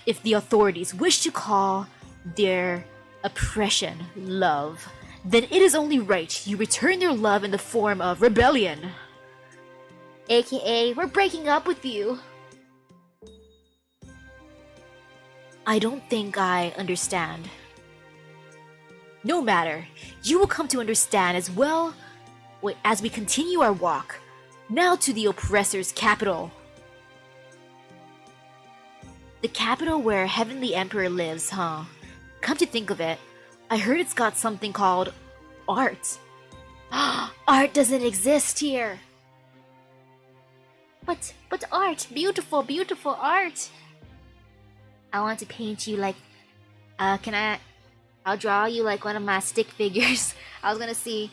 If the authorities wish to call their oppression love, then it is only right you return their love in the form of rebellion. AKA, we're breaking up with you. I don't think I understand. No matter, you will come to understand as well as we continue our walk. Now to the oppressor's capital. The capital where Heavenly Emperor lives, huh? Come to think of it, I heard it's got something called art. Art doesn't exist here. But art, beautiful, beautiful art. I want to paint you like, I'll draw you like one of my stick figures. I was gonna see,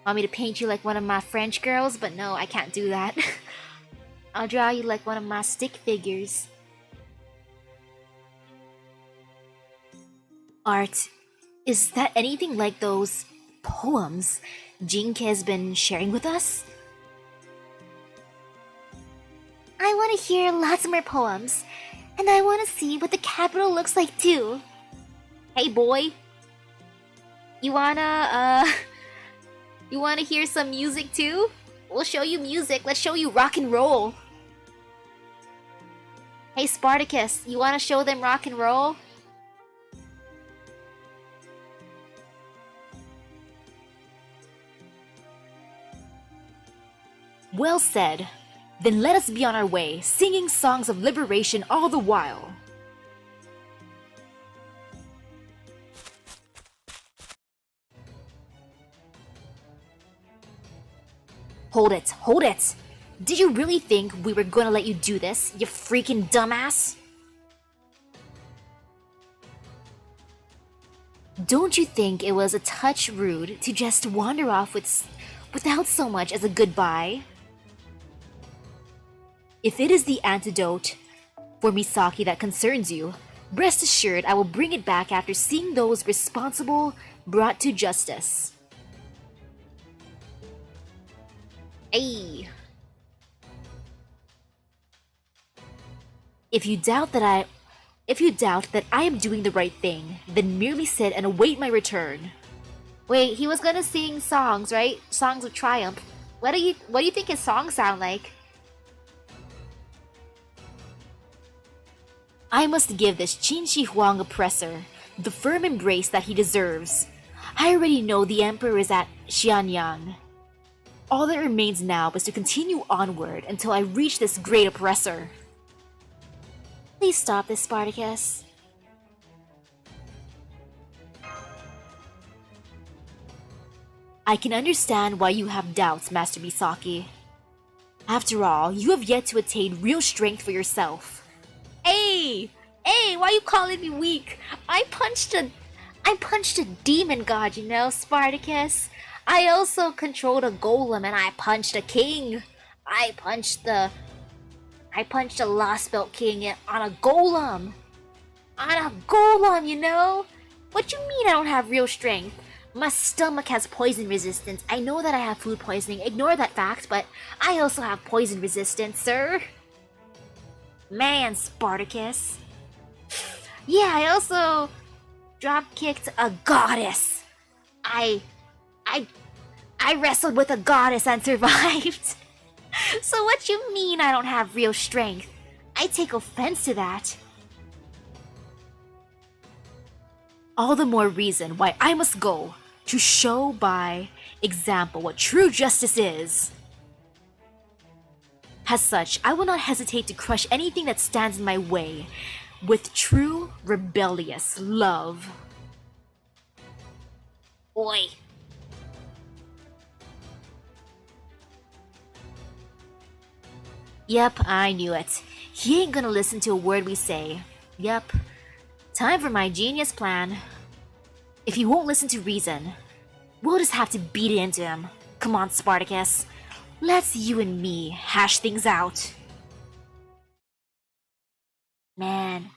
want me to paint you like one of my French girls, but no, I can't do that. I'll draw you like one of my stick figures. Art, is that anything like those poems Jinke has been sharing with us? I want to hear lots more poems, and I want to see what the capital looks like too. Hey boy, you wanna hear some music too? We'll show you music, let's show you rock and roll. Hey Spartacus, you wanna show them rock and roll? Well said. Then let us be on our way, singing songs of liberation all the while. Hold it, hold it! Did you really think we were gonna let you do this, you freaking dumbass? Don't you think it was a touch rude to just wander off without so much as a goodbye? If it is the antidote for Misaki that concerns you, rest assured I will bring it back after seeing those responsible brought to justice. Hey. If you doubt that I am doing the right thing, then merely sit and await my return. Wait, he was gonna sing songs, right? Songs of triumph. What do you think his songs sound like? I must give this Qin Shi Huang oppressor the firm embrace that he deserves. I already know the Emperor is at Xianyang. All that remains now is to continue onward until I reach this great oppressor. Please stop this, Spartacus. I can understand why you have doubts, Master Misaki. After all, you have yet to attain real strength for yourself. Hey! Hey, why you calling me weak? I punched a demon god, you know, Spartacus. I also controlled a golem and I punched a king. I punched a lost belt king on a golem. On a golem, you know? What you mean I don't have real strength? My stomach has poison resistance. I know that I have food poisoning. Ignore that fact, but I also have poison resistance, sir. Man, Spartacus. Yeah, I also drop-kicked a goddess. I wrestled with a goddess and survived. So what you mean I don't have real strength? I take offense to that. All the more reason why I must go to show by example what true justice is. As such, I will not hesitate to crush anything that stands in my way with true rebellious love. Oi. Yep, I knew it. He ain't gonna listen to a word we say. Yep. Time for my genius plan. If he won't listen to reason, we'll just have to beat it into him. Come on, Spartacus. Let's you and me hash things out. Man.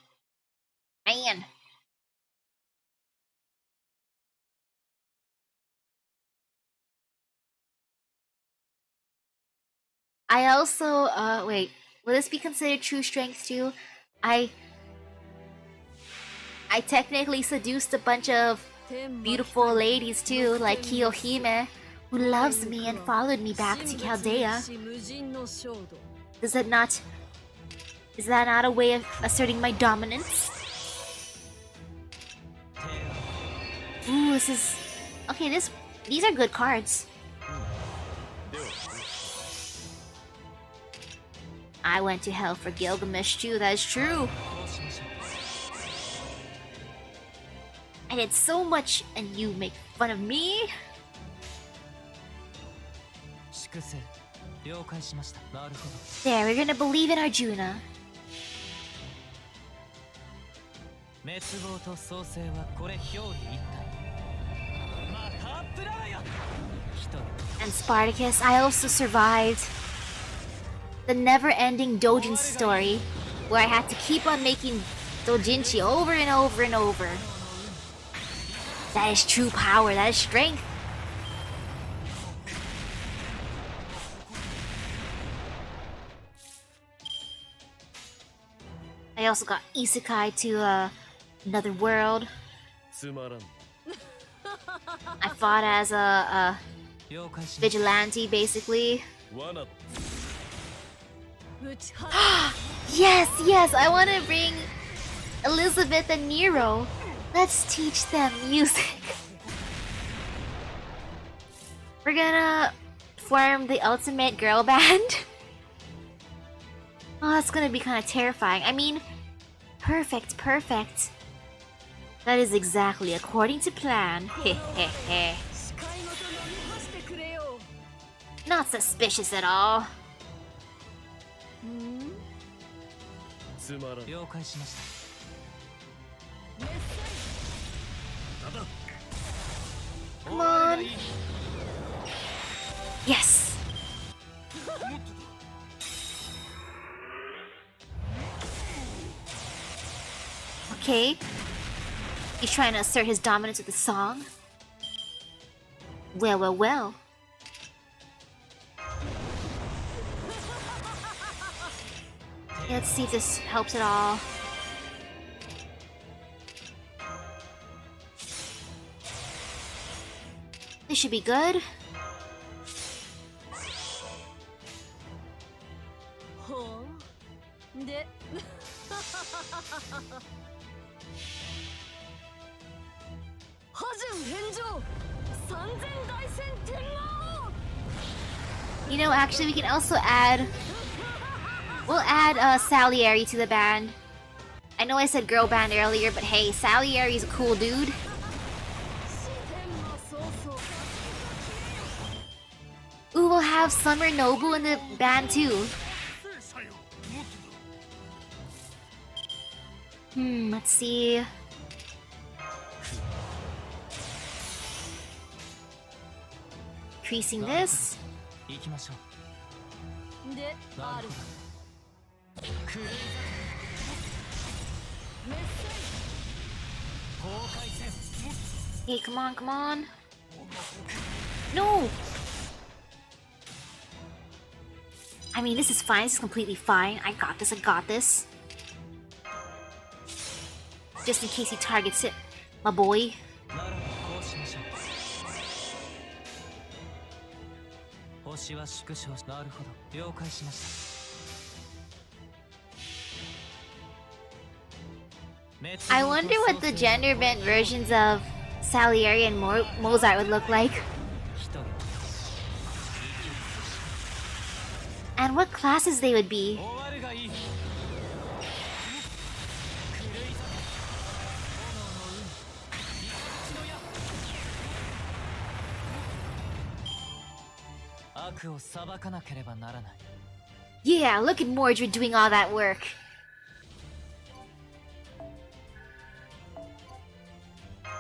I also, wait. Will this be considered true strength too? I technically seduced a bunch of beautiful ladies too, like Kiyohime, who loves me and followed me back to Chaldea. Is that not a way of asserting my dominance? Ooh, this is... Okay, these are good cards. I went to hell for Gilgamesh too, that is true. I did so much and you make fun of me? There, we're gonna believe in Arjuna. And Spartacus, I also survived the never-ending Dojin story, where I had to keep on making Dojinshi over and over and over. That is true power, that is strength. I also got isekai to another world. I fought as a vigilante, basically. Yes, I want to bring Elizabeth and Nero. Let's teach them music. We're gonna form the ultimate girl band. Oh, that's gonna be kind of terrifying. I mean, perfect. That is exactly according to plan. Hehehe. Not suspicious at all. Come on. Yes. Okay. He's trying to assert his dominance with the song. Well. Let's see if this helps at all. This should be good. You know, actually, we can also add... We'll add Salieri to the band. I know I said girl band earlier, but hey, Salieri's a cool dude. Ooh, we'll have Summer Nobu in the band too. Let's see. Increasing this. Hey, come on. No! I mean, this is fine. This is completely fine. I got this. Just in case he targets it, my boy. I wonder what the gender-bent versions of Salieri and Mozart would look like. And what classes they would be. Yeah, look at Mordred doing all that work.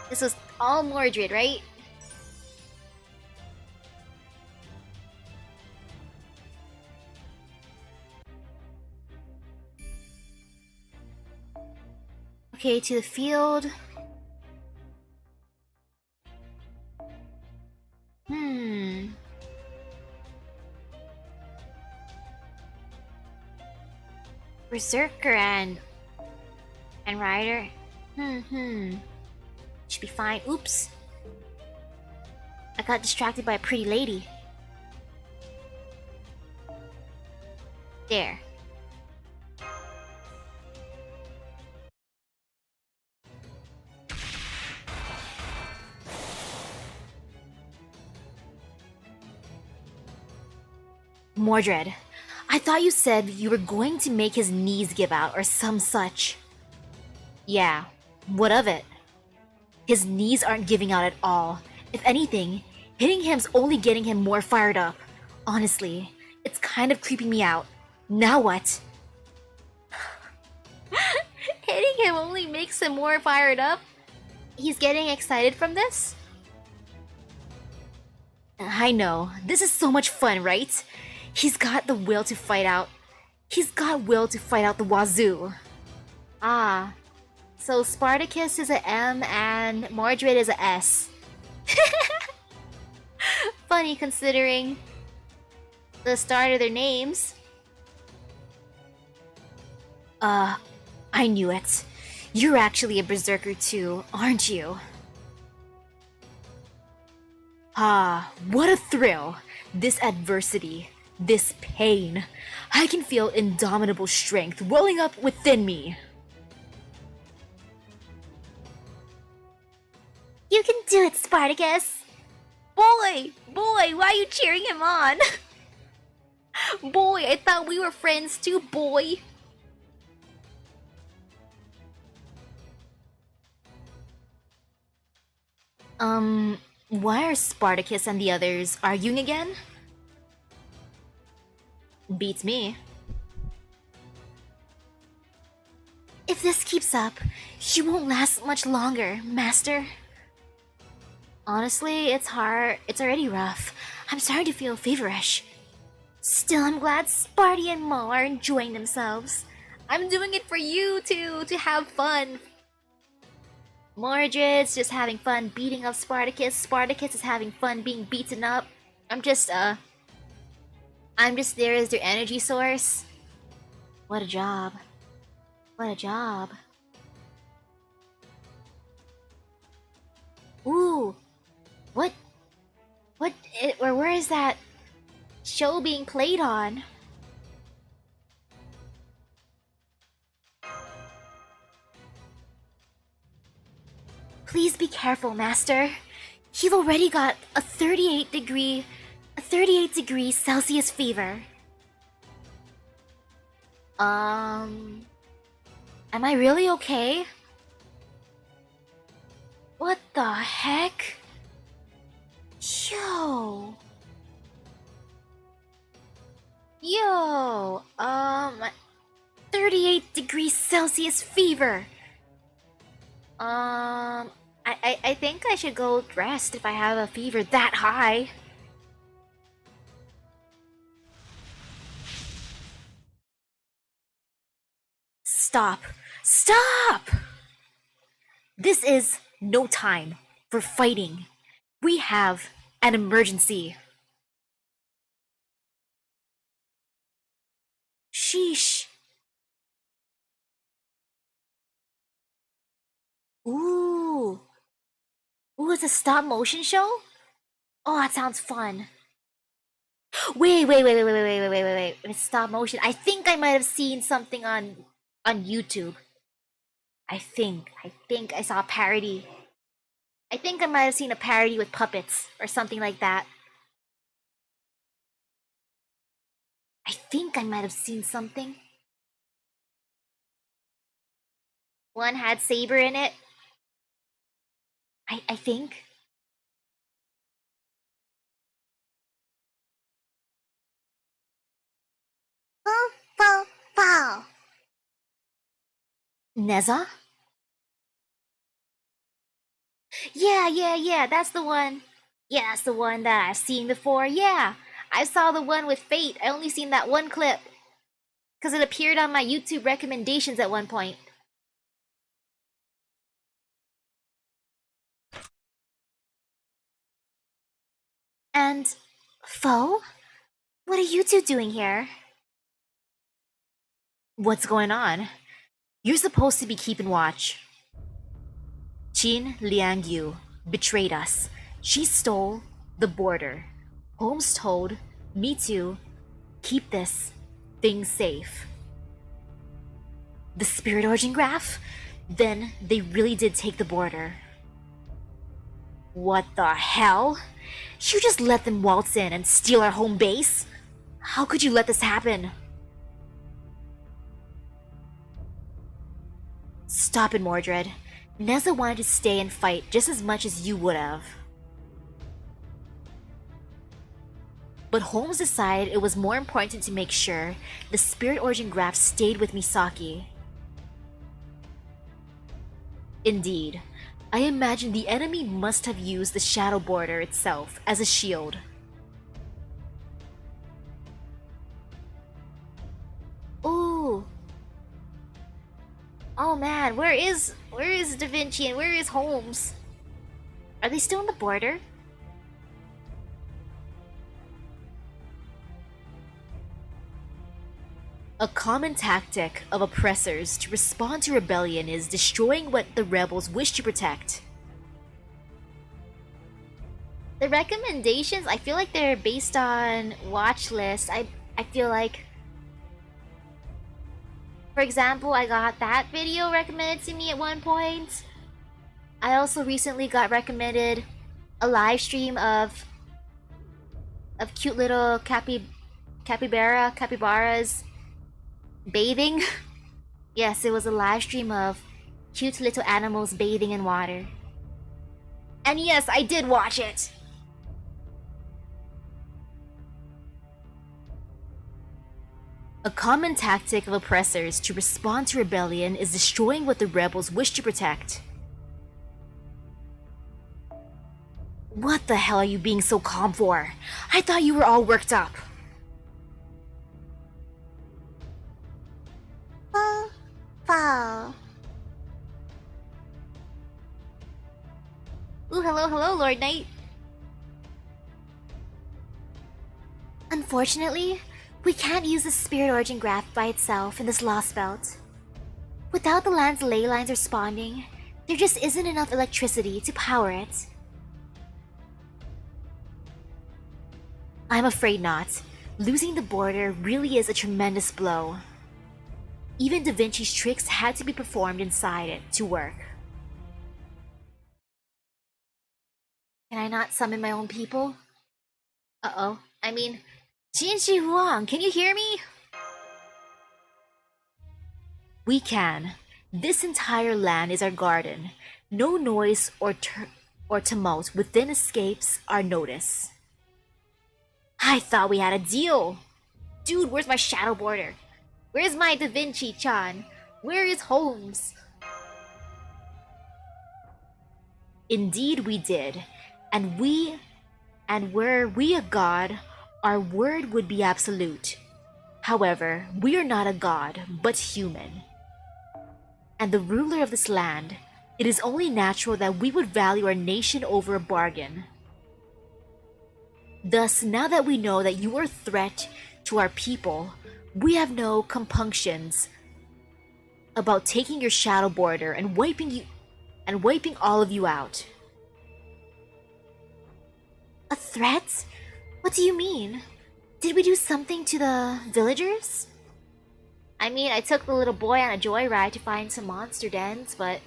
This was all Mordred, right? Okay, to the field. Hmm. Berserker and Rider. Should be fine. Oops. I got distracted by a pretty lady. There. Mordred, I thought you said you were going to make his knees give out or some such. Yeah, what of it? His knees aren't giving out at all. If anything, hitting him's only getting him more fired up. Honestly, it's kind of creeping me out. Now what? Hitting him only makes him more fired up? He's getting excited from this? I know. This is so much fun, right? He's got the will to fight out. He's got will to fight out the wazoo. Ah, so Spartacus is a M and Mordred is a S. Funny considering the start of their names. I knew it. You're actually a berserker too, aren't you? Ah, what a thrill! This adversity, this pain. I can feel indomitable strength welling up within me. You can do it, Spartacus! Boy! Boy, why are you cheering him on? Boy, I thought we were friends too, boy! Why are Spartacus and the others arguing again? Beats me. If this keeps up, you won't last much longer, Master. Honestly, it's hard. It's already rough. I'm starting to feel feverish. Still, I'm glad Sparty and Mo are enjoying themselves. I'm doing it for you too, to have fun. Mordred's just having fun beating up Spartacus. Spartacus is having fun being beaten up. I'm just there as their energy source. What a job. What a job. Ooh. What? Where is that show being played on? Please be careful, Master. You've already got a 38 degree Celsius fever. Am I really okay? What the heck? Yo. Yo, 38 degrees Celsius fever. I think I should go rest if I have a fever that high. Stop. Stop! This is no time for fighting. We have an emergency. Sheesh. Ooh. Ooh, it's a stop motion show? Oh, that sounds fun. Wait. It's stop motion. I think I might have seen something on YouTube. I think I saw a parody. I think I might have seen a parody with puppets or something like that. I think I might have seen something. One had Saber in it. I think. Pow, pow, pow. Neza? Yeah, that's the one. Yeah, that's the one that I've seen before. Yeah, I saw the one with Fate. I only seen that one clip. Because it appeared on my YouTube recommendations at one point. And, Foe? What are you two doing here? What's going on? You're supposed to be keeping watch. Qin Liangyu betrayed us. She stole the border. Holmes told me to keep this thing safe. The spirit origin graph? Then they really did take the border. What the hell? You just let them waltz in and steal our home base? How could you let this happen? Stop it, Mordred. Neza wanted to stay and fight just as much as you would have. But Holmes decided it was more important to make sure the spirit origin graph stayed with Misaki. Indeed, I imagine the enemy must have used the shadow border itself as a shield. Ooh. Oh man, where is Da Vinci and where is Holmes? Are they still on the border? A common tactic of oppressors to respond to rebellion is destroying what the rebels wish to protect. The recommendations, I feel like they're based on watch lists. I feel like, for example, I got that video recommended to me at one point. I also recently got recommended a live stream of cute little capybaras bathing. Yes, it was a live stream of cute little animals bathing in water. And yes, I did watch it! A common tactic of oppressors to respond to rebellion is destroying what the rebels wish to protect. What the hell are you being so calm for? I thought you were all worked up. Foul. Ooh, hello, Lord Knight. Unfortunately, we can't use the spirit origin graph by itself in this lost belt. Without the land's ley lines responding, there just isn't enough electricity to power it. I'm afraid not. Losing the border really is a tremendous blow. Even Da Vinci's tricks had to be performed inside it to work. Can I not summon my own people? Uh-oh. I mean, Jinshi Huang, can you hear me? We can. This entire land is our garden. No noise or tumult within escapes our notice. I thought we had a deal. Dude, where's my shadow border? Where's my Da Vinci-chan? Where is Holmes? Indeed we did. And were we a god, our word would be absolute. However, we are not a god, but human. And the ruler of this land, it is only natural that we would value our nation over a bargain. Thus, now that we know that you are a threat to our people, we have no compunctions about taking your shadow border and wiping all of you out. A threat? What do you mean? Did we do something to the villagers? I mean, I took the little boy on a joyride to find some monster dens, but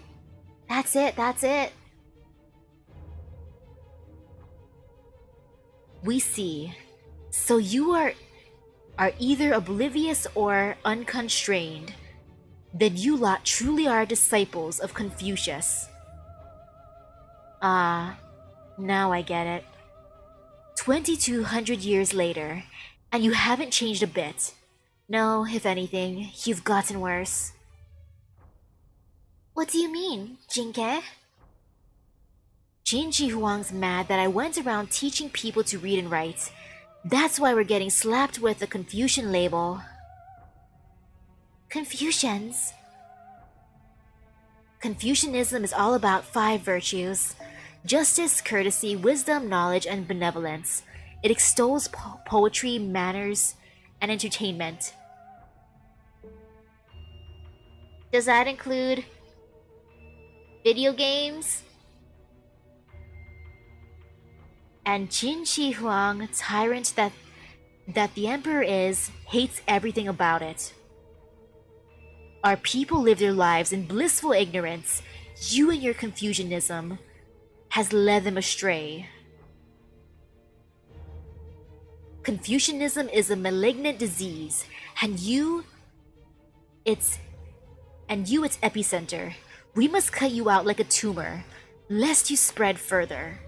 that's it. We see. So you are either oblivious or unconstrained. Then you lot truly are disciples of Confucius. Ah, now I get it. 2200 years later, and you haven't changed a bit. No, if anything, you've gotten worse. What do you mean, Jinke? Jin Ji Huang's mad that I went around teaching people to read and write. That's why we're getting slapped with the Confucian label. Confucians? Confucianism is all about 5 virtues: justice, courtesy, wisdom, knowledge, and benevolence. It extols poetry, manners, and entertainment. Does that include video games? And Jin Shi Huang, tyrant that the emperor is, hates everything about it. Our people live their lives in blissful ignorance. You and your Confucianism has led them astray. Confucianism is a malignant disease, and you its epicenter. We must cut you out like a tumor, lest you spread further.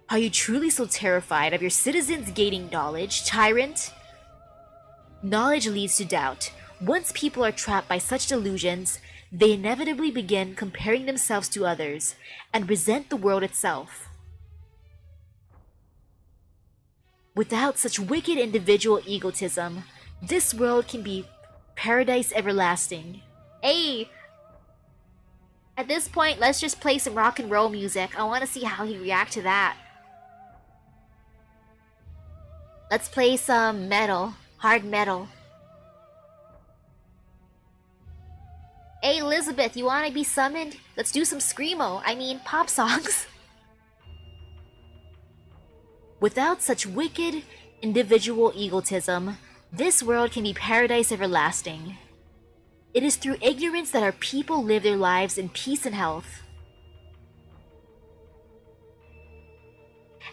Are you truly so terrified of your citizens gaining knowledge, tyrant? Knowledge leads to doubt. Once people are trapped by such delusions, they inevitably begin comparing themselves to others and resent the world itself. Without such wicked individual egotism, this world can be paradise everlasting. Hey! At this point, let's just play some rock and roll music. I want to see how he react to that. Let's play some metal. Hard metal. Hey Elizabeth, you wanna be summoned? Let's do some screamo. I mean, pop songs. Without such wicked individual egotism, this world can be paradise everlasting. It is through ignorance that our people live their lives in peace and health.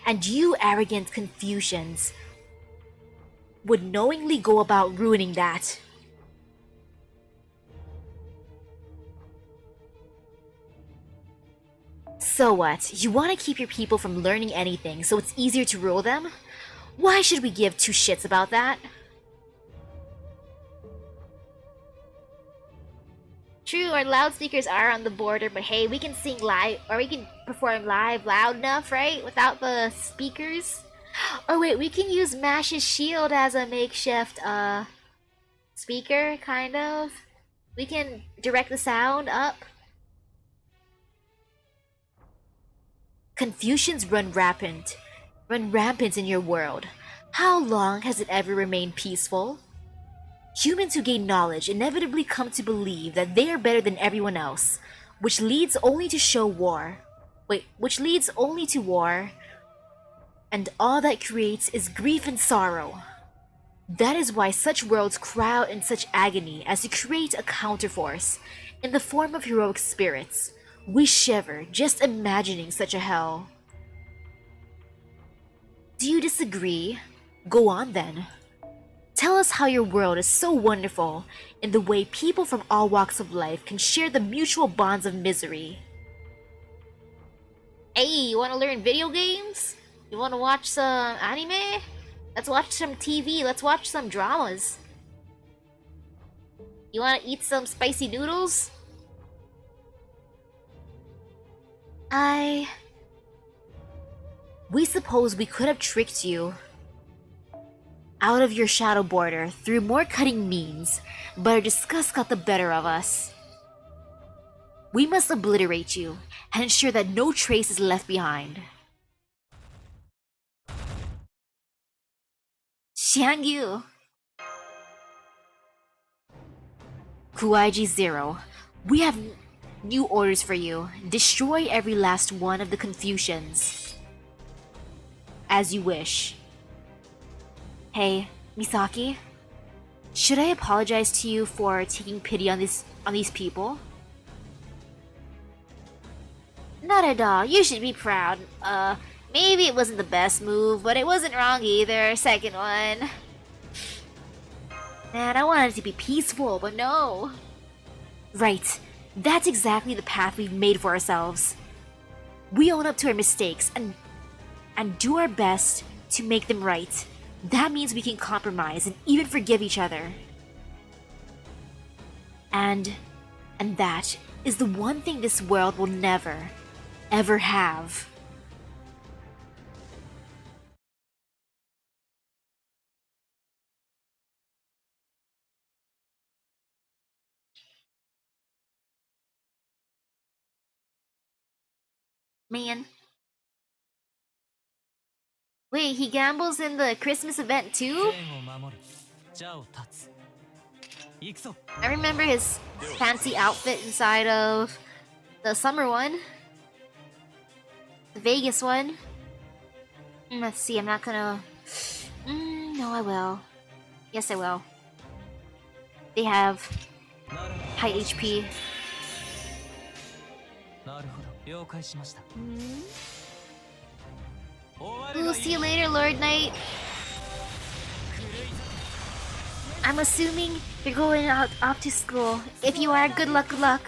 And you arrogant Confucians would knowingly go about ruining that. So what? You want to keep your people from learning anything so it's easier to rule them? Why should we give 2 shits about that? True, our loudspeakers are on the border, but hey, we can sing live, or we can perform live loud enough, right? Without the speakers? Oh wait, we can use Mash's shield as a makeshift, speaker, kind of. We can direct the sound up. Confucians run rampant in your world. How long has it ever remained peaceful? Humans who gain knowledge inevitably come to believe that they are better than everyone else, which leads only to war. And all that creates is grief and sorrow. That is why such worlds cry out in such agony as to create a counterforce in the form of heroic spirits. We shiver just imagining such a hell. Do you disagree? Go on then. Tell us how your world is so wonderful in the way people from all walks of life can share the mutual bonds of misery. Hey, you wanna learn video games? You wanna watch some anime? Let's watch some TV, let's watch some dramas. You wanna eat some spicy noodles? We suppose we could have tricked you out of your shadow border through more cutting means, but our disgust got the better of us. We must obliterate you and ensure that no trace is left behind. Xiangyu. Kuaiji 0, we have new orders for you. Destroy every last one of the Confucians. As you wish. Hey, Misaki. Should I apologize to you for taking pity on these people? Not at all. You should be proud. Maybe it wasn't the best move, but it wasn't wrong either. Second one. Man, I wanted it to be peaceful, but no. Right. That's exactly the path we've made for ourselves. We own up to our mistakes and do our best to make them right. That means we can compromise and even forgive each other. And that is the one thing this world will never, ever have. Man. Wait, he gambles in the Christmas event too? I remember his fancy outfit inside of the summer one. The Vegas one. Let's see, I'm not gonna... no, I will. Yes, I will. They have high HP. Ooh, see you later, Lord Knight. I'm assuming you're going off to school. If you are, good luck, good luck.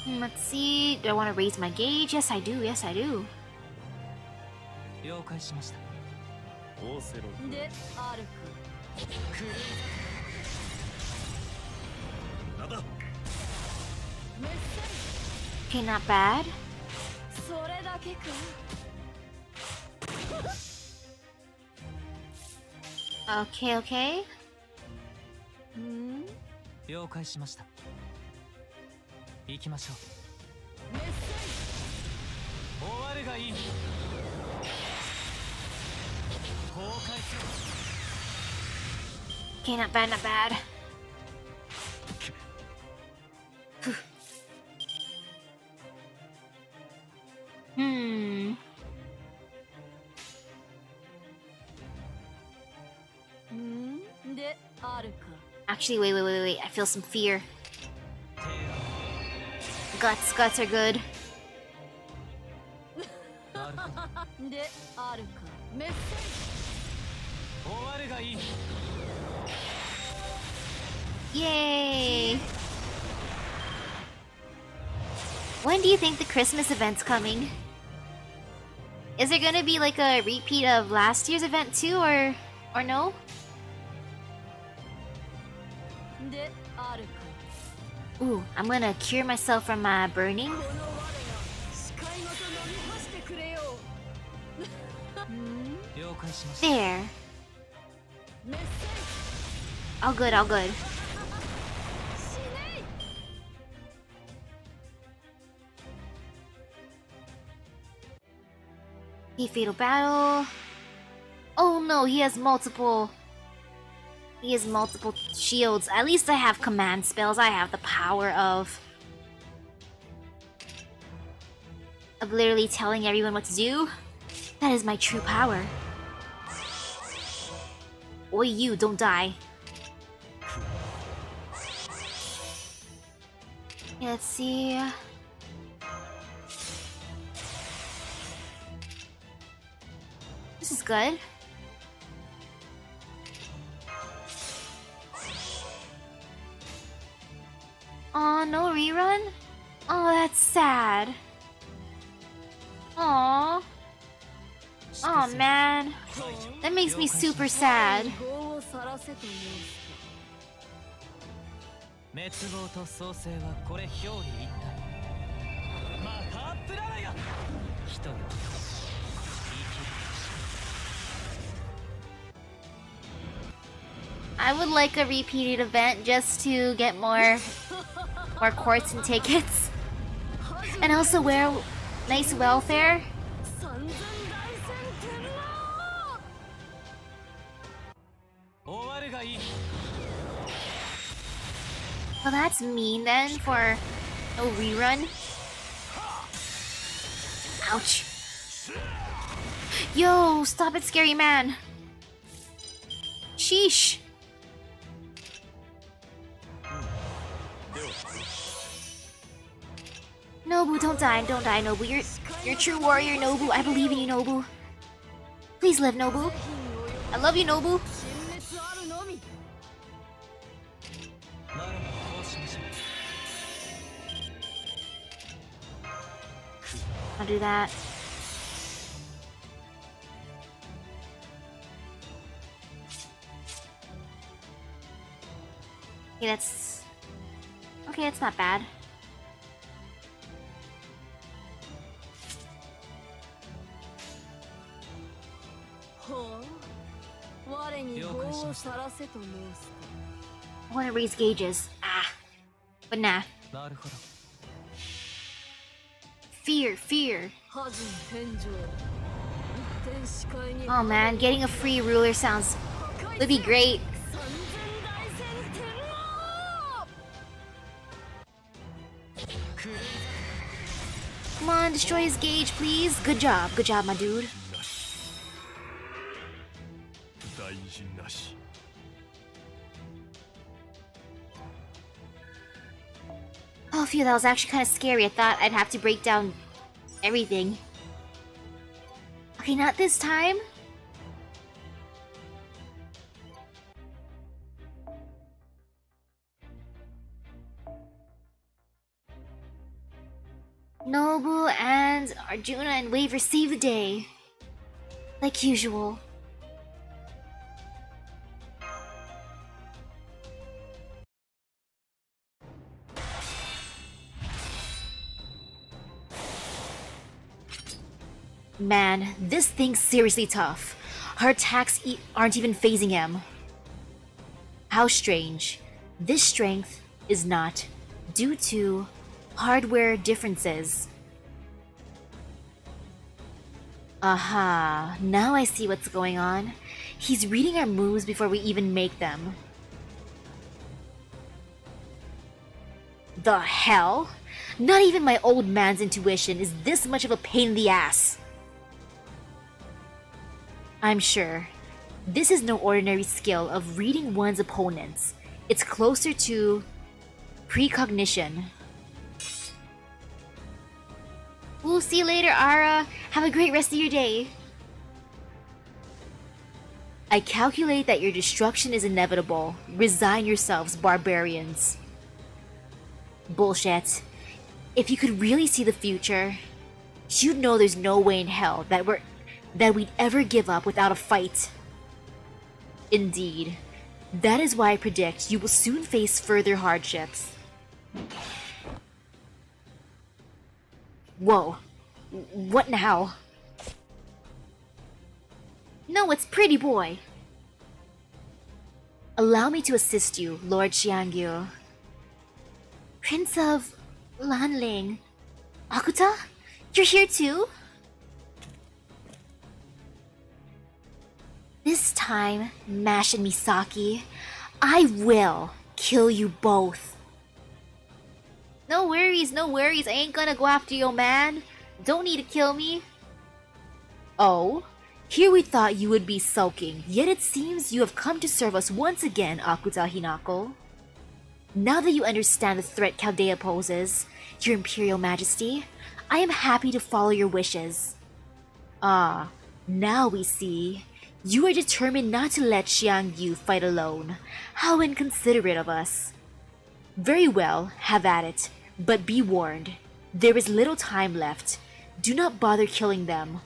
Let's see. Do I want to raise my gauge? Yes, I do. Yes, I do. Okay, not bad. Okay, okay. Okay, not bad, not bad. Actually, wait. I feel some fear. Guts are good. Yay! When do you think the Christmas event's coming? Is there gonna be like a repeat of last year's event too, or no? Ooh, I'm gonna cure myself from burning. There. All good, all good. Fatal battle. Oh no, he has multiple shields. At least I have command spells. I have the power of literally telling everyone what to do. That is my true power. Oi, you, don't die. Yeah, let's see. This is good. Aw, no rerun? Oh, that's sad. Aw. Aw, man. That makes me super sad. I would like a repeated event just to get more quartz and tickets. And also wear nice welfare. Well, that's mean then for no rerun. Ouch. Yo, stop it, scary man. Sheesh. Nobu, don't die, Nobu. You're a true warrior, Nobu. I believe in you, Nobu. Please live, Nobu. I love you, Nobu. I'll do that. Okay, that's... Okay, that's not bad. I want to raise gauges. Ah. But nah. Fear, fear. Oh man, getting a free ruler would be great. Come on, destroy his gauge, please. Good job, my dude. Oh, phew, that was actually kind of scary. I thought I'd have to break down everything. Okay, not this time. Nobu and Arjuna and Waver save the day. Like usual. Man, this thing's seriously tough. Her attacks aren't even phasing him. How strange. This strength is not due to hardware differences. Aha, now I see what's going on. He's reading our moves before we even make them. The hell? Not even my old man's intuition is this much of a pain in the ass. I'm sure this is no ordinary skill of reading one's opponents. It's closer to precognition. We'll see you later, Ara. Have a great rest of your day. I calculate that your destruction is inevitable. Resign yourselves, barbarians. Bullshit. If you could really see the future, you'd know there's no way in hell that we'd ever give up without a fight. Indeed. That is why I predict you will soon face further hardships. Whoa. What now? No, it's Pretty Boy. Allow me to assist you, Lord Xiangyu. Prince of Lanling. Akuta? You're here too? This time, Mash and Misaki, I will kill you both. No worries, no worries. I ain't gonna go after you, man. Don't need to kill me. Oh? Here we thought you would be sulking, yet it seems you have come to serve us once again, Akuta Hinako. Now that you understand the threat Chaldea poses, your Imperial Majesty, I am happy to follow your wishes. Ah, now we see. You are determined not to let Xiangyu fight alone. How inconsiderate of us. Very well, have at it. But be warned, there is little time left. Do not bother killing them.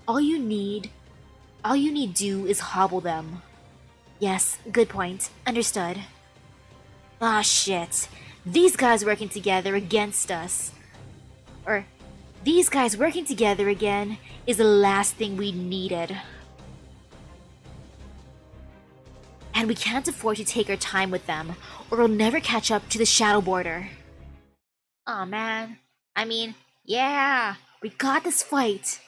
All you need do is hobble them. Yes, good point. Understood. Ah, shit. These guys working together against us. These guys working together again is the last thing we needed. And we can't afford to take our time with them, or we'll never catch up to the Shadow Border. Aw, man. I mean, yeah, we got this fight.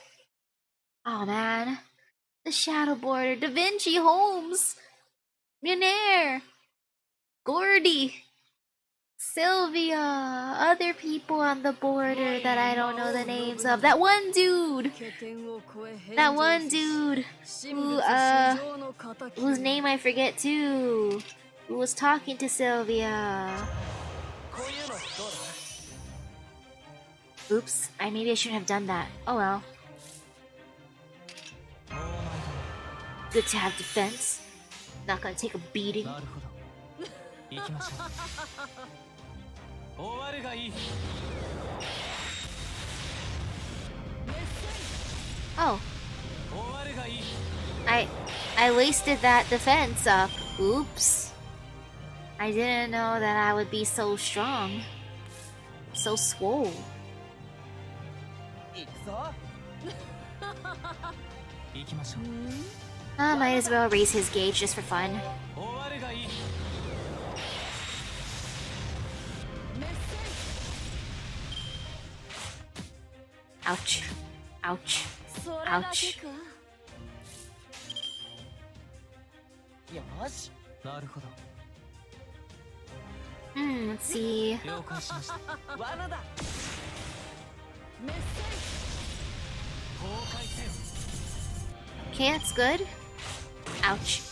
Aw, man. The Shadow Border, Da Vinci, Holmes, Munair, Gordy, Sylvia, other people on the border that I don't know the names of. That one dude whose name I forget too, who was talking to Sylvia. Oops, maybe I shouldn't have done that. Oh well. Good to have defense. Not gonna take a beating. Oh. I wasted that defense up. Oops. I didn't know that I would be so strong. So swole. 行くぞ。行きましょう。 Might as well raise his gauge just for fun. 終わるがいい。 Ouch. Ouch. それだけ Ouch. か。よし。なるほど。 Let's see. 了解しました。罠だ。メッセージ。崩壊せよ。 Okay, that's good. Ouch.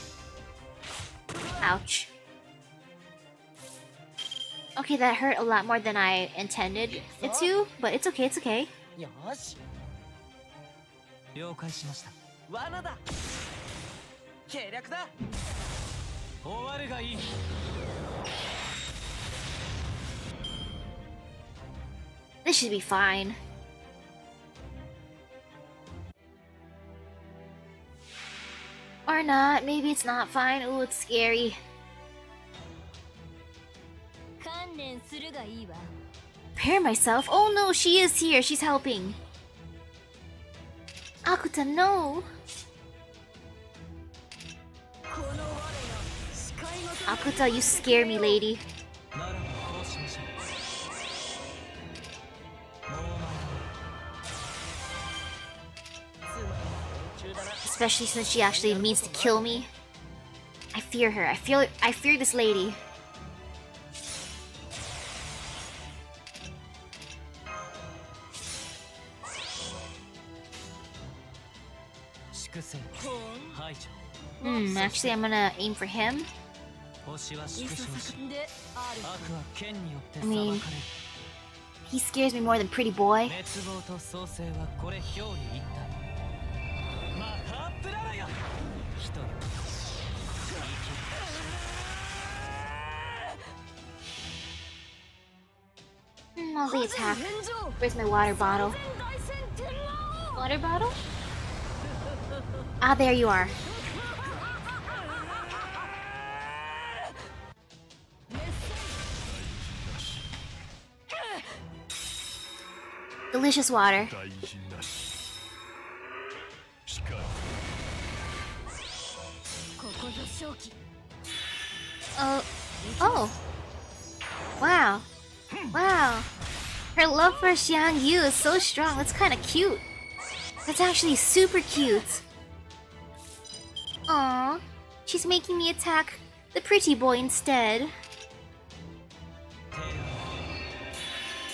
Ouch. Okay, that hurt a lot more than I intended it to, but it's okay, it's okay. よし。了解しました。罠だ。計略だ。終わるがいい。 This should be fine. Or not, maybe it's not fine. Ooh, it's scary. 観念するがいいわ。 Prepare myself? Oh no, she is here. She's helping. Akuta, no. この我が視界ごと Akuta, you scare me, lady. ならばこうしましょう。もう参ろう。 Especially since she actually means to kill me. I fear her. I fear this lady. 粛清。排除。 Actually, I'm gonna aim for him. 星は縮小し、である。悪は剣によって裁 I mean- かれる。 He scares me more than Pretty Boy. 滅亡と創生はこれ表裏一体。マハプララよ。一人。 I'll the attack. 返上。 Where's my water bottle? 大戦天王。 Water bottle? Ah, there you are. Delicious water. 大事なししかここぞ正気。 Oh. Wow. Wow. Her love for Xiang Yu is so strong. That's kind of cute. That's actually super cute. Aww. She's making me attack the pretty boy instead.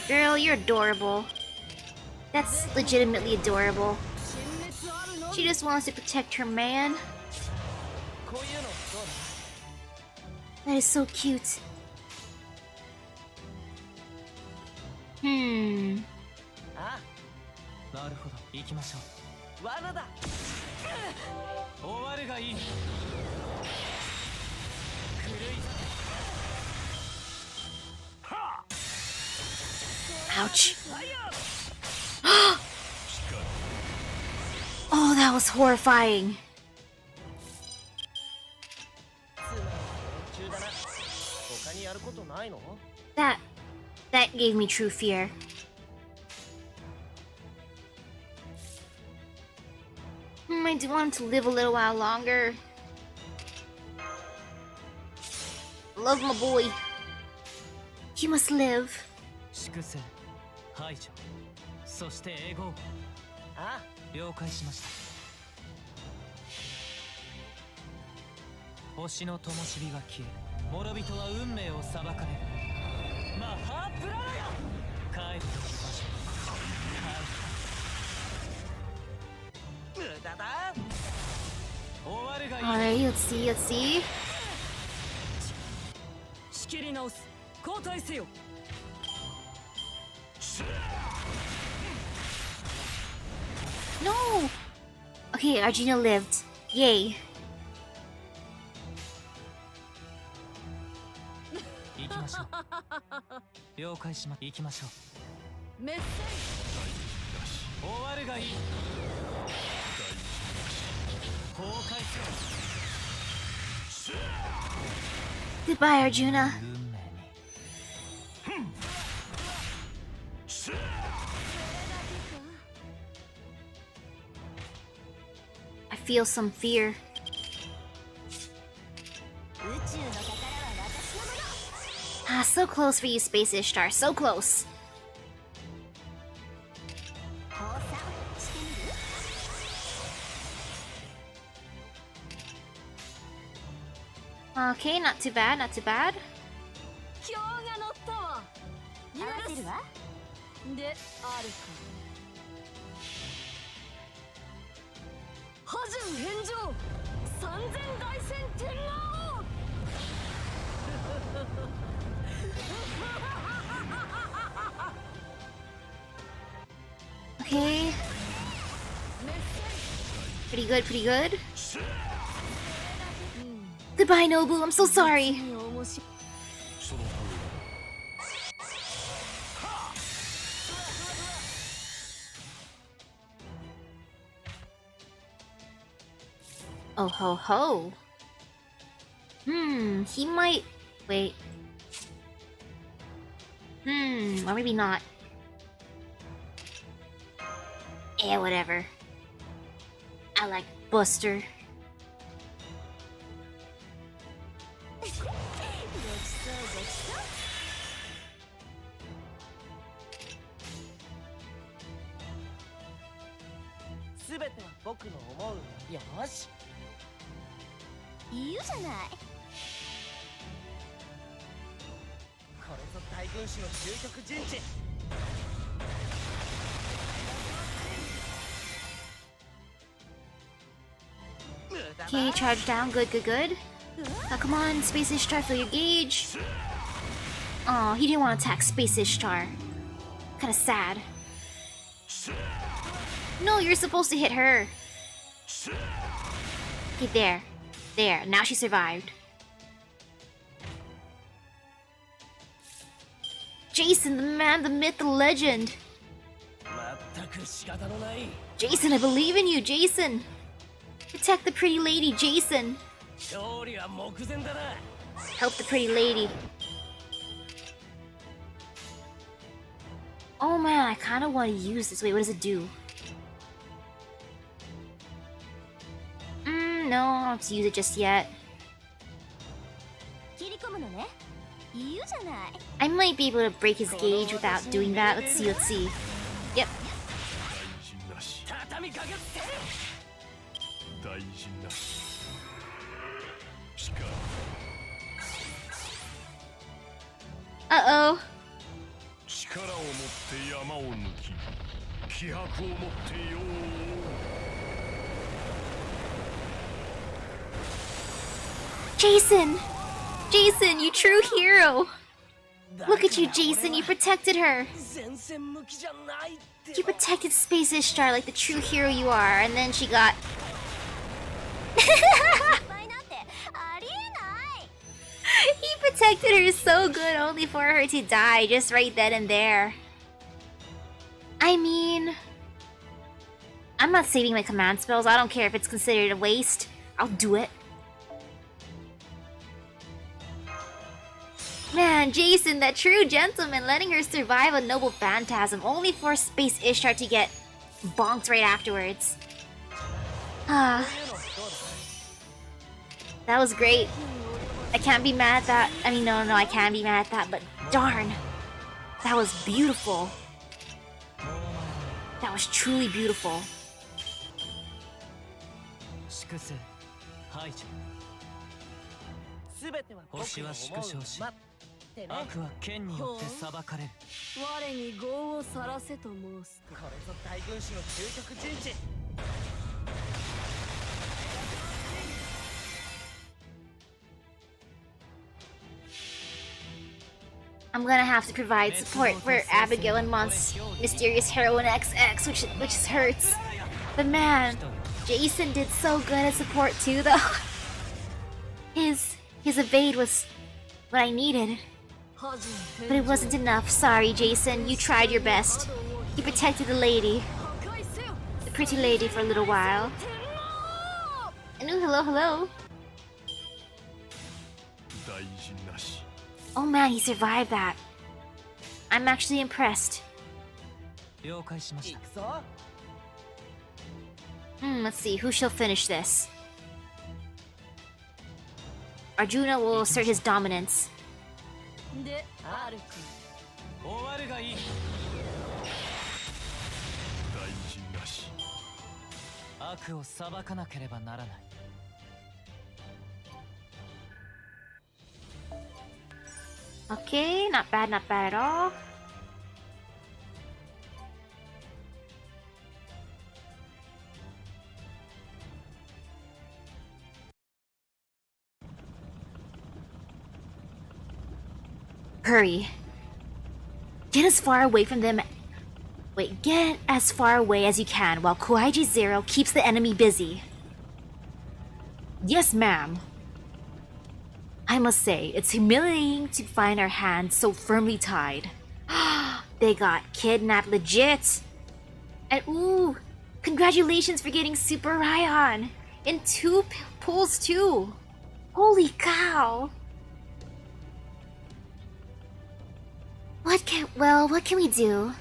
Girl, you're adorable. That's legitimately adorable. 殲滅あるの。 She just wants to protect her man. こういうのどう That is so cute. だ。ああ。なるほど。行きましょう。罠だ。終わるがいい。狂いざけ。 Ouch. Oh, that was horrifying. 中だな。他にやることないの？ That gave me true fear. I do want him to live a little while longer. Love my boy. He must live. 粛清、排除、そして英語。ああ、了解しました。星の灯火が消え、諸人は運命を裁かれる。マハープララよ。帰るべき場所。帰る。無駄だ。終わるがいい。 Alright, let's see, let's see. 仕切り直す。交代せよ。 No! Okay, Arjuna lived. Yay. 行きましょう。了解しま。行きましょう。メッセージ。終わるがいい。崩壊せよ。Goodbye, Arjuna. 運命に I feel some fear. Ah, so close for you, Space Ishtar. So close. Okay, not too bad, not too bad. 今日が乗ったわ許すであるか破順返上三千大戦天皇 Okay. Pretty good, pretty good. Goodbye, Nobu. I'm so sorry. Oh ho ho. He might... Wait. Or maybe not. Yeah, whatever. I like Buster. Yosh. 言うじゃないこれぞ大軍師の究極陣地 Okay, charge down. Good, good, good. Oh, come on, Space Ishtar, fill your gauge. Oh, he didn't want to attack Space Ishtar. Kinda sad. No, you're supposed to hit her. Okay, there. There, now she survived. Jason, the man, the myth, the legend. Jason, I believe in you, Jason. Protect the pretty lady, Jason. Help the pretty lady. Oh man, I kind of want to use this. Wait, what does it do? No, I don't have to use it just yet. I might be able to break his gauge without doing that. Let's see, let's see. Yep. Uh-oh. 力を持って山を抜き気迫を持って世を覆う Jason! Jason, you true hero! Look at you, Jason, you protected her! You protected Space Ishtar like the true hero you are, and then she got... He protected her so good only for her to die just right then and there. I mean... I'm not saving my command spells, I don't care if it's considered a waste. I'll do it. Man, Jason, that true gentleman, letting her survive a noble phantasm only for Space Ishtar to get bonked right afterwards. Ah. That was great. I can't be mad at that. I mean, no, I can be mad at that, but darn. That was beautiful. That was truly beautiful. 星は縮小し悪は剣によって裁かれる我に業をさらせと申すかこれぞ大軍師の究極陣地 I'm gonna have to provide support for Abigail and Mon's mysterious heroine XX, which hurts. But man, Jason did so good at support too, though. His evade was what I needed. But it wasn't enough. Sorry, Jason. You tried your best. You protected the lady. The pretty lady for a little while. And ooh, hello, hello. 大事なし Oh man, he survived that. I'm actually impressed. 了解しました Let's see, who shall finish this? Arjuna will assert his dominance. であるく終わるがいい大事なし悪を裁かなければならない Okay, not bad at all. Hurry. Get as far away from them. Wait, get as far away as you can while Kuaiji Zero keeps the enemy busy. Yes, ma'am. I must say, it's humiliating to find our hands so firmly tied. They got kidnapped legit. And ooh, congratulations for getting Super Raihan in 2 pulls too. Holy cow. What can we do?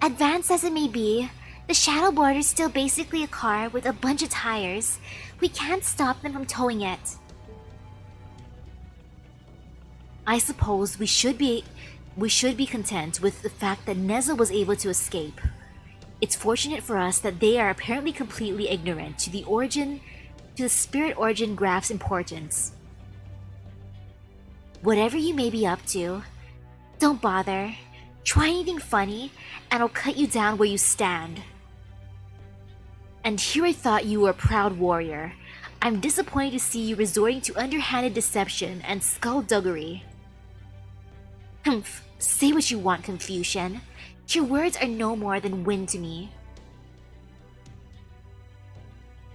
Advanced as it may be, the Shadow Board is still basically a car with a bunch of tires. We can't stop them from towing it. I suppose we should be content with the fact that Neza was able to escape. It's fortunate for us that they are apparently completely ignorant to the spirit origin graph's importance. Whatever you may be up to, don't bother. Try anything funny, and I'll cut you down where you stand. And here I thought you were a proud warrior. I'm disappointed to see you resorting to underhanded deception and skullduggery. Humph, say what you want, Confucian. Your words are no more than wind to me.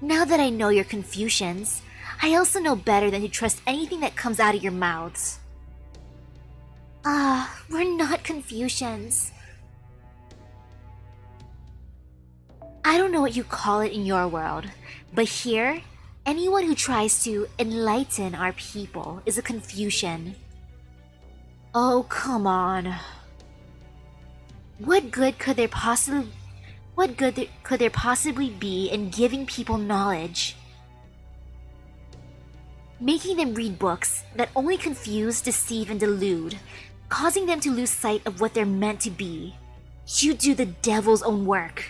Now that I know you're Confucians, I also know better than to trust anything that comes out of your mouths. We're not Confucians. I don't know what you call it in your world, but here, anyone who tries to enlighten our people is a Confucian. Oh, come on. What good could there possibly be in giving people knowledge? Making them read books that only confuse, deceive, and delude, causing them to lose sight of what they're meant to be. You do the devil's own work.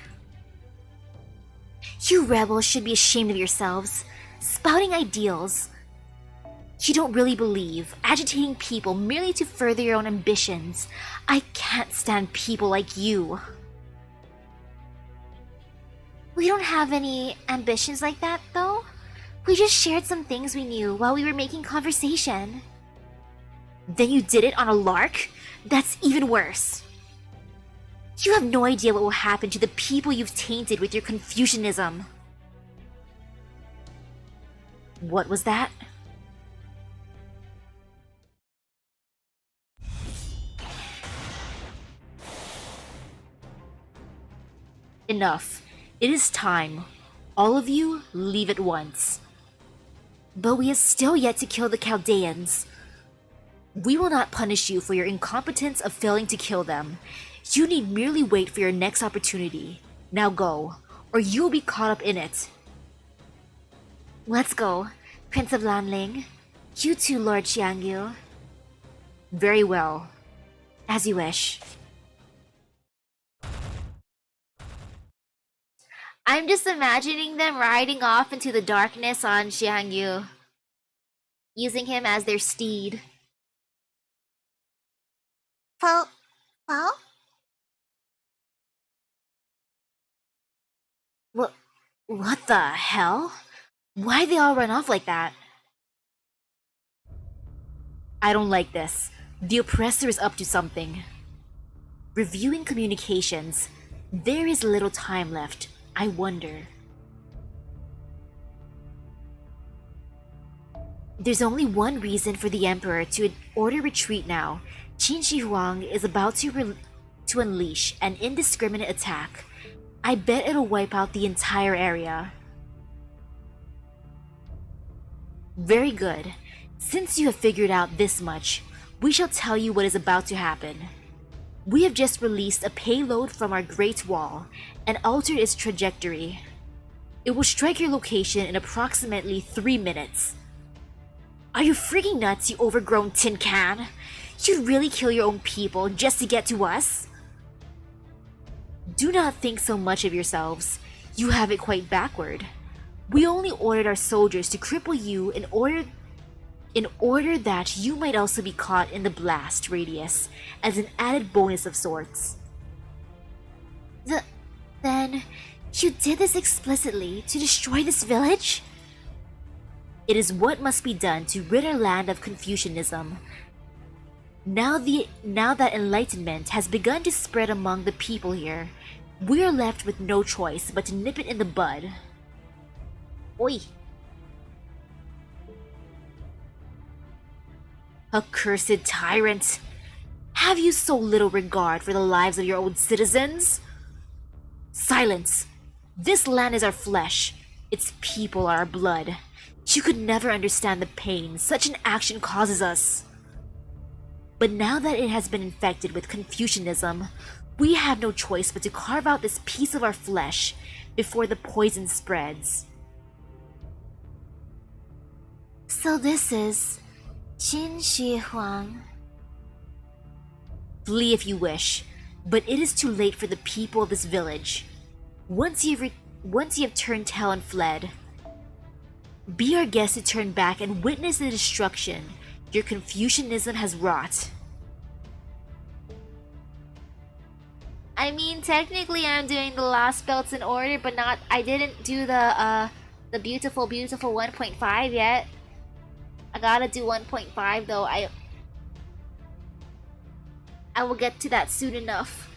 You rebels should be ashamed of yourselves, spouting ideals you don't really believe, agitating people merely to further your own ambitions. I can't stand people like you. We don't have any ambitions like that, though. We just shared some things we knew while we were making conversation. Then you did it on a lark? That's even worse. You have no idea what will happen to the people you've tainted with your Confucianism. What was that? Enough. It is time. All of you, leave at once. But we have still yet to kill the Chaldeans. We will not punish you for your incompetence of failing to kill them. You need merely wait for your next opportunity. Now go, or you will be caught up in it. Let's go, Prince of Lanling. You too, Lord Xiangyu. Very well. As you wish. I'm just imagining them riding off into the darkness on Xiangyu, using him as their steed. Well? What the hell? Why'd they all run off like that? I don't like this. The oppressor is up to something. Reviewing communications. There is little time left. I wonder. There's only one reason for the Emperor to order retreat now. Qin Shi Huang is about to unleash an indiscriminate attack. I bet it'll wipe out the entire area. Very good. Since you have figured out this much, we shall tell you what is about to happen. We have just released a payload from our Great Wall and altered its trajectory. It will strike your location in approximately 3 minutes. Are you freaking nuts, you overgrown tin can? You'd really kill your own people just to get to us? Do not think so much of yourselves. You have it quite backward. We only ordered our soldiers to cripple you in order that you might also be caught in the blast radius as an added bonus of sorts. Then, you did this explicitly to destroy this village? It is what must be done to rid our land of Confucianism. Now that enlightenment has begun to spread among the people here, we are left with no choice but to nip it in the bud. Oi. Accursed tyrant! Have you so little regard for the lives of your own citizens? Silence! This land is our flesh. Its people are our blood. You could never understand the pain such an action causes us. But now that it has been infected with Confucianism, we have no choice but to carve out this piece of our flesh before the poison spreads. So this is Qin Shi Huang. Flee if you wish, but it is too late for the people of this village. Once you have turned tail and fled, be our guest to turn back and witness the destruction your Confucianism has wrought. I mean, technically I'm doing the last belts in order, but I didn't do the beautiful 1.5 yet. I gotta do 1.5 though. I will get to that soon enough.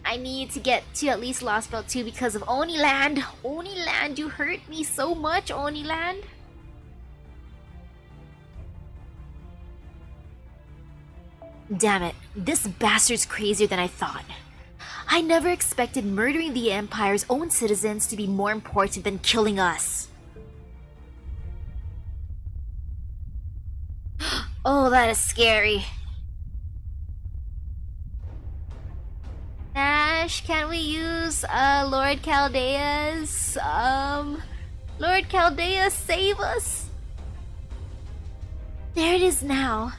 I need to get to at least Lost Belt 2 because of Oniland. Oniland, you hurt me so much, Oniland. Damn it, this bastard's crazier than I thought. I never expected murdering the Empire's own citizens to be more important than killing us. Oh, that is scary. Nash, can we use Lord Chaldea's Lord Chaldea, save us? There it is now.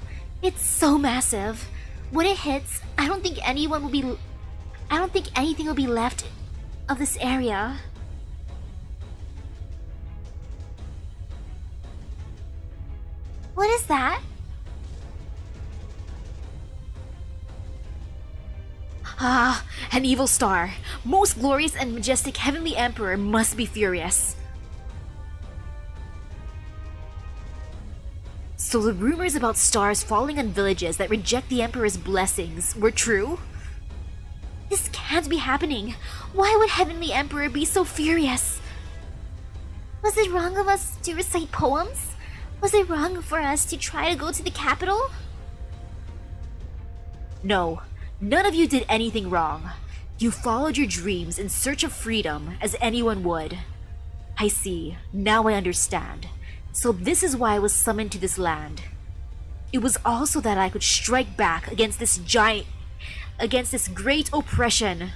It's so massive. When it hits, I don't think anything will be left of this area. What is that? Ah, an evil star. Most glorious and majestic heavenly emperor must be furious. So the rumors about stars falling on villages that reject the emperor's blessings were true? This can't be happening. Why would heavenly emperor be so furious? Was it wrong of us to recite poems? Was it wrong for us to try to go to the capital? No. None of you did anything wrong. You followed your dreams in search of freedom, as anyone would. I see. Now I understand. So this is why I was summoned to this land. It was also that I could strike back against this great oppression.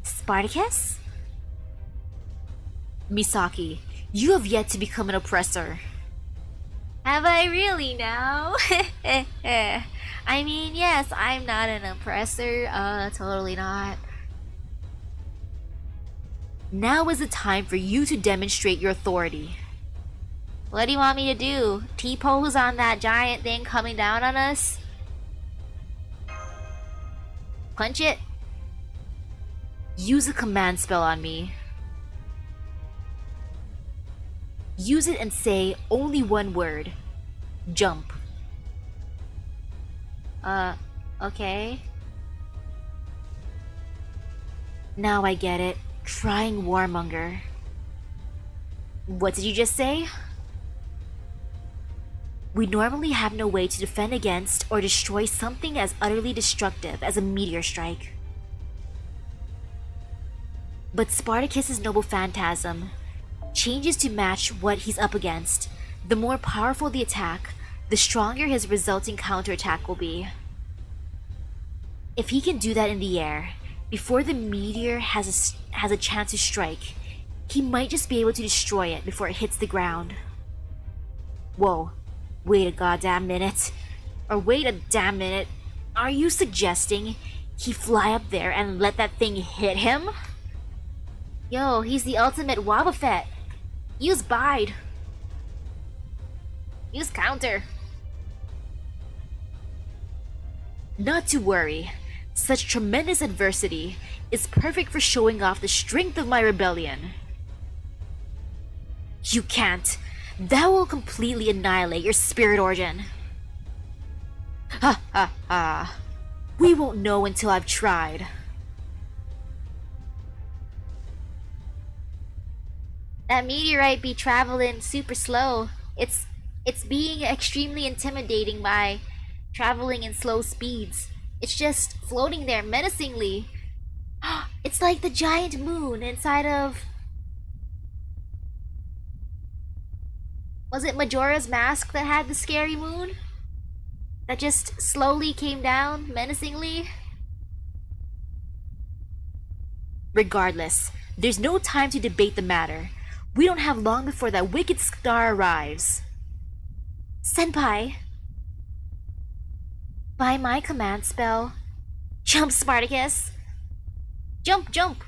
Spartacus? Misaki, you have yet to become an oppressor. Have I really now? I mean, yes, I'm not an oppressor. Totally not. Now is the time for you to demonstrate your authority. What do you want me to do? T-pose on that giant thing coming down on us? Punch it? Use a command spell on me. Use it and say only one word. Jump. Okay. Now I get it. Crying warmonger. What did you just say? We normally have no way to defend against or destroy something as utterly destructive as a meteor strike. But Spartacus's noble phantasm changes to match what he's up against, the more powerful the attack, the stronger his resulting counterattack will be. If he can do that in the air, before the meteor has a chance to strike, he might just be able to destroy it before it hits the ground. Whoa, wait a goddamn minute. Or wait a damn minute. Are you suggesting he fly up there and let that thing hit him? Yo, he's the ultimate Wobbuffet. Use bide. Use counter. Not to worry. Such tremendous adversity is perfect for showing off the strength of my rebellion. You can't. That will completely annihilate your spirit origin. Ha ha ha. We won't know until I've tried. That meteorite be traveling super slow. It's being extremely intimidating by traveling in slow speeds. It's just floating there menacingly. It's like the giant moon inside of... Was it Majora's Mask that had the scary moon? That just slowly came down menacingly? Regardless, there's no time to debate the matter. We don't have long before that wicked star arrives. Senpai! By my command spell, jump, Spartacus! Jump, jump!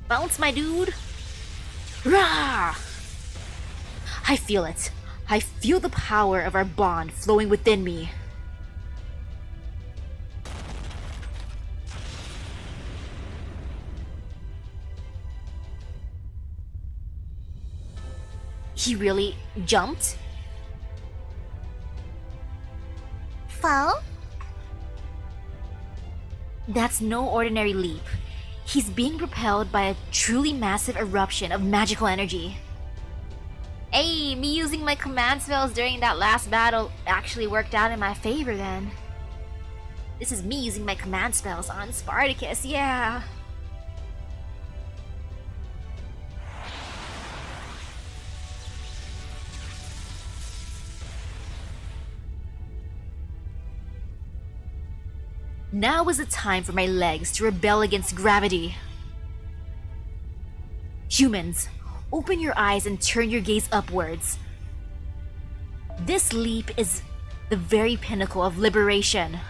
Bounce, my dude! Rah! I feel it. I feel the power of our bond flowing within me. He really jumped? Fall? That's no ordinary leap. He's being propelled by a truly massive eruption of magical energy. Hey, me using my command spells during that last battle actually worked out in my favor then. This is me using my command spells on Spartacus, yeah! Now is the time for my legs to rebel against gravity. Humans, open your eyes and turn your gaze upwards. This leap is the very pinnacle of liberation.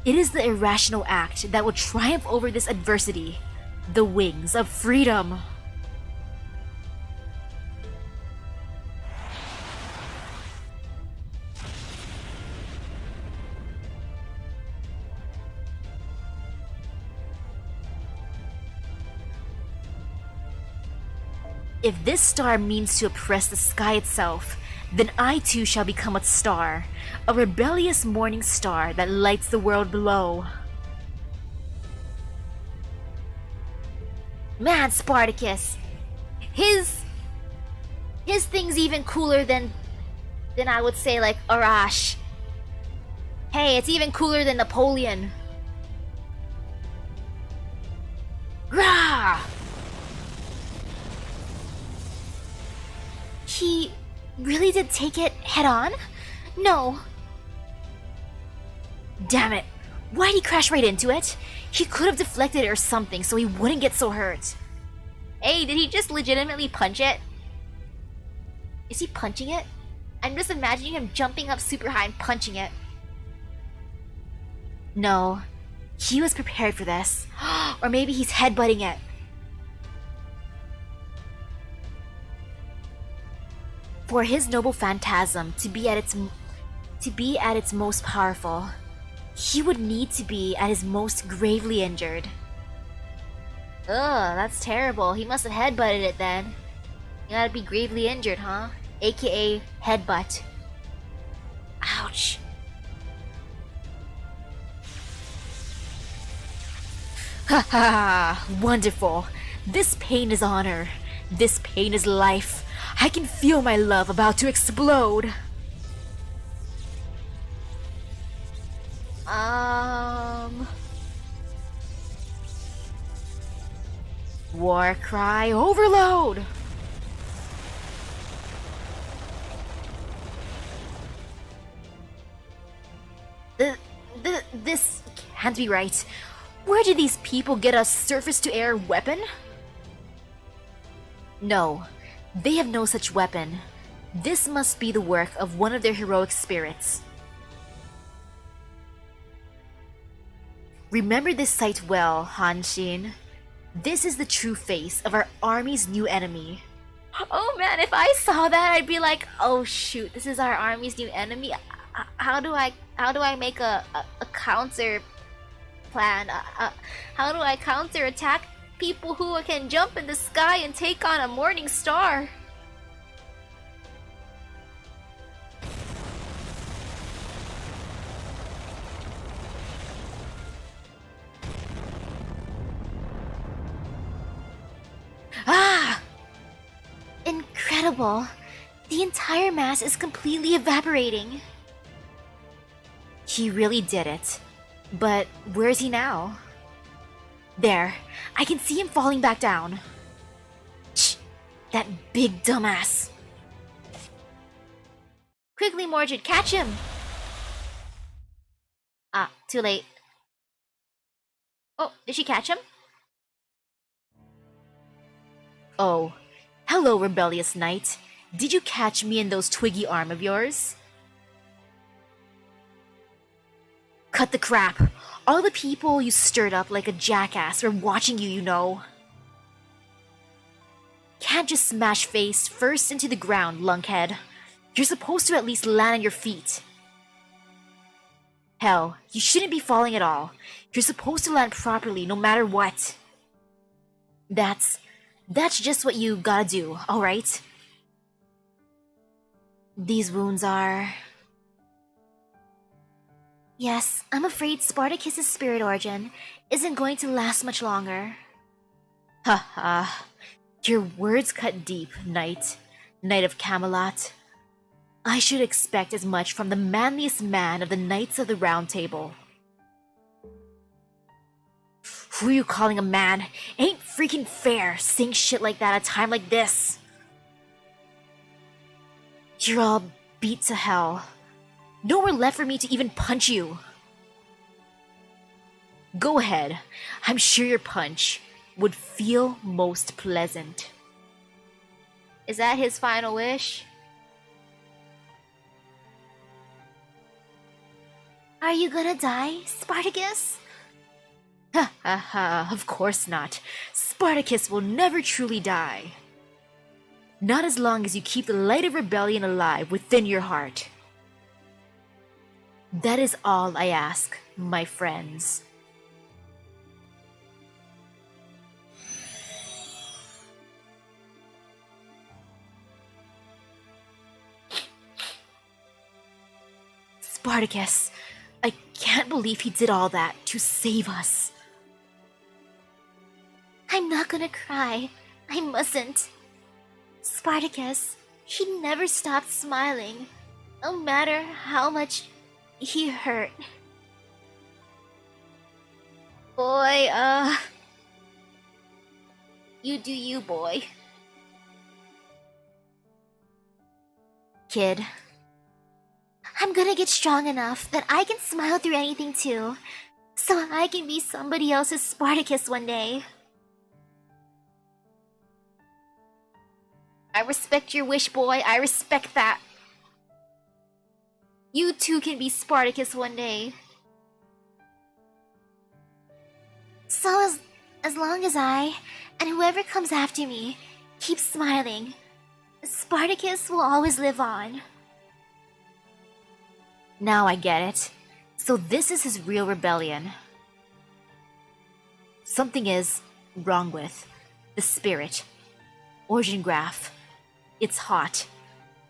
It is the irrational act that will triumph over this adversity. The wings of freedom. If this star means to oppress the sky itself, then I too shall become a star, a rebellious morning star that lights the world below. Man, Spartacus, his thing's even cooler than I would say like Arash. Hey, it's even cooler than Napoleon. Rah! He really did take it head on? No. Damn it. Why'd he crash right into it? He could have deflected it or something so he wouldn't get so hurt. Hey, did he just legitimately punch it? Is he punching it? I'm just imagining him jumping up super high and punching it. No. He was prepared for this. Or maybe he's headbutting it. For his noble phantasm to be at its most powerful, he would need to be at his most gravely injured. Ugh, that's terrible. He must have headbutted it then. You gotta be gravely injured, huh? AKA headbutt. Ouch. Ha ha! Wonderful. This pain is honor. This pain is life. I can feel my love about to explode. War cry overload! This can't be right. Where did these people get a surface-to-air weapon? No, they have no such weapon. This must be the work of one of their heroic spirits. Remember this sight well, Hanshin. This is the true face of our army's new enemy. Oh man, if I saw that, I'd be like, oh shoot, this is our army's new enemy. How do I make a counter plan? How do I counter attack people who can jump in the sky and take on a morning star? Ah! Incredible! The entire mass is completely evaporating. He really did it. But where's he now? There, I can see him falling back down. Shh! That big dumbass! Quickly, Mordred, catch him! Ah, too late. Oh, did she catch him? Oh, hello, rebellious knight. Did you catch me in those twiggy arm of yours? Cut the crap! All the people you stirred up like a jackass were watching you, you know. Can't just smash face first into the ground, lunkhead. You're supposed to at least land on your feet. Hell, you shouldn't be falling at all. You're supposed to land properly no matter what. That's just what you gotta do, alright? These wounds are... Yes, I'm afraid Spartacus's spirit origin isn't going to last much longer. Haha, your words cut deep, knight. Knight of Camelot. I should expect as much from the manliest man of the Knights of the Round Table. Who are you calling a man? Ain't freaking fair saying shit like that at a time like this. You're all beat to hell. Nowhere left for me to even punch you. Go ahead. I'm sure your punch would feel most pleasant. Is that his final wish? Are you gonna die, Spartacus? Ha ha ha, of course not. Spartacus will never truly die. Not as long as you keep the light of rebellion alive within your heart. That is all I ask, my friends. Spartacus, I can't believe he did all that to save us. I'm not gonna cry. I mustn't. Spartacus, he never stopped smiling, no matter how much he hurt. Boy, you do you, boy. Kid, I'm gonna get strong enough that I can smile through anything too, so I can be somebody else's Spartacus one day. I respect your wish, boy. I respect that. You too can be Spartacus one day. So as long as I, and whoever comes after me, keep smiling, Spartacus will always live on. Now I get it. So this is his real rebellion. Something is wrong with the spirit. Origin graph. It's hot.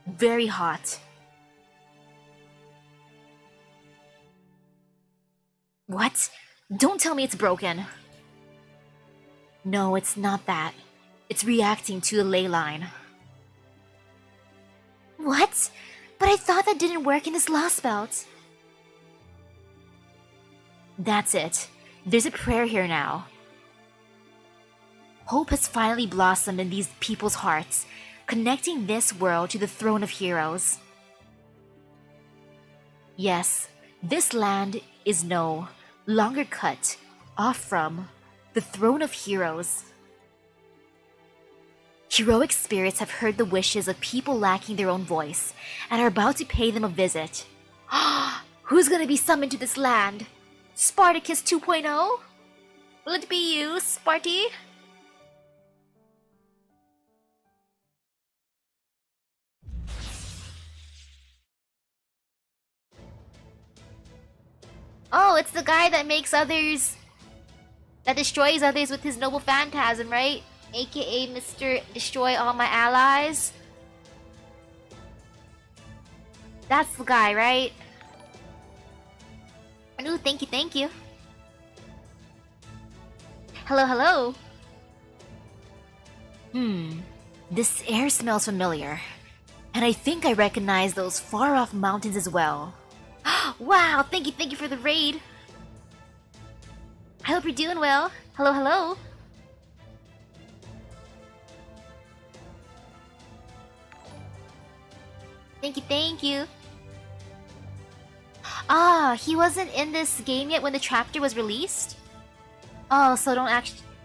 Very hot. What? Don't tell me it's broken. No, it's not that. It's reacting to the ley line. What? But I thought that didn't work in this lost belt. That's it. There's a prayer here now. Hope has finally blossomed in these people's hearts, connecting this world to the throne of heroes. Yes, this land is no longer cut off from the throne of heroes. Heroic spirits have heard the wishes of people lacking their own voice and are about to pay them a visit. Who's gonna be summoned to this land? Spartacus 2.0? Will it be you, Sparty? Oh, it's the guy that makes others... that destroys others with his noble phantasm, right? AKA Mr. Destroy All My Allies. That's the guy, right? Ooh, thank you, thank you. Hello, hello. This air smells familiar. And I think I recognize those far-off mountains as well. Wow, thank you for the raid. I hope you're doing well. Hello, hello. Thank you. Ah, he wasn't in this game yet when the chapter was released? Oh, so don't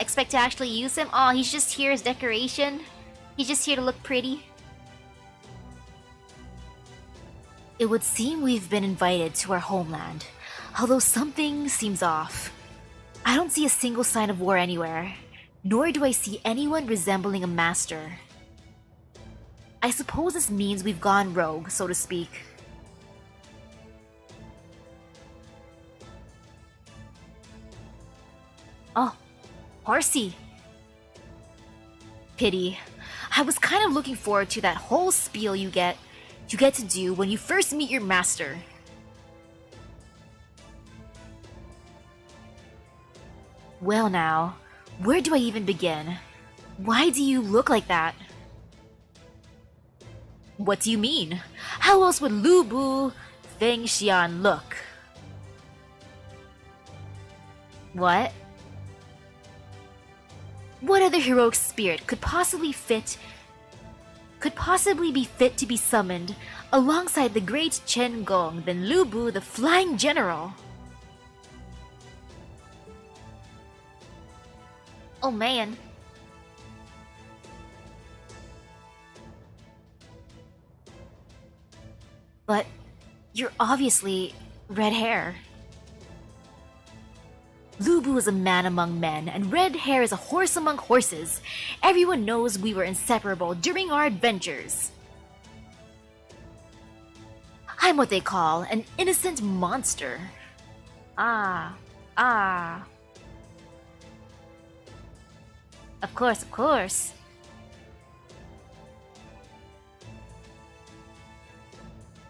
expect to actually use him? Oh, he's just here as decoration? He's just here to look pretty? It would seem we've been invited to our homeland, although something seems off. I don't see a single sign of war anywhere, nor do I see anyone resembling a master. I suppose this means we've gone rogue, so to speak. Oh, Horsey! Pity. I was kind of looking forward to that whole spiel you get to do when you first meet your master. Well now, where do I even begin? Why do you look like that? What do you mean? How else would Lu Bu Feng Xian look? What? What other heroic spirit could possibly be fit to be summoned alongside the great Chen Gong than Lu Bu the Flying General? Oh man. But you're obviously red hair. Lu Bu is a man among men, and red hair is a horse among horses. Everyone knows we were inseparable during our adventures. I'm what they call an innocent monster. Ah. Of course.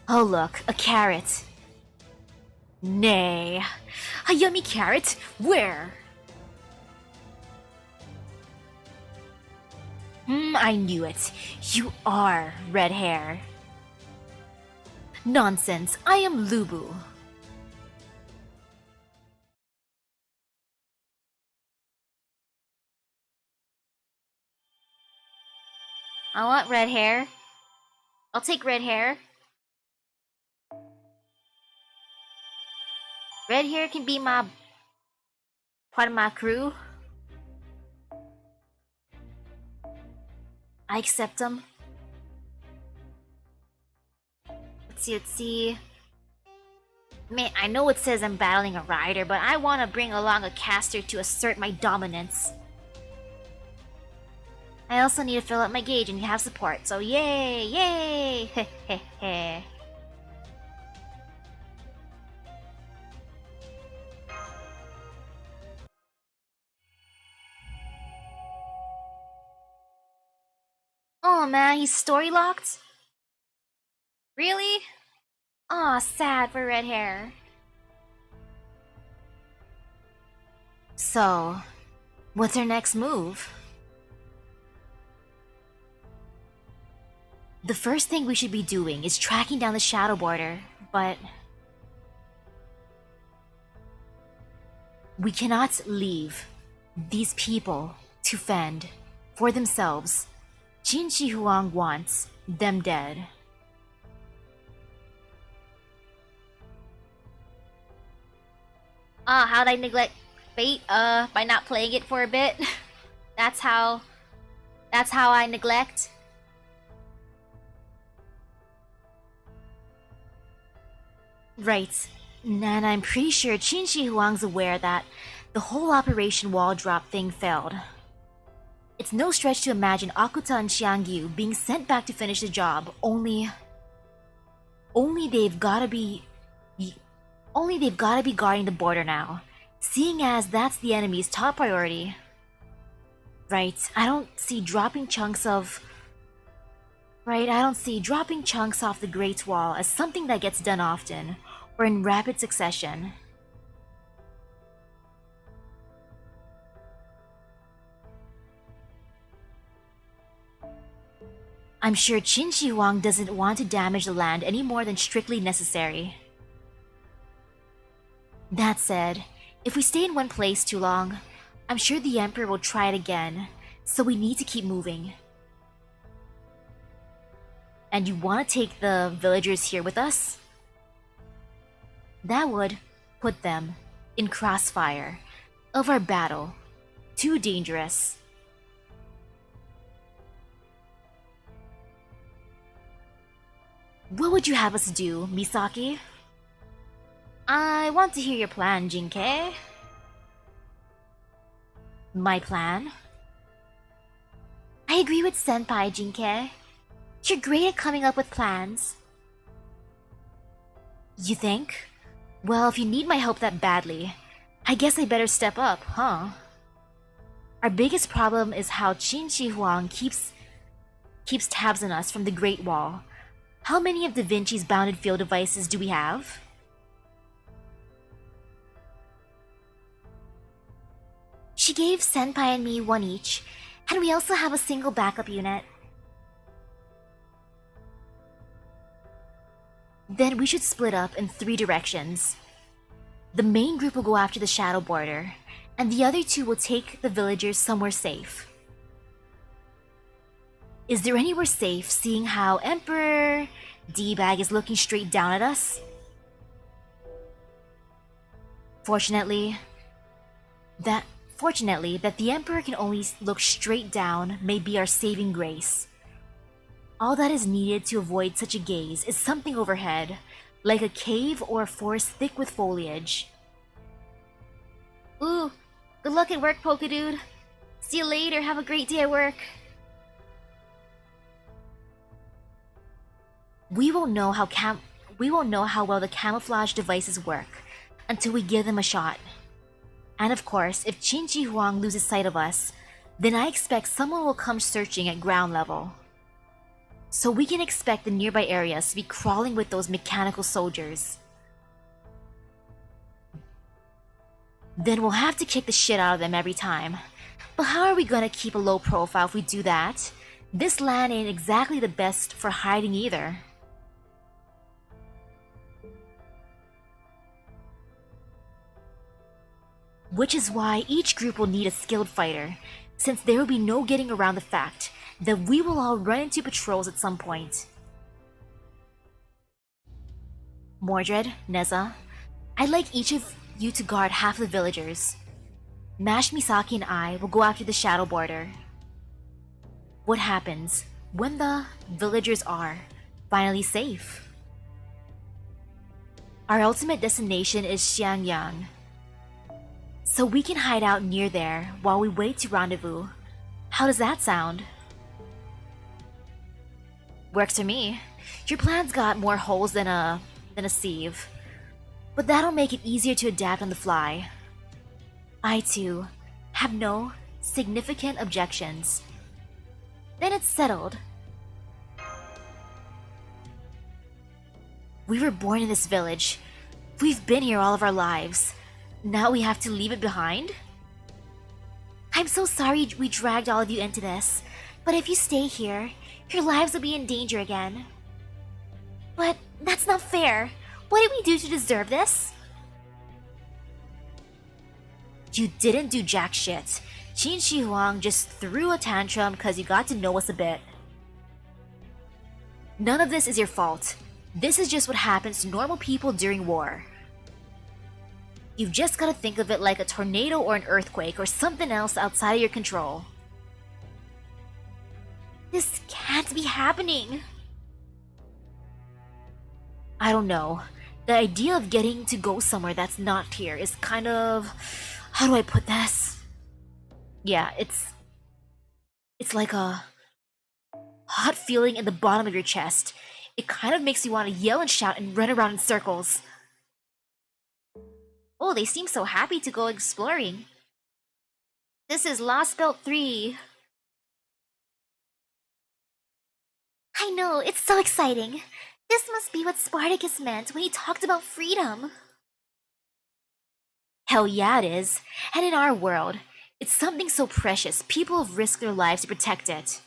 Oh look, a carrot. Nay. A yummy carrot? Where? I knew it. You are red hair. Nonsense, I am Lu Bu. I want red hair. I'll take red hair. Red hair can be part of my crew. I accept them. Let's see. Man, I know it says I'm battling a rider, but I want to bring along a caster to assert my dominance. I also need to fill up my gauge and have support, so yay! Heh heh heh. Oh man, he's story locked? Really? Aw, sad for red hair. So, what's our next move? The first thing we should be doing is tracking down the Shadow Border, but we cannot leave these people to fend for themselves. Qin Shi Huang wants them dead. How'd I neglect fate? By not playing it for a bit. That's how I neglect. Right. And I'm pretty sure Qin Shi Huang's aware that the whole Operation Wall Drop thing failed. It's no stretch to imagine Akuta and Xiang Yu being sent back to finish the job, only they've gotta be guarding the border now, seeing as that's the enemy's top priority. Right, I don't see dropping chunks off the Great Wall as something that gets done often, or in rapid succession. I'm sure Qin Shi Huang doesn't want to damage the land any more than strictly necessary. That said, if we stay in one place too long, I'm sure the Emperor will try it again, so we need to keep moving. And you want to take the villagers here with us? That would put them in crossfire of our battle. Too dangerous. What would you have us do, Misaki? I want to hear your plan, Jinkei. My plan? I agree with Senpai, Jinkei. You're great at coming up with plans. You think? Well, if you need my help that badly, I guess I better step up, huh? Our biggest problem is how Qin Shi Huang keeps tabs on us from the Great Wall. How many of Da Vinci's bounded field devices do we have? She gave Senpai and me one each, and we also have a single backup unit. Then we should split up in 3 directions. The main group will go after the shadow border, and the other 2 will take the villagers somewhere safe. Is there anywhere safe, seeing how Emperor D-Bag is looking straight down at us? Fortunately, that the Emperor can only look straight down may be our saving grace. All that is needed to avoid such a gaze is something overhead, like a cave or a forest thick with foliage. Ooh, good luck at work, Pokedude. See you later, have a great day at work. We won't know how well the camouflage devices work until we give them a shot. And of course, if Qin Shi Huang loses sight of us, then I expect someone will come searching at ground level. So we can expect the nearby areas to be crawling with those mechanical soldiers. Then we'll have to kick the shit out of them every time. But how are we gonna keep a low profile if we do that? This land ain't exactly the best for hiding either. Which is why each group will need a skilled fighter, since there will be no getting around the fact that we will all run into patrols at some point. Mordred, Neza, I'd like each of you to guard half the villagers. Mash, Misaki, and I will go after the shadow border. What happens when the villagers are finally safe? Our ultimate destination is Xiangyang, so we can hide out near there while we wait to rendezvous. How does that sound? Works for me. Your plan's got more holes than a sieve, but that'll make it easier to adapt on the fly. I too have no significant objections. Then it's settled. We were born in this village. We've been here all of our lives. Now we have to leave it behind? I'm so sorry we dragged all of you into this, but if you stay here, your lives will be in danger again. But that's not fair. What did we do to deserve this? You didn't do jack shit. Qin Shi Huang just threw a tantrum because you got to know us a bit. None of this is your fault. This is just what happens to normal people during war. You've just gotta think of it like a tornado or an earthquake or something else outside of your control. This can't be happening. I don't know. The idea of getting to go somewhere that's not here is kind of... How do I put this? Yeah, it's like a hot feeling in the bottom of your chest. It kind of makes you want to yell and shout and run around in circles. Oh, they seem so happy to go exploring. This is Lost Belt 3. I know, it's so exciting. This must be what Spartacus meant when he talked about freedom. Hell yeah, it is. And in our world, it's something so precious, people have risked their lives to protect it.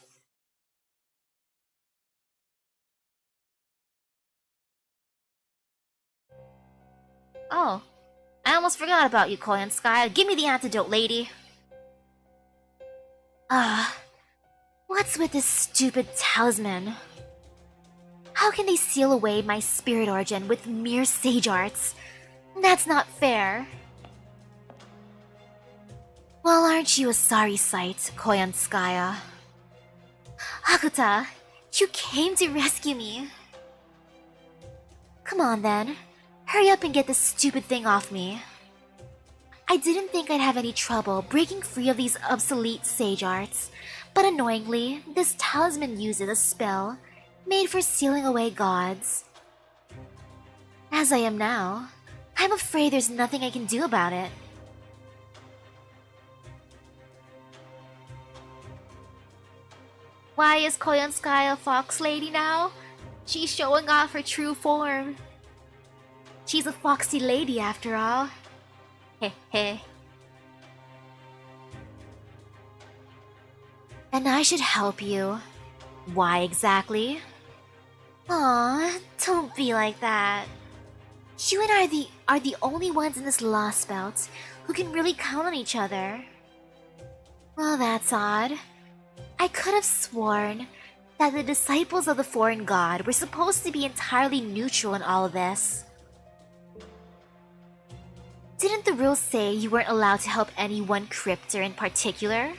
Oh, I almost forgot about you, Koyanskaya. Give me the antidote, lady. What's with this stupid talisman? How can they seal away my spirit origin with mere sage arts? That's not fair. Well, aren't you a sorry sight, Koyanskaya? Hakuta, you came to rescue me. Come on then, hurry up and get this stupid thing off me. I didn't think I'd have any trouble breaking free of these obsolete sage arts, but annoyingly, this talisman uses a spell made for sealing away gods. As I am now, I'm afraid there's nothing I can do about it. Why is Koyanskaya a fox lady now? She's showing off her true form. She's a foxy lady after all. Heh heh. And I should help you. Why exactly? Aw, don't be like that. You and I are the only ones in this Lost Belt who can really count on each other. Well, that's odd. I could have sworn that the disciples of the foreign god were supposed to be entirely neutral in all of this. Didn't the rules say you weren't allowed to help any one crypter in particular?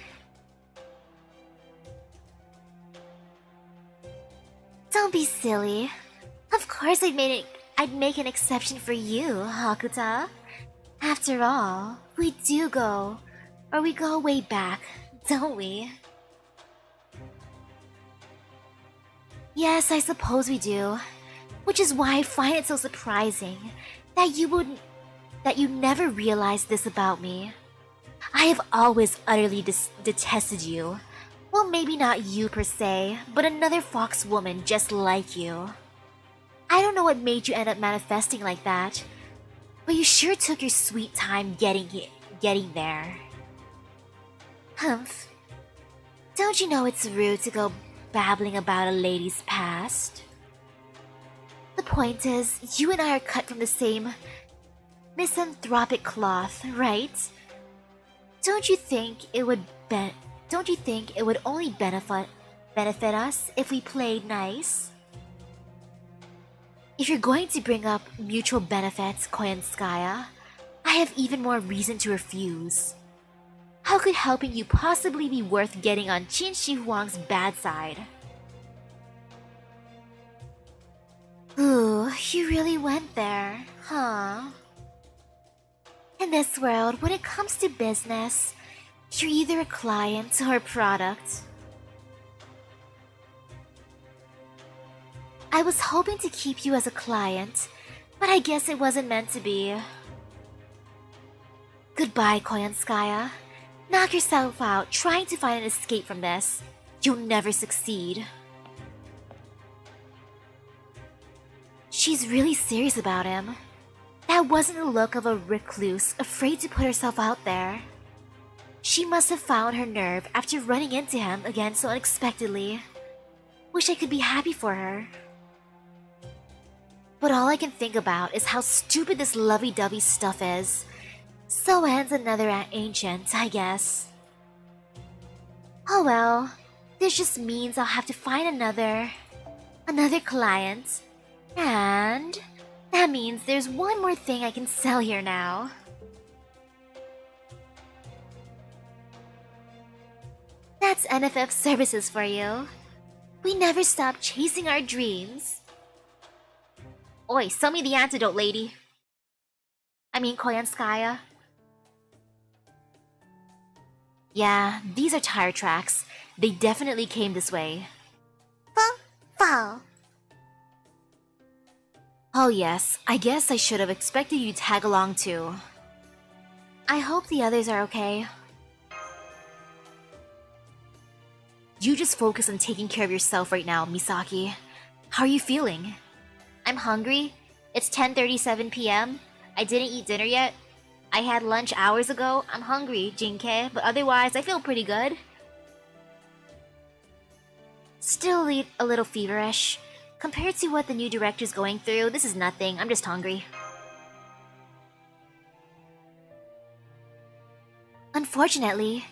Don't be silly. Of course I'd make an exception for you, Hakuta. After all, we go way back, don't we? Yes, I suppose we do. Which is why I find it so surprising that you never realized this about me. I have always utterly detested you. Well, maybe not you per se, but another fox woman just like you. I don't know what made you end up manifesting like that, but you sure took your sweet time getting there. Humph. Don't you know it's rude to go babbling about a lady's past? The point is, you and I are cut from the same misanthropic cloth, right? Don't you think it would only benefit us if we played nice? If you're going to bring up mutual benefits, Koyanskaya, I have even more reason to refuse. How could helping you possibly be worth getting on Qin Shi Huang's bad side? Ooh, you really went there, huh? In this world, when it comes to business, you're either a client or a product. I was hoping to keep you as a client, but I guess it wasn't meant to be. Goodbye, Koyanskaya. Knock yourself out trying to find an escape from this. You'll never succeed. She's really serious about him. That wasn't the look of a recluse afraid to put herself out there. She must have found her nerve after running into him again so unexpectedly. Wish I could be happy for her. But all I can think about is how stupid this lovey-dovey stuff is. So ends another ancient, I guess. Oh well, this just means I'll have to find another client. And that means there's one more thing I can sell here now. That's NFF services for you. We never stop chasing our dreams. Oi, sell me the antidote, lady. I mean, Koyanskaya. Yeah, these are tire tracks. They definitely came this way. Fall. Oh yes, I guess I should have expected you to tag along too. I hope the others are okay. You just focus on taking care of yourself right now, Misaki. How are you feeling? I'm hungry. It's 10:37 p.m. I didn't eat dinner yet. I had lunch hours ago. I'm hungry, Jinke, but otherwise I feel pretty good. Still a little feverish. Compared to what the new director's going through, this is nothing. I'm just hungry. Unfortunately,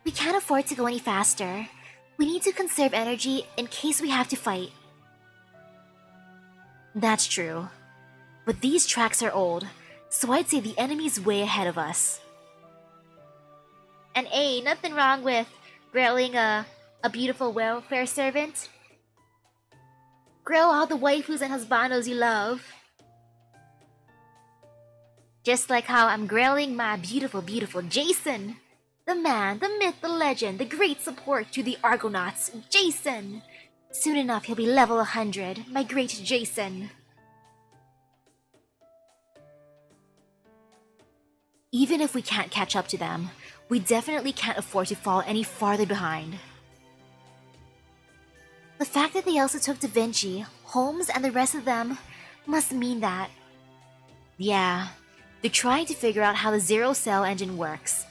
we can't afford to go any faster. We need to conserve energy in case we have to fight. That's true. But these tracks are old, so I'd say the enemy's way ahead of us. And nothing wrong with grilling a beautiful welfare servant. Grill all the waifus and husbandos you love. Just like how I'm grilling my beautiful, beautiful Jason. The man, the myth, the legend, the great support to the Argonauts, Jason! Soon enough he'll be level 100, my great Jason. Even if we can't catch up to them, we definitely can't afford to fall any farther behind. The fact that they also took Da Vinci, Holmes, and the rest of them must mean that... Yeah, they're trying to figure out how the zero-cell engine works.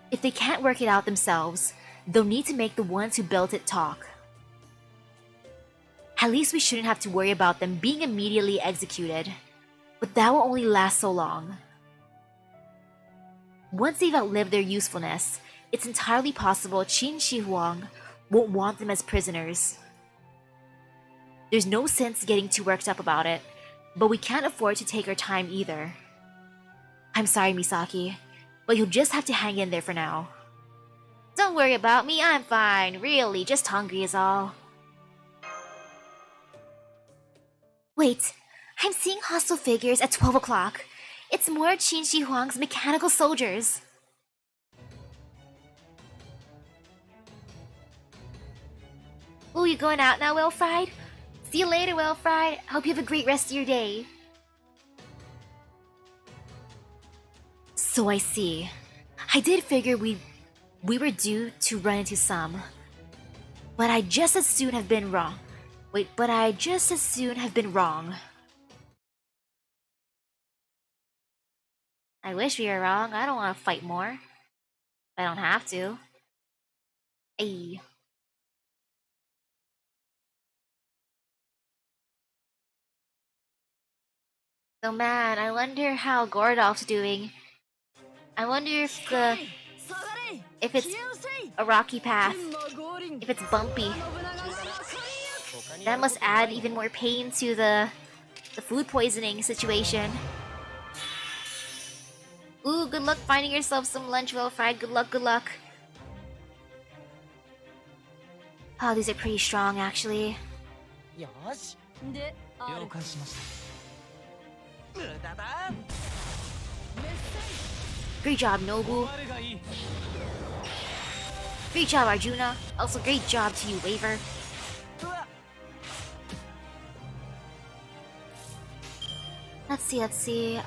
If they can't work it out themselves, they'll need to make the ones who built it talk. At least we shouldn't have to worry about them being immediately executed. But that will only last so long. Once they've outlived their usefulness, it's entirely possible Qin Shi Huang won't want them as prisoners. There's no sense getting too worked up about it, but we can't afford to take our time either. I'm sorry, Misaki, but you'll just have to hang in there for now. Don't worry about me, I'm fine. Really, just hungry is all. Wait, I'm seeing hostile figures at 12 o'clock. It's more Qin Shi Huang's mechanical soldiers. Ooh, you going out now, Well-Fried? See you later, Well-Fried. Hope you have a great rest of your day. So I see. I did figure we were due to run into some. But I'd just as soon have been wrong. I wish we were wrong. I don't want to fight more. I don't have to. Ayy. So man, I wonder how Gordolf's doing. I wonder if it's a rocky path, if it's bumpy. That must add even more pain to the food poisoning situation. Ooh, good luck finding yourself some lunch, Well-Fried. Good luck, good luck. Oh, these are pretty strong, actually. Great job, Nobu. Great job, Arjuna. Also, great job to you, Waver. Let's see.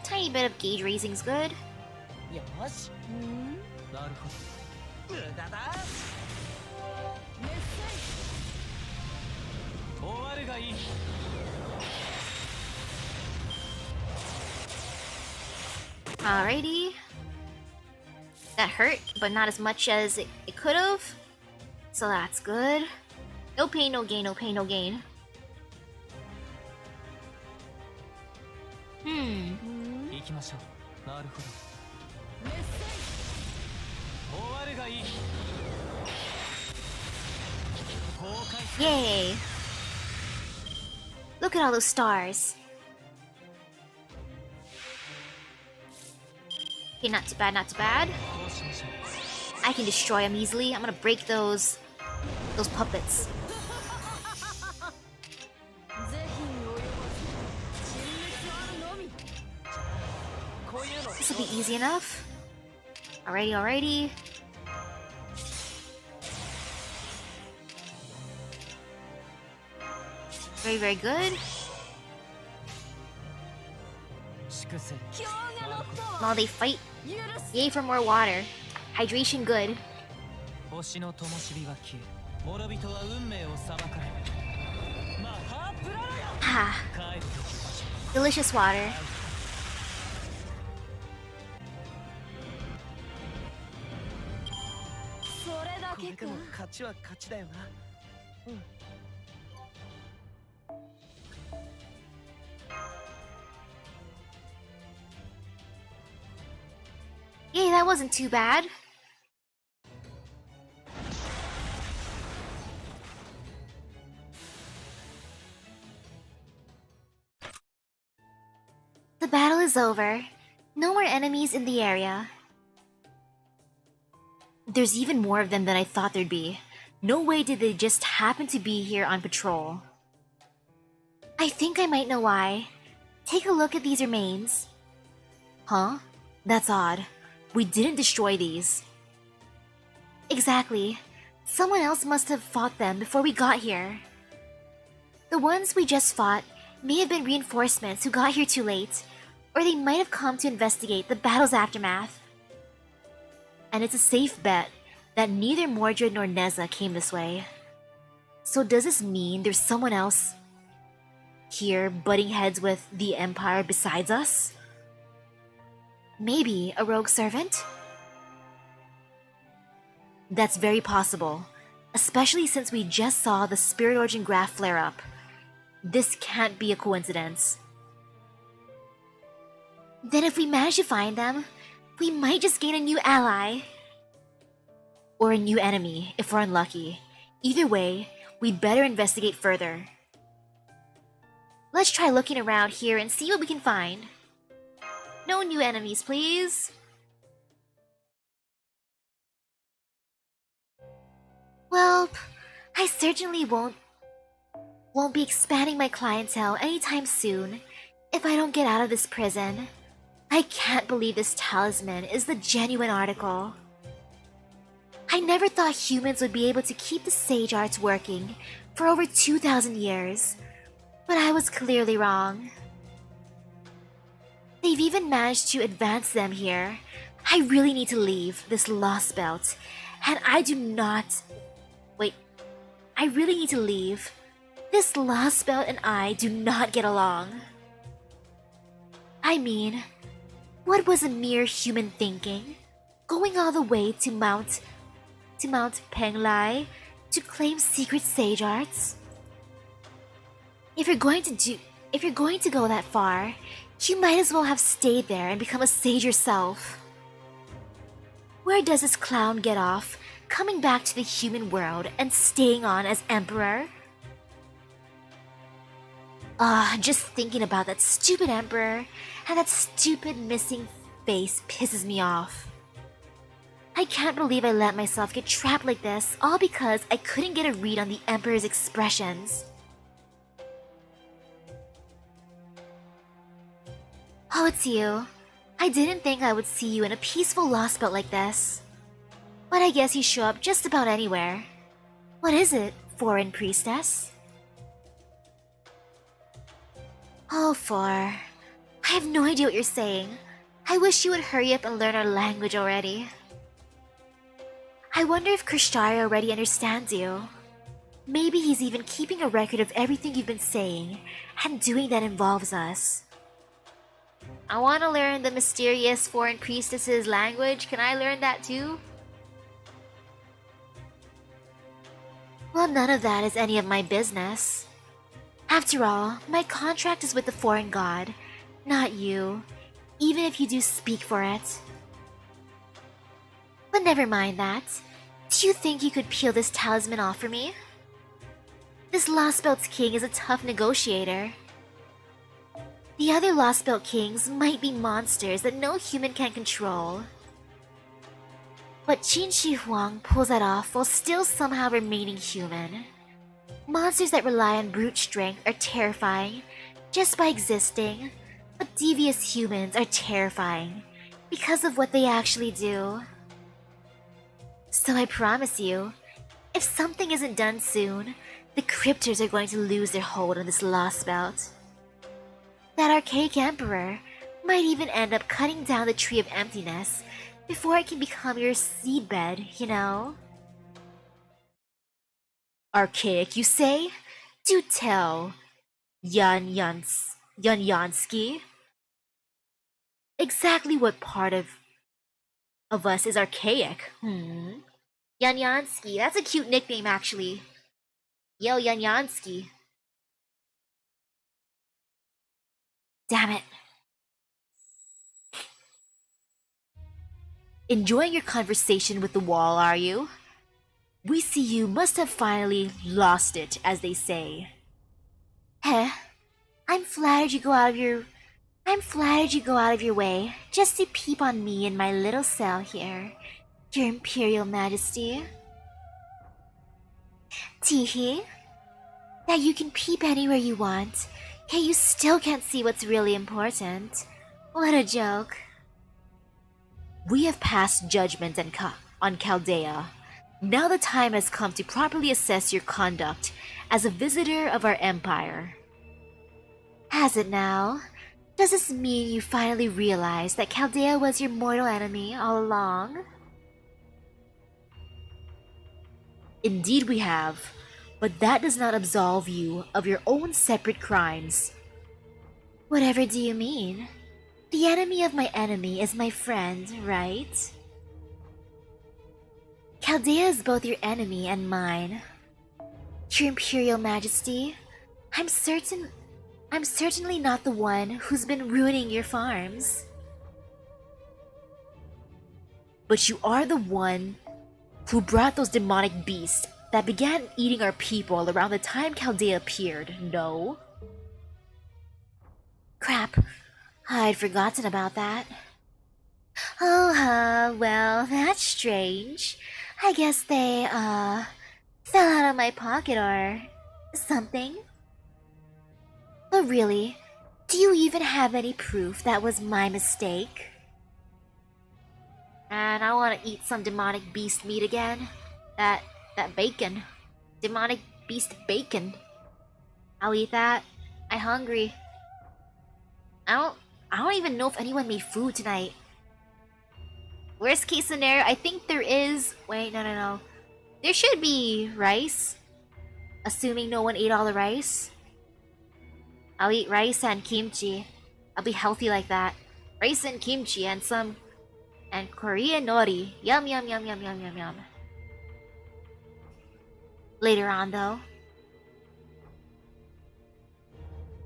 Tiny bit of gauge raising's good. Alrighty. That hurt, but not as much as it could've. So that's good. No pain, no gain, no pain, no gain. 終わるがいい。崩壊。 Yay! Look at all those stars. Okay, not too bad, not too bad. こうしましょう。 I can destroy them easily. I'm gonna break those puppets. 是非に及ばず陳列あるのみ。こういうの This will be easy enough. Alrighty, alrighty. Very, very good. 粛清。 今日が乗ったわ。 While they fight, 許す。 yay for more water. Hydration good. 星の灯火は消え、諸人は運命を裁かれる。マハープララよ。 Ha, 帰るべき場所。 delicious water. それだけか。勝ちは勝ちだよな。 Yay, that wasn't too bad. The battle is over. No more enemies in the area. There's even more of them than I thought there'd be. No way did they just happen to be here on patrol. I think I might know why. Take a look at these remains. Huh? That's odd. We didn't destroy these. Exactly. Someone else must have fought them before we got here. The ones we just fought may have been reinforcements who got here too late, or they might have come to investigate the battle's aftermath. And it's a safe bet that neither Mordred nor Neza came this way. So does this mean there's someone else here butting heads with the Empire besides us? Maybe a rogue servant? That's very possible, especially since we just saw the Spirit Origin graph flare up. This can't be a coincidence. Then if we manage to find them, we might just gain a new ally. Or a new enemy, if we're unlucky. Either way, we'd better investigate further. Let's try looking around here and see what we can find. No new enemies, please. Well, I certainly won't be expanding my clientele anytime soon if I don't get out of this prison. I can't believe this talisman is the genuine article. I never thought humans would be able to keep the sage arts working for over 2,000 years, but I was clearly wrong. They've even managed to advance them here. I really need to leave this lost belt, and I do not... Wait, I really need to leave. This lost belt and I do not get along. I mean, what was a mere human thinking? Going all the way to Mount Penglai to claim secret sage arts? If you're going to go that far, you might as well have stayed there and become a sage yourself. Where does this clown get off coming back to the human world and staying on as emperor? Just thinking about that stupid emperor and that stupid missing face pisses me off. I can't believe I let myself get trapped like this, all because I couldn't get a read on the emperor's expressions. Oh, it's you. I didn't think I would see you in a peaceful lost belt like this. But I guess you show up just about anywhere. What is it, foreign priestess? Oh, I have no idea what you're saying. I wish you would hurry up and learn our language already. I wonder if Krishtari already understands you. Maybe he's even keeping a record of everything you've been saying and doing that involves us. I want to learn the mysterious foreign priestess's language. Can I learn that too? Well, none of that is any of my business. After all, my contract is with the foreign god, not you, even if you do speak for it. But never mind that. Do you think you could peel this talisman off for me? This Lost Belt's king is a tough negotiator. The other Lost Belt kings might be monsters that no human can control. But Qin Shi Huang pulls that off while still somehow remaining human. Monsters that rely on brute strength are terrifying just by existing, but devious humans are terrifying because of what they actually do. So I promise you, if something isn't done soon, the cryptors are going to lose their hold on this Lost Belt. That archaic emperor might even end up cutting down the Tree of Emptiness before it can become your seedbed, you know? Archaic, you say? Do tell, Yansky. Exactly what part of us is archaic? Yanyansky, that's a cute nickname actually. Yo, Yanyansky. Damn it. Enjoying your conversation with the wall, are you? We see you must have finally lost it, as they say. Heh. I'm flattered you go out of your way just to peep on me in my little cell here, Your Imperial Majesty. Teehee? That you can peep anywhere you want, yet you still can't see what's really important. What a joke. We have passed judgment on Chaldea. Now the time has come to properly assess your conduct as a visitor of our empire. Has it now? Does this mean you finally realized that Chaldea was your mortal enemy all along? Indeed we have, but that does not absolve you of your own separate crimes. Whatever do you mean? The enemy of my enemy is my friend, right? Chaldea is both your enemy and mine. Your Imperial Majesty, I'm certainly not the one who's been ruining your farms. But you are the one who brought those demonic beasts that began eating our people around the time Chaldea appeared, no? Crap, I'd forgotten about that. Oh, well, that's strange. I guess they, fell out of my pocket or something. But really, do you even have any proof that was my mistake? And I want to eat some demonic beast meat again. That bacon. Demonic beast bacon. I'll eat that. I'm hungry. I don't even know if anyone made food tonight. Worst case scenario, I think there is. Wait, no. There should be rice. Assuming no one ate all the rice. I'll eat rice and kimchi. I'll be healthy like that. Rice and kimchi and Korean nori. Yum. Later on though.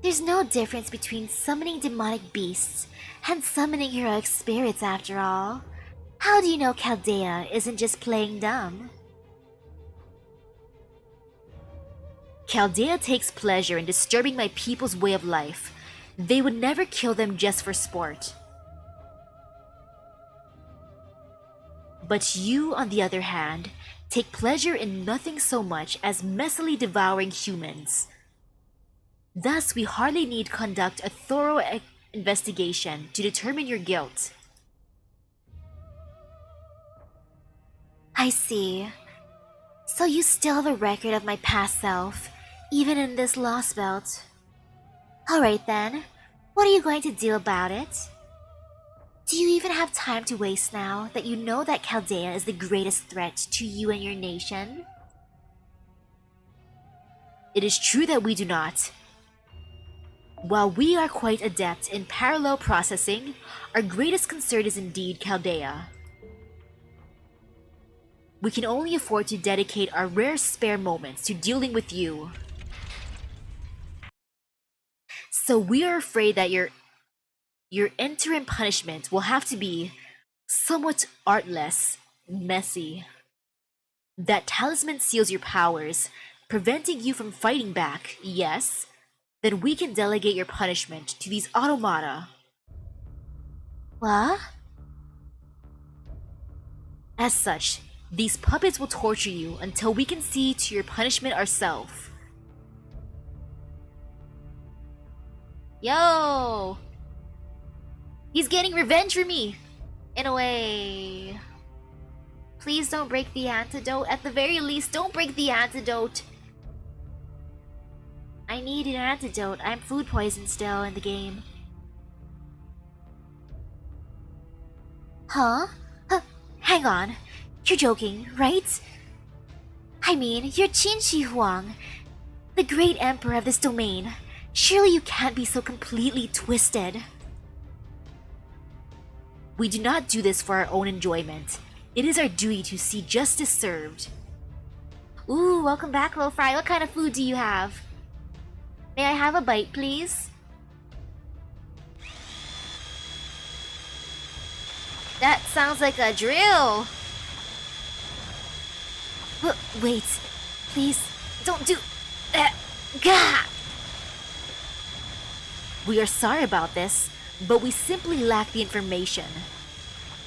There's no difference between summoning demonic beasts and summoning heroic spirits after all. How do you know Chaldea isn't just playing dumb? Chaldea takes pleasure in disturbing my people's way of life. They would never kill them just for sport. But you, on the other hand, take pleasure in nothing so much as messily devouring humans. Thus, we hardly need conduct a thorough investigation to determine your guilt. I see. So you still have a record of my past self, even in this Lost Belt. Alright then, what are you going to do about it? Do you even have time to waste now that you know that Chaldea is the greatest threat to you and your nation? It is true that we do not. While we are quite adept in parallel processing, our greatest concern is indeed Chaldea. We can only afford to dedicate our rare spare moments to dealing with you. So we are afraid that your interim punishment will have to be somewhat artless Messy. That talisman seals your powers, preventing you from fighting back, yes? Then we can delegate your punishment to these automata. What? As such, these puppets will torture you until we can see to your punishment ourselves. Yo! He's getting revenge for me! In a way. Please don't break the antidote. At the very least, don't break the antidote. I need an antidote. I'm food poisoned still in the game. Huh? Hang on. You're joking, right? I mean, you're Qin Shi Huang, the great emperor of this domain. Surely you can't be so completely twisted. We do not do this for our own enjoyment. It is our duty to see justice served. Ooh, welcome back, Low Fry. What kind of food do you have? May I have a bite, please? That sounds like a drill. Wait, please, don't do... Gah! We are sorry about this, but we simply lack the information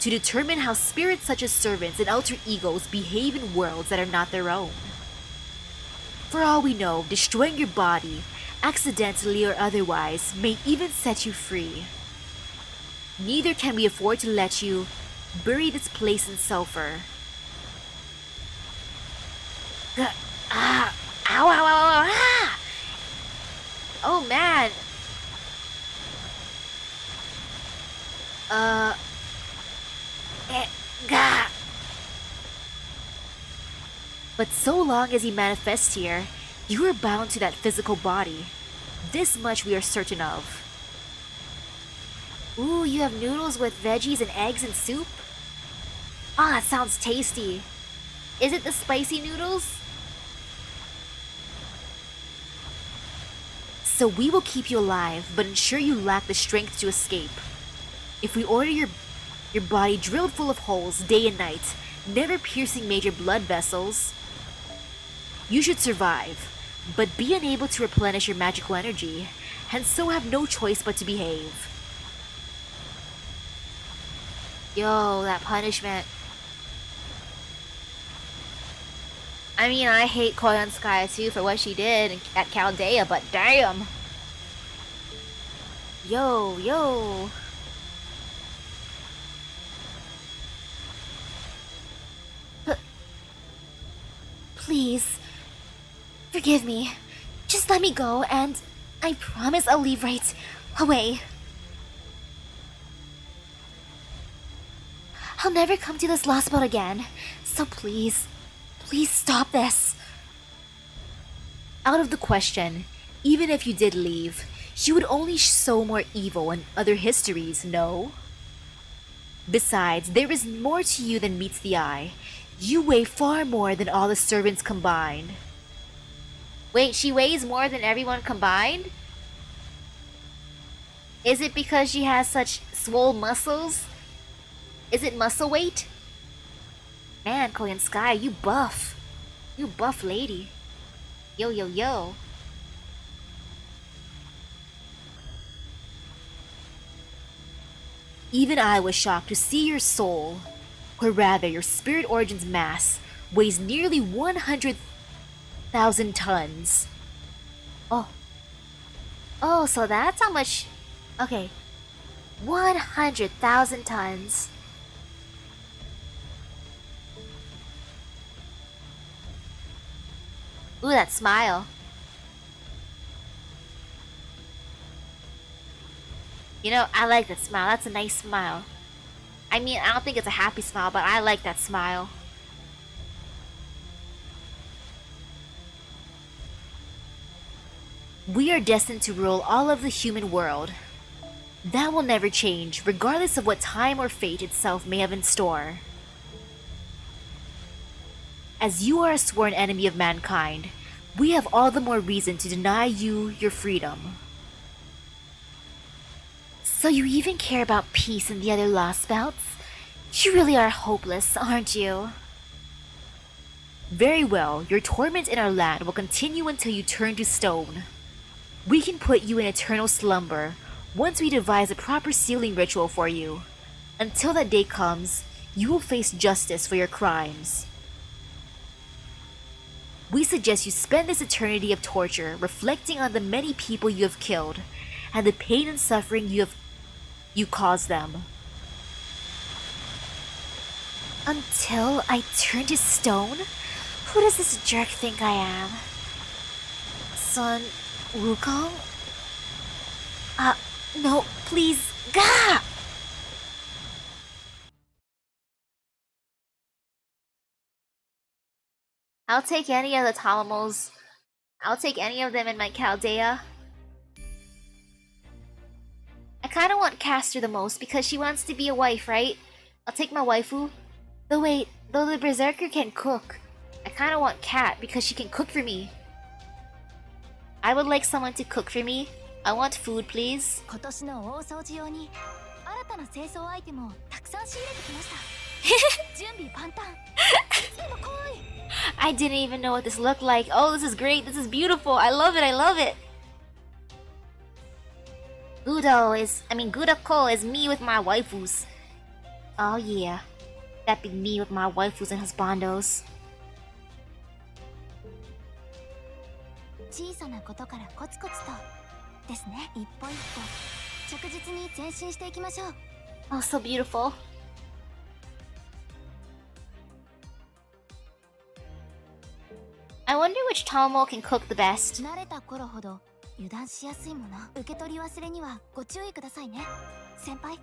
to determine how spirits such as servants and alter egos behave in worlds that are not their own. For all we know, destroying your body, accidentally or otherwise, may even set you free. Neither can we afford to let you bury this place in sulfur. Ow, ow, ow, ow, ah! Oh man. Gah! But so long as he manifests here, you are bound to that physical body. This much we are certain of. Ooh, you have noodles with veggies and eggs and soup? Ah, that sounds tasty. Is it the spicy noodles? So we will keep you alive, but ensure you lack the strength to escape. If we order your body drilled full of holes day and night, never piercing major blood vessels, you should survive, but be unable to replenish your magical energy, and so have no choice but to behave. Yo, that punishment. I mean, I hate Koyon Sky too for what she did at Chaldea, but damn! Yo, yo! Please, forgive me. Just let me go, and I promise I'll leave right away. I'll never come to this lost boat again, so please, please stop this. Out of the question, even if you did leave, you would only sow more evil and other histories, no? Besides, there is more to you than meets the eye. You weigh far more than all the servants combined. Wait, she weighs more than everyone combined? Is it because she has such swole muscles? Is it muscle weight? Man, Korean Sky, you buff. You buff lady. Yo, yo, yo. Even I was shocked to see your soul, or rather your spirit origin's mass, weighs nearly 100,000 tons. Oh. Oh, so that's how much... Okay. 100,000 tons. Ooh, that smile. You know, I like that smile. That's a nice smile. I mean, I don't think it's a happy smile, but I like that smile. We are destined to rule all of the human world. That will never change, regardless of what time or fate itself may have in store. As you are a sworn enemy of mankind, we have all the more reason to deny you your freedom. So you even care about peace and the other lost bouts? You really are hopeless, aren't you? Very well, your torment in our land will continue until you turn to stone. We can put you in eternal slumber once we devise a proper sealing ritual for you. Until that day comes, you will face justice for your crimes. We suggest you spend this eternity of torture reflecting on the many people you have killed and the pain and suffering you caused them. Until I turn to stone? Who does this jerk think I am? Son Wukong? No, please. Gah! I'll take any of the Talamos. I'll take any of them in my Chaldea. I kinda want Castor the most because she wants to be a wife, right? I'll take my waifu. Though wait, though the Berserker can cook, I kinda want Cat because she can cook for me. I would like someone to cook for me. I want food, please. 今年の大掃除用に新たな清掃アイテムをたくさん仕入れてきました準備万端いつでも来い I didn't even know what this looked like. Oh, this is great. This is beautiful. I love it. I love it. Gudako is me with my waifus. Oh yeah. That'd be me with my waifus and husbandos. 小さなことからコツコツとですね一歩一歩着実に前進していきましょう Oh, so beautiful. I wonder which Talamo can cook the best. 慣れた頃ほど油断しやすいもの受け取り忘れにはご注意くださいね先輩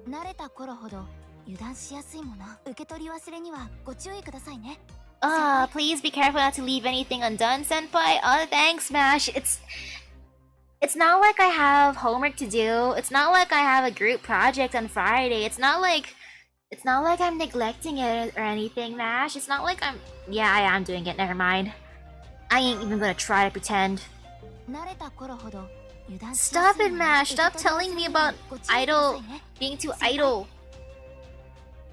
慣れた頃ほど油断しやすいもの受け取り忘れにはご注意くださいね Please be careful not to leave anything undone, senpai. Thanks, Smash. It's not like I have homework to do. It's not like I have a group project on Friday. It's not like I'm neglecting it or anything, Mash. It's not like I'm... Yeah, I am doing it. Never mind. I ain't even gonna try to pretend. Stop it, Mash. Stop telling me about idle... being too idle.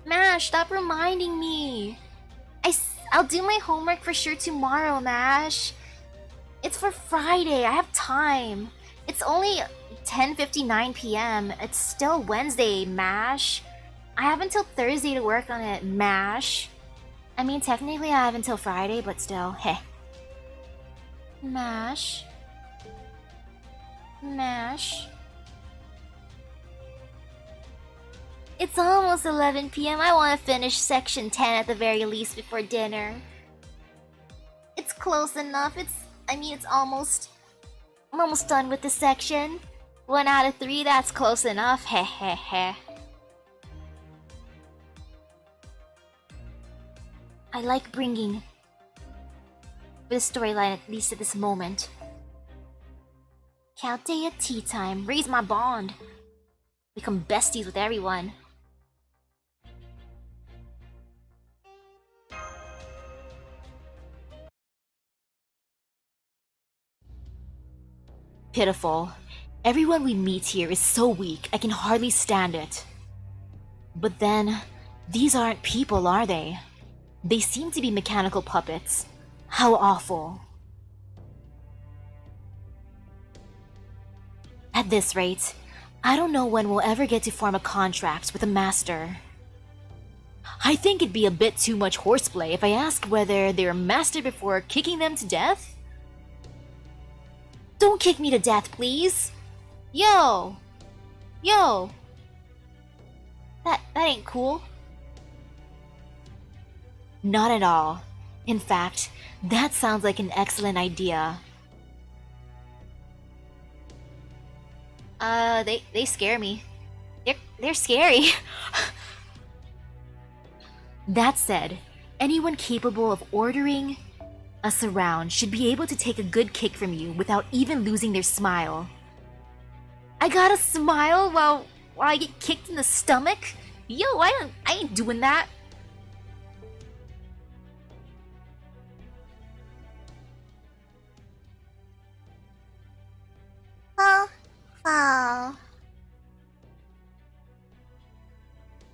Mash, stop reminding me. I'll do my homework for sure tomorrow, Mash. It's for Friday. I have time. It's only 10:59 p.m. It's still Wednesday, Mash. I have until Thursday to work on it, Mash. I mean, technically I have until Friday, but still, heh. Mash. Mash. It's almost 11 p.m. I want to finish section 10 at the very least before dinner. It's close enough. I'm almost done with the section. 1 out of 3, that's close enough. Heh heh heh. I like bringing the storyline at least at this moment. Chaldea tea time. Raise my bond. Become besties with everyone. Pitiful. Everyone we meet here is so weak, I can hardly stand it. But then, these aren't people, are they? They seem to be mechanical puppets. How awful. At this rate, I don't know when we'll ever get to form a contract with a master. I think it'd be a bit too much horseplay if I asked whether they're a master before kicking them to death? Don't kick me to death, please! Yo! Yo! That ain't cool. Not at all. In fact, that sounds like an excellent idea. They scare me. They're scary. That said, anyone capable of ordering us around should be able to take a good kick from you without even losing their smile. I gotta smile while I get kicked in the stomach? Yo, I ain't doing that.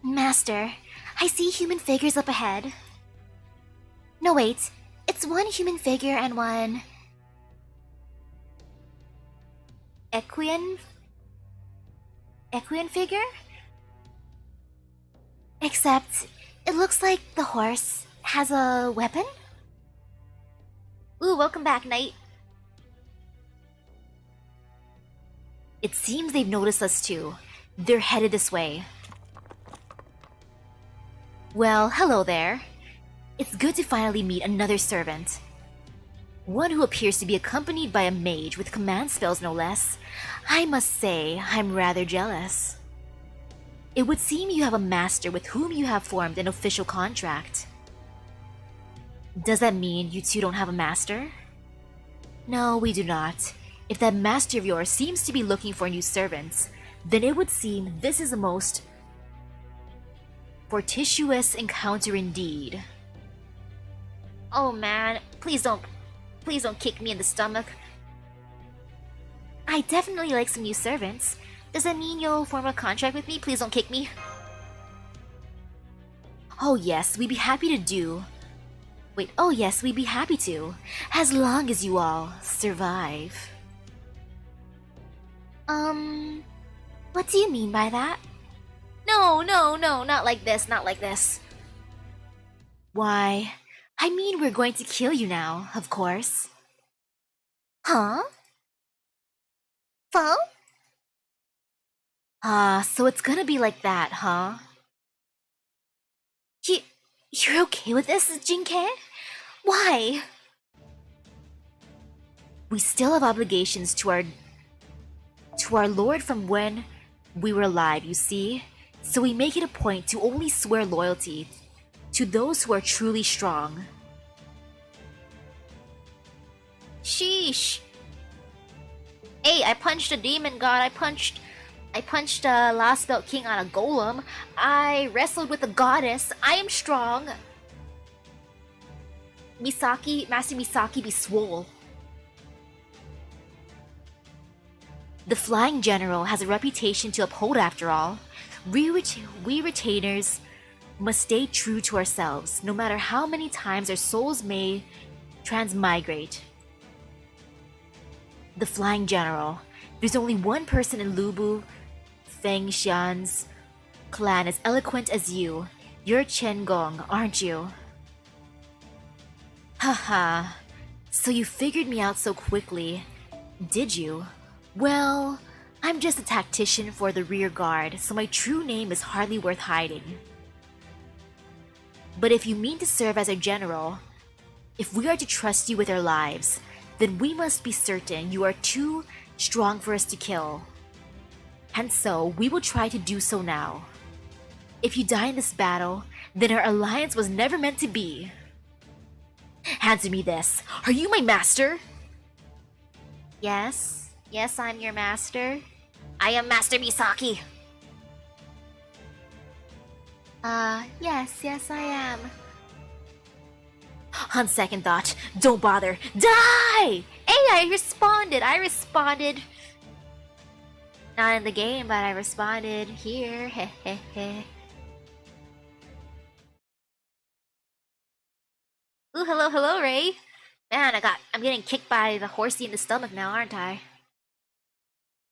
Master, I see human figures up ahead. No, wait. It's one human figure and one... Equine figure? Except, it looks like the horse has a weapon? Ooh, welcome back, Knight. It seems they've noticed us too. They're headed this way. Well, hello there. It's good to finally meet another servant. One who appears to be accompanied by a mage with command spells no less. I must say, I'm rather jealous. It would seem you have a master with whom you have formed an official contract. Does that mean you two don't have a master? No, we do not. If that master of yours seems to be looking for new servants, then it would seem this is a most fortuitous encounter indeed. Oh man, please don't kick me in the stomach. I definitely like some new servants. Does that mean you'll form a contract with me? Please don't kick me. Oh yes, we'd be happy to do. Wait, oh yes, we'd be happy to. As long as you all survive. What do you mean by that? No, not like this, not like this. Why, I mean we're going to kill you now, of course. Huh? Phone? So it's gonna be like that, huh? You're okay with this, Jinke? Why? We still have obligations to our lord from when we were alive, you see? So we make it a point to only swear loyalty to those who are truly strong. Sheesh. Hey, I punched a demon god, I punched a Last Belt King on a golem. I wrestled with a goddess. I am strong. Master Misaki be swole. The Flying General has a reputation to uphold after all. We retainers must stay true to ourselves, no matter how many times our souls may transmigrate. The Flying General. There's only one person in Lubu Fengxian's clan as eloquent as you. You're Chen Gong, aren't you? Haha. So you figured me out so quickly, did you? Well, I'm just a tactician for the rear guard, so my true name is hardly worth hiding. But if you mean to serve as our general, if we are to trust you with our lives, then we must be certain you are too strong for us to kill. And so, we will try to do so now. If you die in this battle, then our alliance was never meant to be. Answer me this. Are you my master? Yes, I'm your master. I am Master Misaki. Yes, I am. On second thought, don't bother. Die! Hey, I responded. Not in the game, but I responded here. Ooh, hello, Ray. Man, I'm getting kicked by the horsey in the stomach now, aren't I?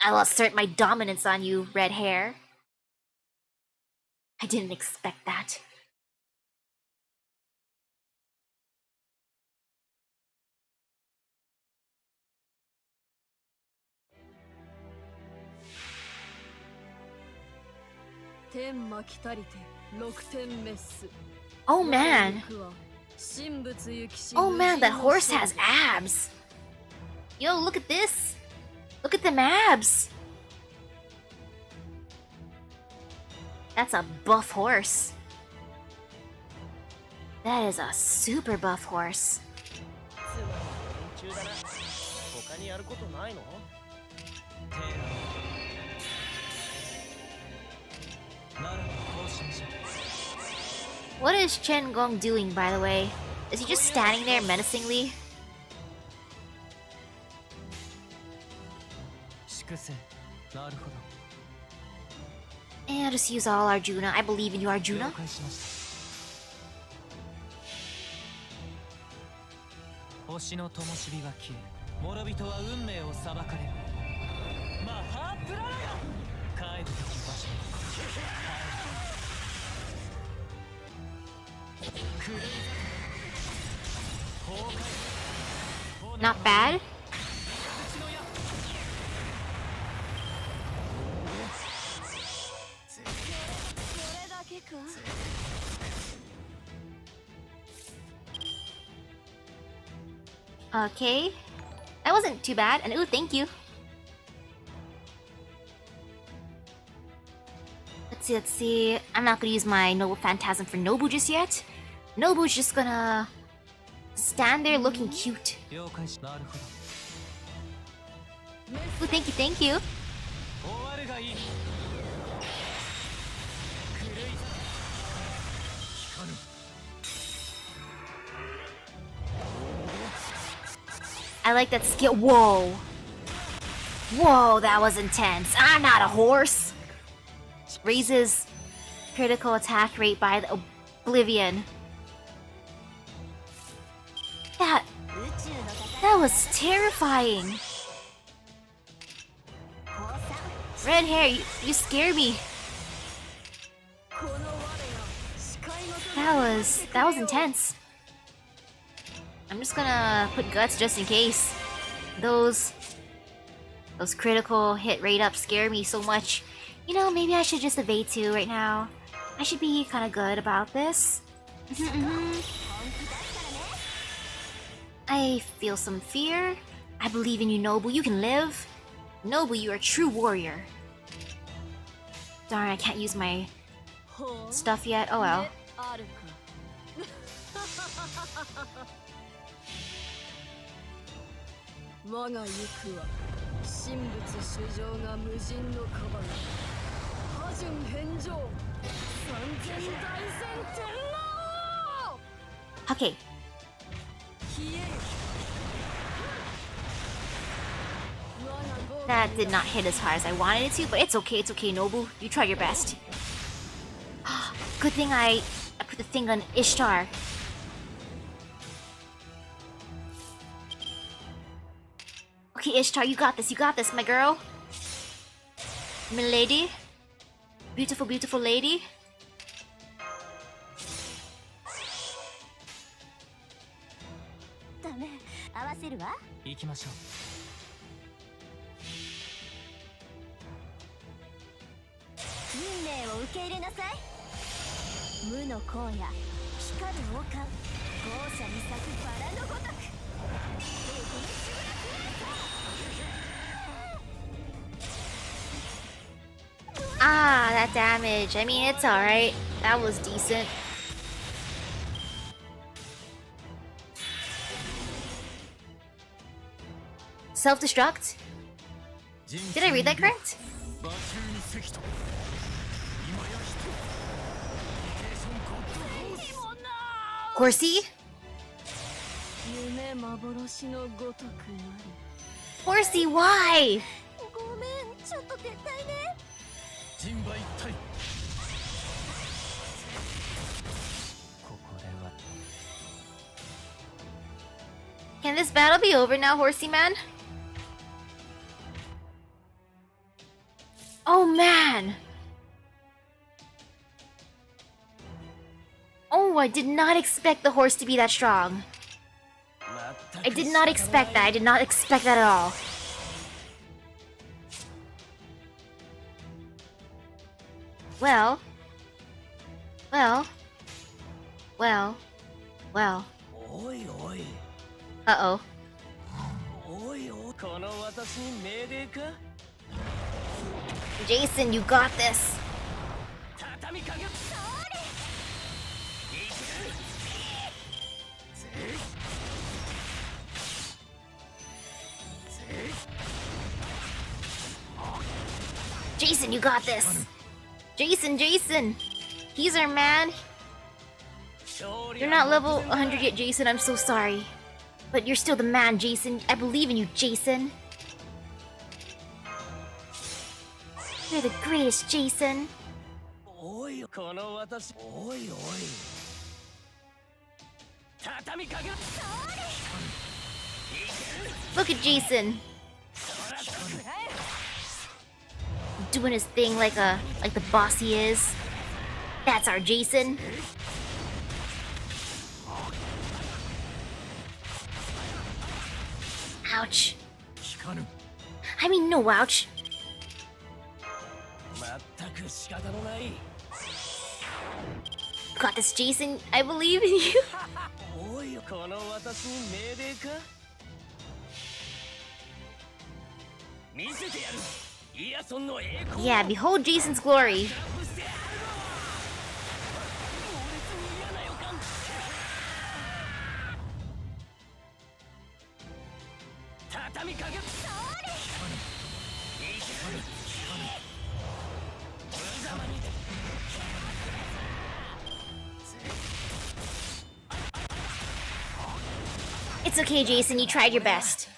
I'll assert my dominance on you, red hair. I didn't expect that. Oh man. Oh man, that horse has abs. Yo, look at this. Look at them abs. That's a buff horse. That is a super buff horse. What is Chen Gong doing, by the way? Is he just standing there menacingly? And just use all Arjuna. I believe in you, Arjuna. 星の灯火が消え諸人は運命を裁かれるマハープララよ帰るべき場所に帰る Not bad. Okay. That wasn't too bad. And ooh, thank you. Let's see. I'm not gonna use my Noble Phantasm for Nobu just yet. Nobu's just gonna stand there looking cute. 了解しなるほど Ooh, thank you, thank you. 終わるがいい I like that skill. Whoa. Whoa, that was intense. I'm not a horse. Raises critical attack rate by the oblivion. That was terrifying. Red hair, you scare me. That was intense. I'm just gonna put guts just in case. Those critical hit rate ups scare me so much. You know, maybe I should just evade too right now. I should be kind of good about this. I feel some fear. I believe in you, Nobu. You can live. Nobu, you are a true warrior. Darn, I can't use my stuff yet. Oh well. 我が行くは神仏主情が無人のカバナ波順返上三千大戦天皇 Okay. 消えよ That did not hit as hard as I wanted it to, but it's okay, Nobu. You try your best. Good thing I put the thing on Ishtar. Okay, Ishtar, you got this, my girl. Milady. Beautiful, beautiful lady. ダメ合わせるわ行きましょう 運命を受け入れなさい無の荒野光る王冠豪奢に咲くバラのごとく Ah, that damage. I mean, it's alright. That was decent. Self-destruct? Did I read that correct? Horsey? 夢幻のごとくなり Horsey, why? ごめんちょっと撤退ね 人馬一体 ここでは Can this battle be over now, Horsey man? Oh man! Oh, I did not expect the horse to be that strong. I did not expect that. I did not expect that at all. Well. Well. Well. Well. おいおい Uh-oh. おいおいこの私に命令か Jason, you got this. 畳みかけ Jason, you got this. Jason. He's our man. You're not level 100 yet, Jason. I'm so sorry. But you're still the man, Jason. I believe in you, Jason. You're the greatest, Jason. おいこの私おいおい 畳みかけ Look at Jason doing his thing like the boss he is. That's our Jason. Ouch. I mean, no ouch. Got this, Jason. I believe in you. Yeah, behold Jason's glory. It's okay, Jason. You tried your best.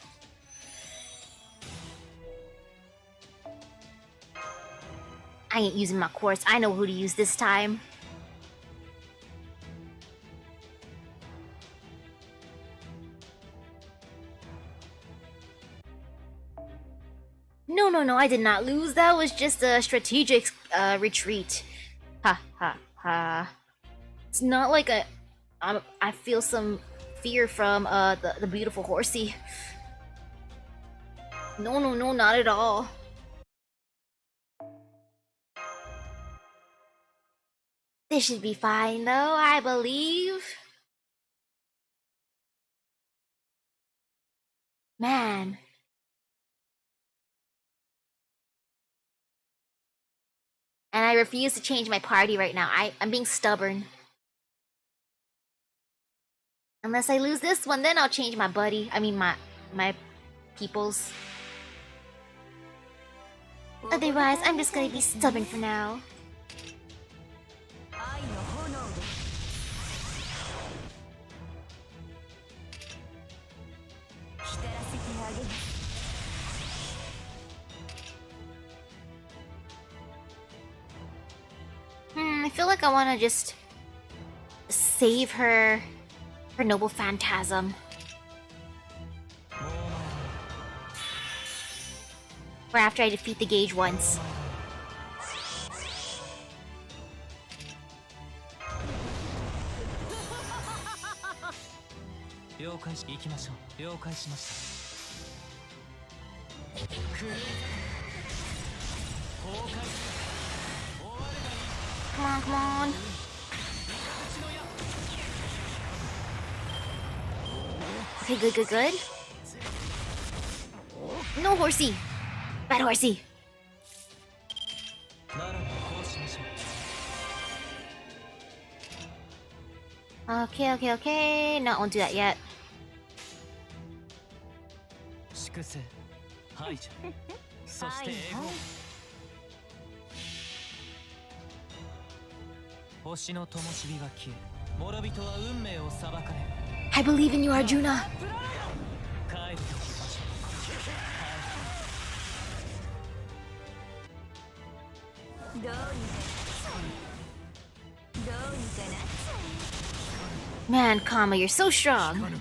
I ain't using my course. I know who to use this time. No, I did not lose. That was just a strategic retreat. Ha ha ha. It's not like I feel some fear from the beautiful horsey. No, not at all. This should be fine though, I believe. Man. And I refuse to change my party right now. I'm being stubborn. Unless I lose this one, then I'll change my buddy. I mean my peoples. Otherwise, I'm just gonna be stubborn for now. I feel like I want to just save her noble phantasm. Or after I defeat the gauge once. Come on. Okay, good. No horsey. Bad horsey. Okay. No, I won't do that yet. I believe in you, Arjuna. Man, Kama, you're so strong.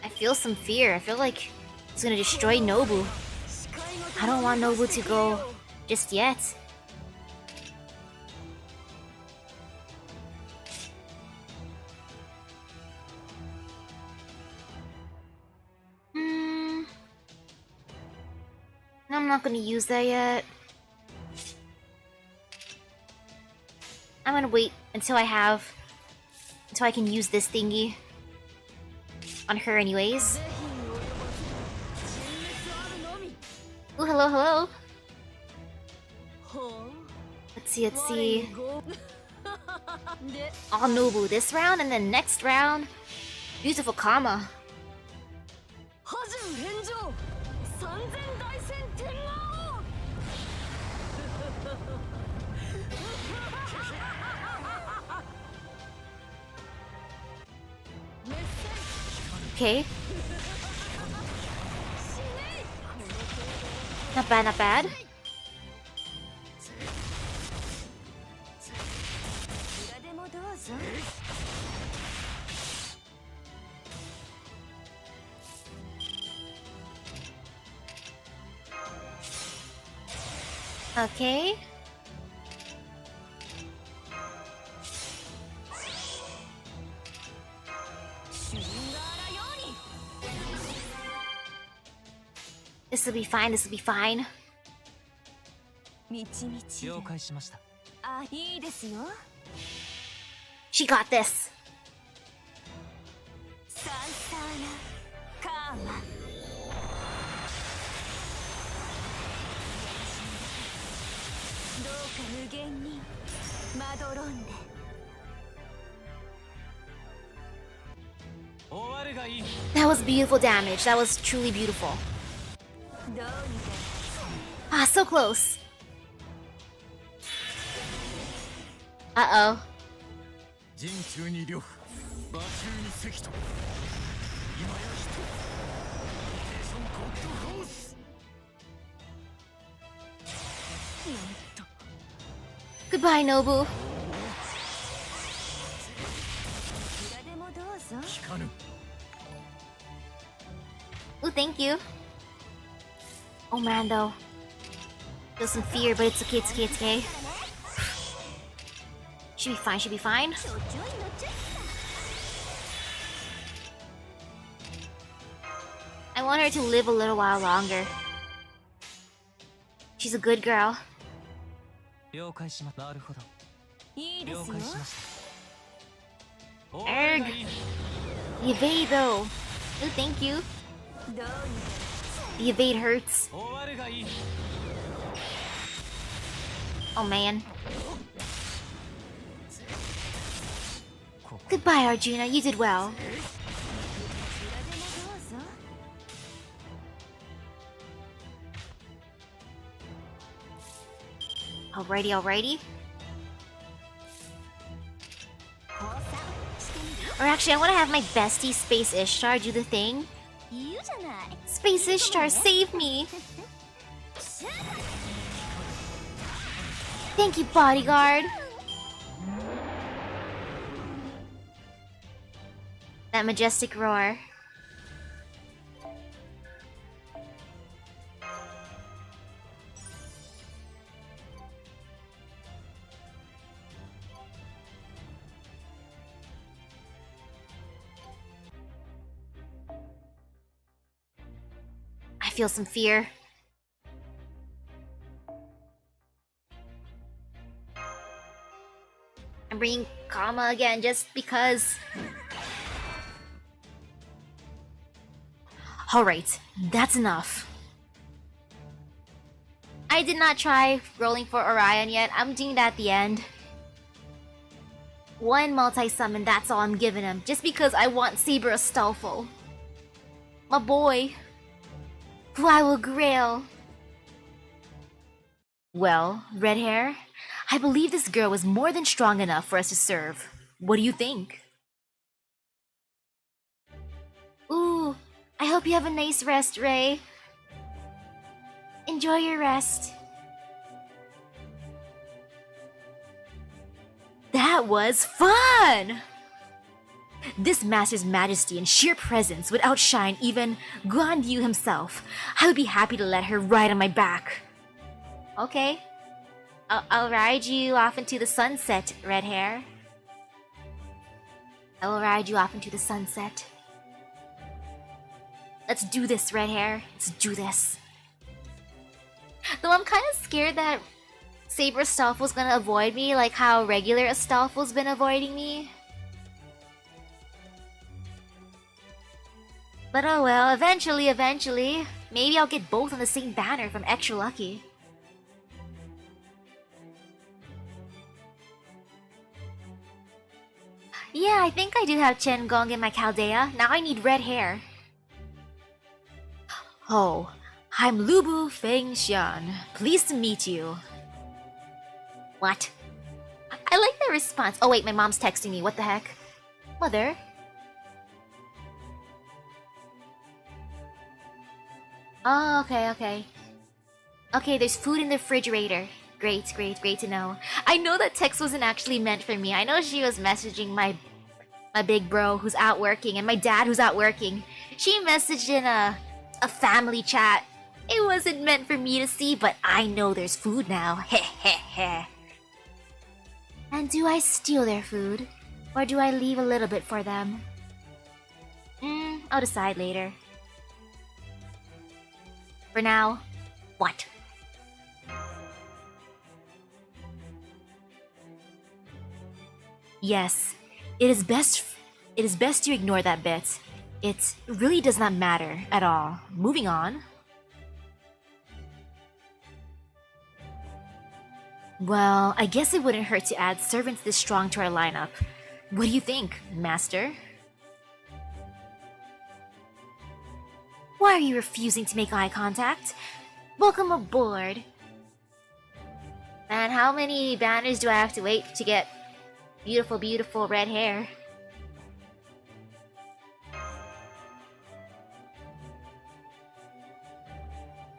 I feel some fear. I feel like it's gonna destroy Nobu. I don't want Nobu to go just yet. I'm not gonna use that yet. I'm gonna wait until I can use this thingy on her anyways. Oh, hello. Let's see. All Nobu this round, and then next round, beautiful Kama. Okay. Not bad, not bad. Okay. This will be fine, this will be fine. みちみち了解しました。あ、いいですよ。 She got this. サンサーナカーマ。どうか無限にまどろんで。終わるがいい。 That was beautiful damage. That was truly beautiful. どうにか Ah, so close. Uh-oh. 陣中に呂布馬中に関と今や人ローテーションゴッドホース Goodbye, Nobu. いくらでもどうぞ。聞かぬ Ooh, thank you. Oh man, though. Feel some fear, but it's okay, it's okay, it's okay. Should be fine, should be fine. ちょちょいのちょい。 I want her to live a little while longer. She's a good girl. 了解しまなるほど。いいですよ。了解しました。 Erg. The evade, though. Ooh, thank you. どうにか The evade hurts. 終わるがいい。 Oh man. Goodbye, Arjuna. You did well. いくらでもどうぞ。 Alrighty, alrighty. 降参してみ Or actually, I want to have my bestie, Space Ishtar, do the thing. る。言うじゃない。 Space Ishtar, save me! Thank you, bodyguard! That majestic roar. I feel some fear. I'm bringing Kama again just because. Alright, that's enough. I did not try rolling for Orion yet. I'm doing that at the end. One multi-summon, that's all I'm giving him. Just because I want Saber Astolfo. My boy. Who I will grail. Well, red hair, I believe this girl was more than strong enough for us to serve. What do you think? Ooh, I hope you have a nice rest, Ray. Enjoy your rest. That was fun! This master's majesty and sheer presence would outshine even Guan Yu himself. I would be happy to let her ride on my back. Okay. I'll ride you off into the sunset, red hair. I will ride you off into the sunset. Let's do this, red hair. Let's do this. Though I'm kind of scared that Saber Astolfo's gonna avoid me like how regular Astolfo's been avoiding me. But oh well, eventually, maybe I'll get both on the same banner if I'm extra lucky. Yeah, I think I do have Chen Gong in my Chaldea. Now I need red hair. Oh, I'm Lubu Fengxian. Pleased to meet you. What? I like the response. Oh wait, my mom's texting me. What the heck? Mother? Oh, okay. Okay, there's food in the refrigerator. Great, great, great to know. I know that text wasn't actually meant for me. I know she was messaging my big bro who's out working and my dad who's out working. She messaged in a family chat. It wasn't meant for me to see, but I know there's food now. Heh heh heh. And do I steal their food? Or do I leave a little bit for them? I'll decide later. For now, what? Yes, it is best to ignore that bit. It really does not matter at all. Moving on. Well, I guess it wouldn't hurt to add servants this strong to our lineup. What do you think, Master? Why are you refusing to make eye contact? Welcome aboard. And how many banners do I have to wait to get beautiful, beautiful red hair?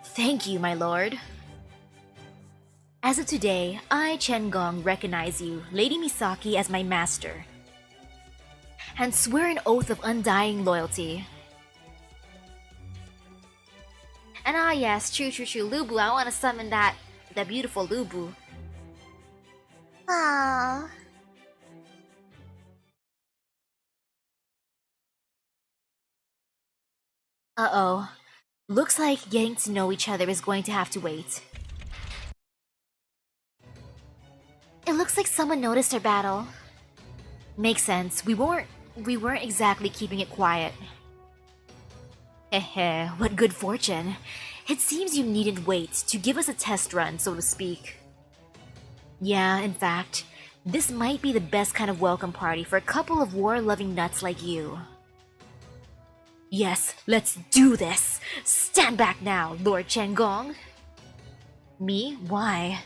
Thank you, my lord. As of today, I, Chen Gong, recognize you, Lady Misaki, as my master, and swear an oath of undying loyalty. And yes, true, Lubu, I want to summon that beautiful Lubu. Ah. Uh-oh. Looks like getting to know each other is going to have to wait. It looks like someone noticed our battle. Makes sense. We weren't exactly keeping it quiet. Heh, what good fortune. It seems you needn't wait to give us a test run, so to speak. Yeah, in fact, this might be the best kind of welcome party for a couple of war-loving nuts like you. Yes, let's do this! Stand back now, Lord Chen Gong! Me? Why?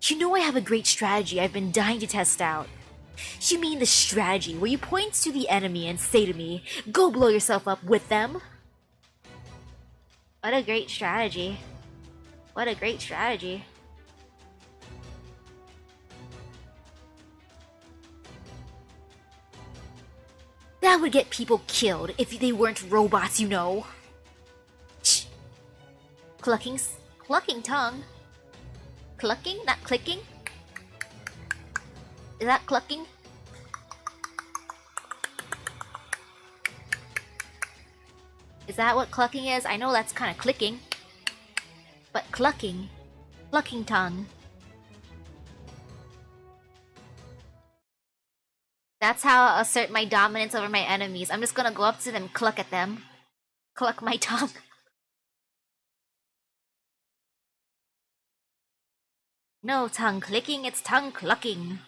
You know I have a great strategy I've been dying to test out. You mean the strategy where you point to the enemy and say to me, go blow yourself up with them? What a great strategy. What a great strategy. That would get people killed if they weren't robots, you know. Shh. Clucking tongue. Clucking? Not clicking? Is that clucking? Is that what clucking is? I know that's kind of clicking. But clucking. Clucking tongue. That's how I'll assert my dominance over my enemies. I'm just gonna go up to them and cluck at them. Cluck my tongue. No tongue clicking, it's tongue clucking.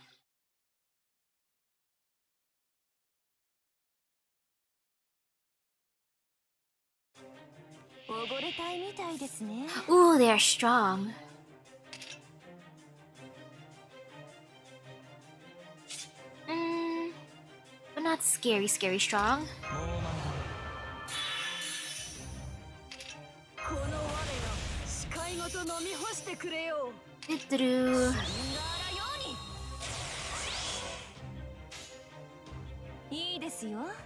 Ooh, they're strong. But not scary strong.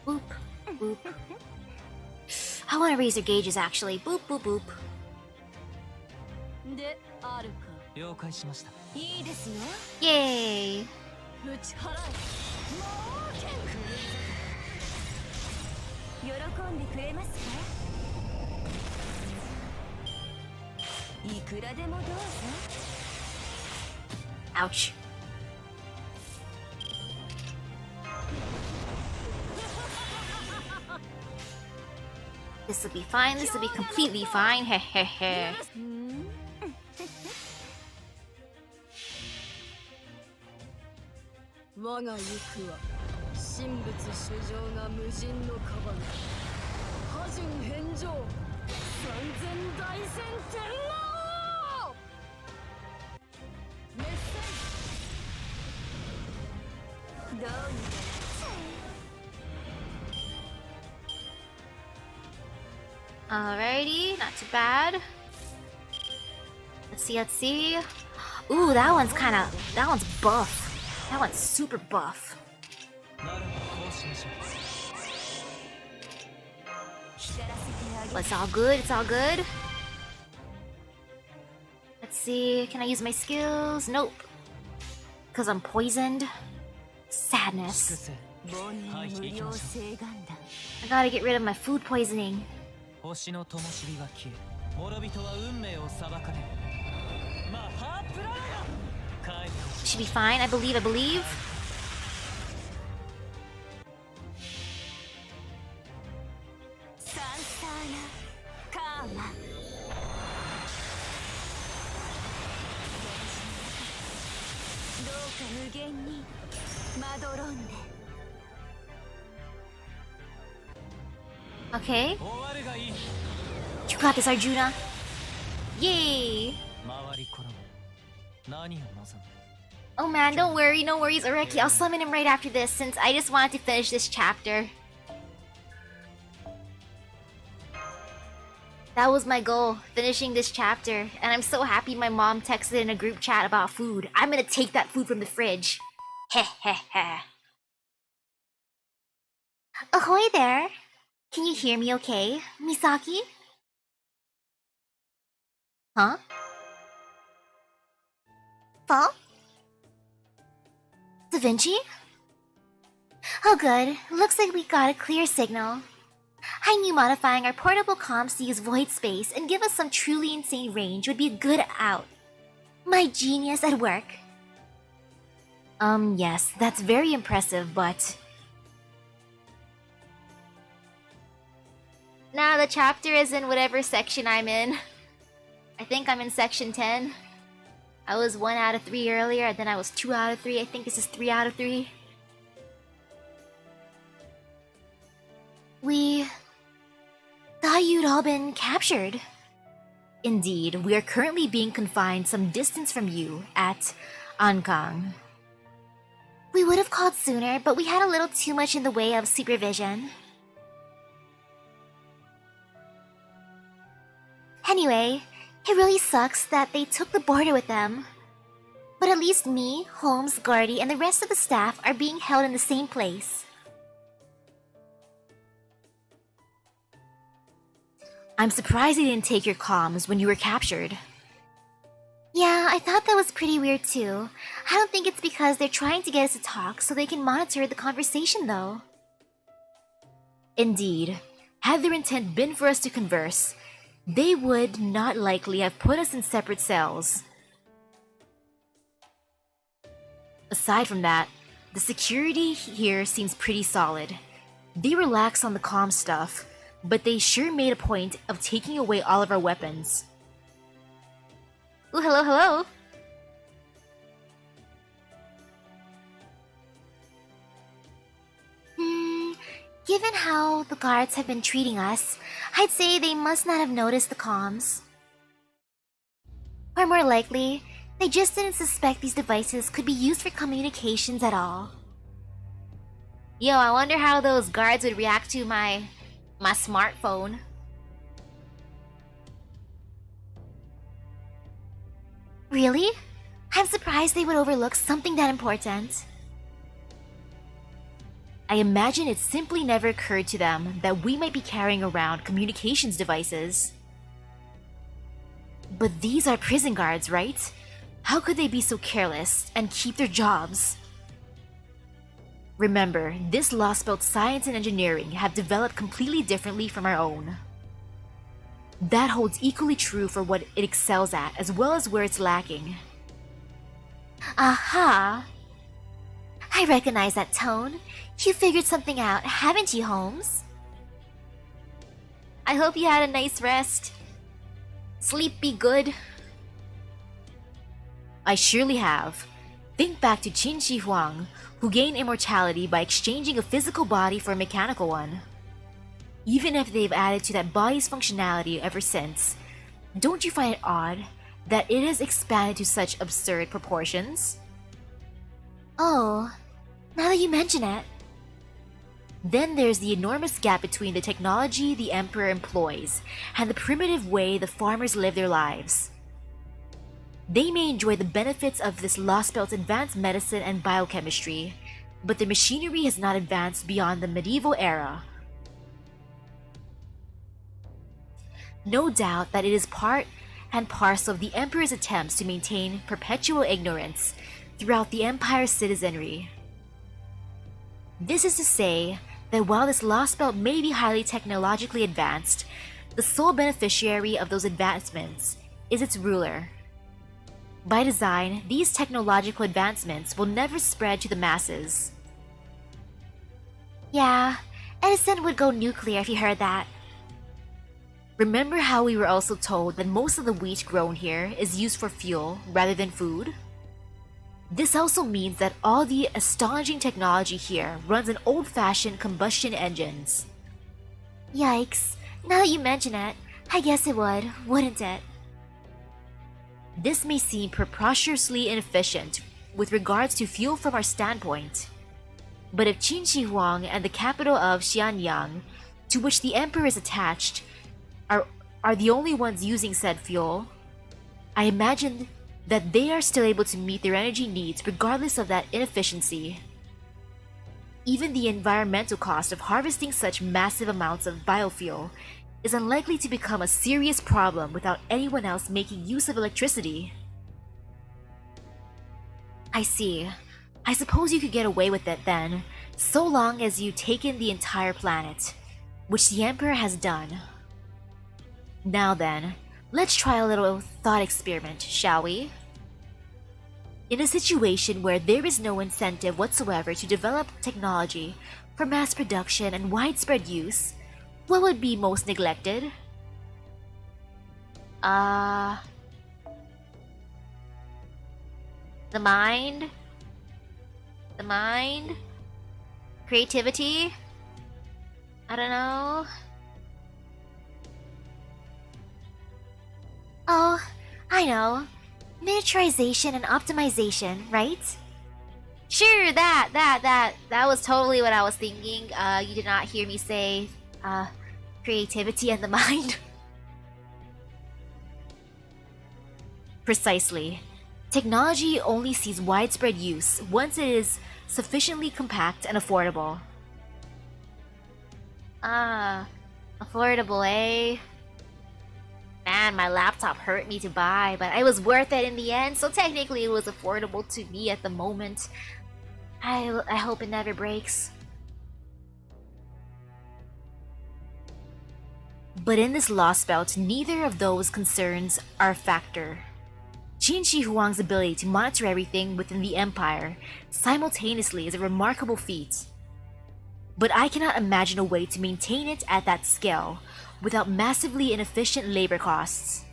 Boop, boop. I want to raise their gauges actually. Boop, boop, boop. Yay! Ouch. This'll be fine, this'll be completely fine, heh heh heh. Alrighty, not too bad. Let's let's see. Ooh, that one's buff. That one's super buff. ならばこうしましょう Well, it's all good, it's all good. Let's see, can I use my skills? Nope. Because I'm poisoned. Sadness. 煩悩無料請願だ I gotta get rid of my food poisoning. 星の灯火が消え諸人は運命を裁かれるマハプララヤ帰ってほしい Should be fine, I believe, I believe. サンサーヤカーマどうか無限にまどろんで Okay. 終わるがいい You got this, Arjuna. Yay! 回り転ぶ何を望む Oh man, don't worry, no worries, Areki. I'll summon him right after this since I just wanted to finish this chapter. That was my goal, finishing this chapter. And I'm so happy my mom texted in a group chat about food. I'm gonna take that food from the fridge. Heh heh heh. Ahoy there! Can you hear me okay, Misaki? Huh? Fall? Da Vinci? Oh good, looks like we got a clear signal. I knew modifying our portable comms to use void space and give us some truly insane range would be a good out. My genius at work. Yes, that's very impressive, but... Nah, the chapter is in whatever section I'm in. I think I'm in section 10. I was 1 out of 3 earlier, and then I was 2 out of 3. I think this is 3 out of 3. We thought you'd all been captured. Indeed, we are currently being confined some distance from you at Ankang. We would have called sooner, but we had a little too much in the way of supervision. Anyway, it really sucks that they took the border with them. But at least me, Holmes, Gardy, and the rest of the staff are being held in the same place. I'm surprised they didn't take your comms when you were captured. Yeah, I thought that was pretty weird too. I don't think it's because they're trying to get us to talk so they can monitor the conversation though. Indeed, had their intent been for us to converse, they would not likely have put us in separate cells. Aside from that, the security here seems pretty solid. They relax on the comm stuff, but they sure made a point of taking away all of our weapons. Ooh, hello, hello! Given how the guards have been treating us, I'd say they must not have noticed the comms. Or more likely, they just didn't suspect these devices could be used for communications at all. Yo, I wonder how those guards would react to my smartphone. Really? I'm surprised they would overlook something that important. I imagine it simply never occurred to them that we might be carrying around communications devices. But these are prison guards, right? How could they be so careless and keep their jobs? Remember, this Lost Belt science and engineering have developed completely differently from our own. That holds equally true for what it excels at as well as where it's lacking. Aha! I recognize that tone. You figured something out, haven't you, Holmes? I hope you had a nice rest. Sleep be good. I surely have. Think back to Qin Shi Huang, who gained immortality by exchanging a physical body for a mechanical one. Even if they've added to that body's functionality ever since, don't you find it odd that it has expanded to such absurd proportions? Oh, now that you mention it. Then there's the enormous gap between the technology the Emperor employs and the primitive way the farmers live their lives. They may enjoy the benefits of this Lost Belt's advanced medicine and biochemistry, but their machinery has not advanced beyond the medieval era. No doubt that it is part and parcel of the Emperor's attempts to maintain perpetual ignorance throughout the Empire's citizenry. This is to say that while this Lost Belt may be highly technologically advanced, the sole beneficiary of those advancements is its ruler. By design, these technological advancements will never spread to the masses. Yeah, Edison would go nuclear if he heard that. Remember how we were also told that most of the wheat grown here is used for fuel rather than food? This also means that all the astonishing technology here runs on old-fashioned combustion engines. Yikes. Now that you mention it, I guess it would, wouldn't it? This may seem preposterously inefficient with regards to fuel from our standpoint, but if Qin Shi Huang and the capital of Xianyang, to which the Emperor is attached, are the only ones using said fuel, I imagine that they are still able to meet their energy needs regardless of that inefficiency. Even the environmental cost of harvesting such massive amounts of biofuel is unlikely to become a serious problem without anyone else making use of electricity. I see. I suppose you could get away with it then, so long as you take in the entire planet, which the Emperor has done. Now then, let's try a little thought experiment, shall we? In a situation where there is no incentive whatsoever to develop technology for mass production and widespread use, what would be most neglected? The mind? The mind? Creativity? I don't know. Oh, I know. Miniaturization and optimization, right? Sure, that was totally what I was thinking. You did not hear me say, creativity and the mind. Precisely. Technology only sees widespread use once it is sufficiently compact and affordable. Affordable, eh? Man, my laptop hurt me to buy, but it was worth it in the end, so technically it was affordable to me at the moment. I hope it never breaks. But in this Lost Belt, neither of those concerns are a factor. Qin Shi Huang's ability to monitor everything within the Empire simultaneously is a remarkable feat. But I cannot imagine a way to maintain it at that scale without massively inefficient labor costs.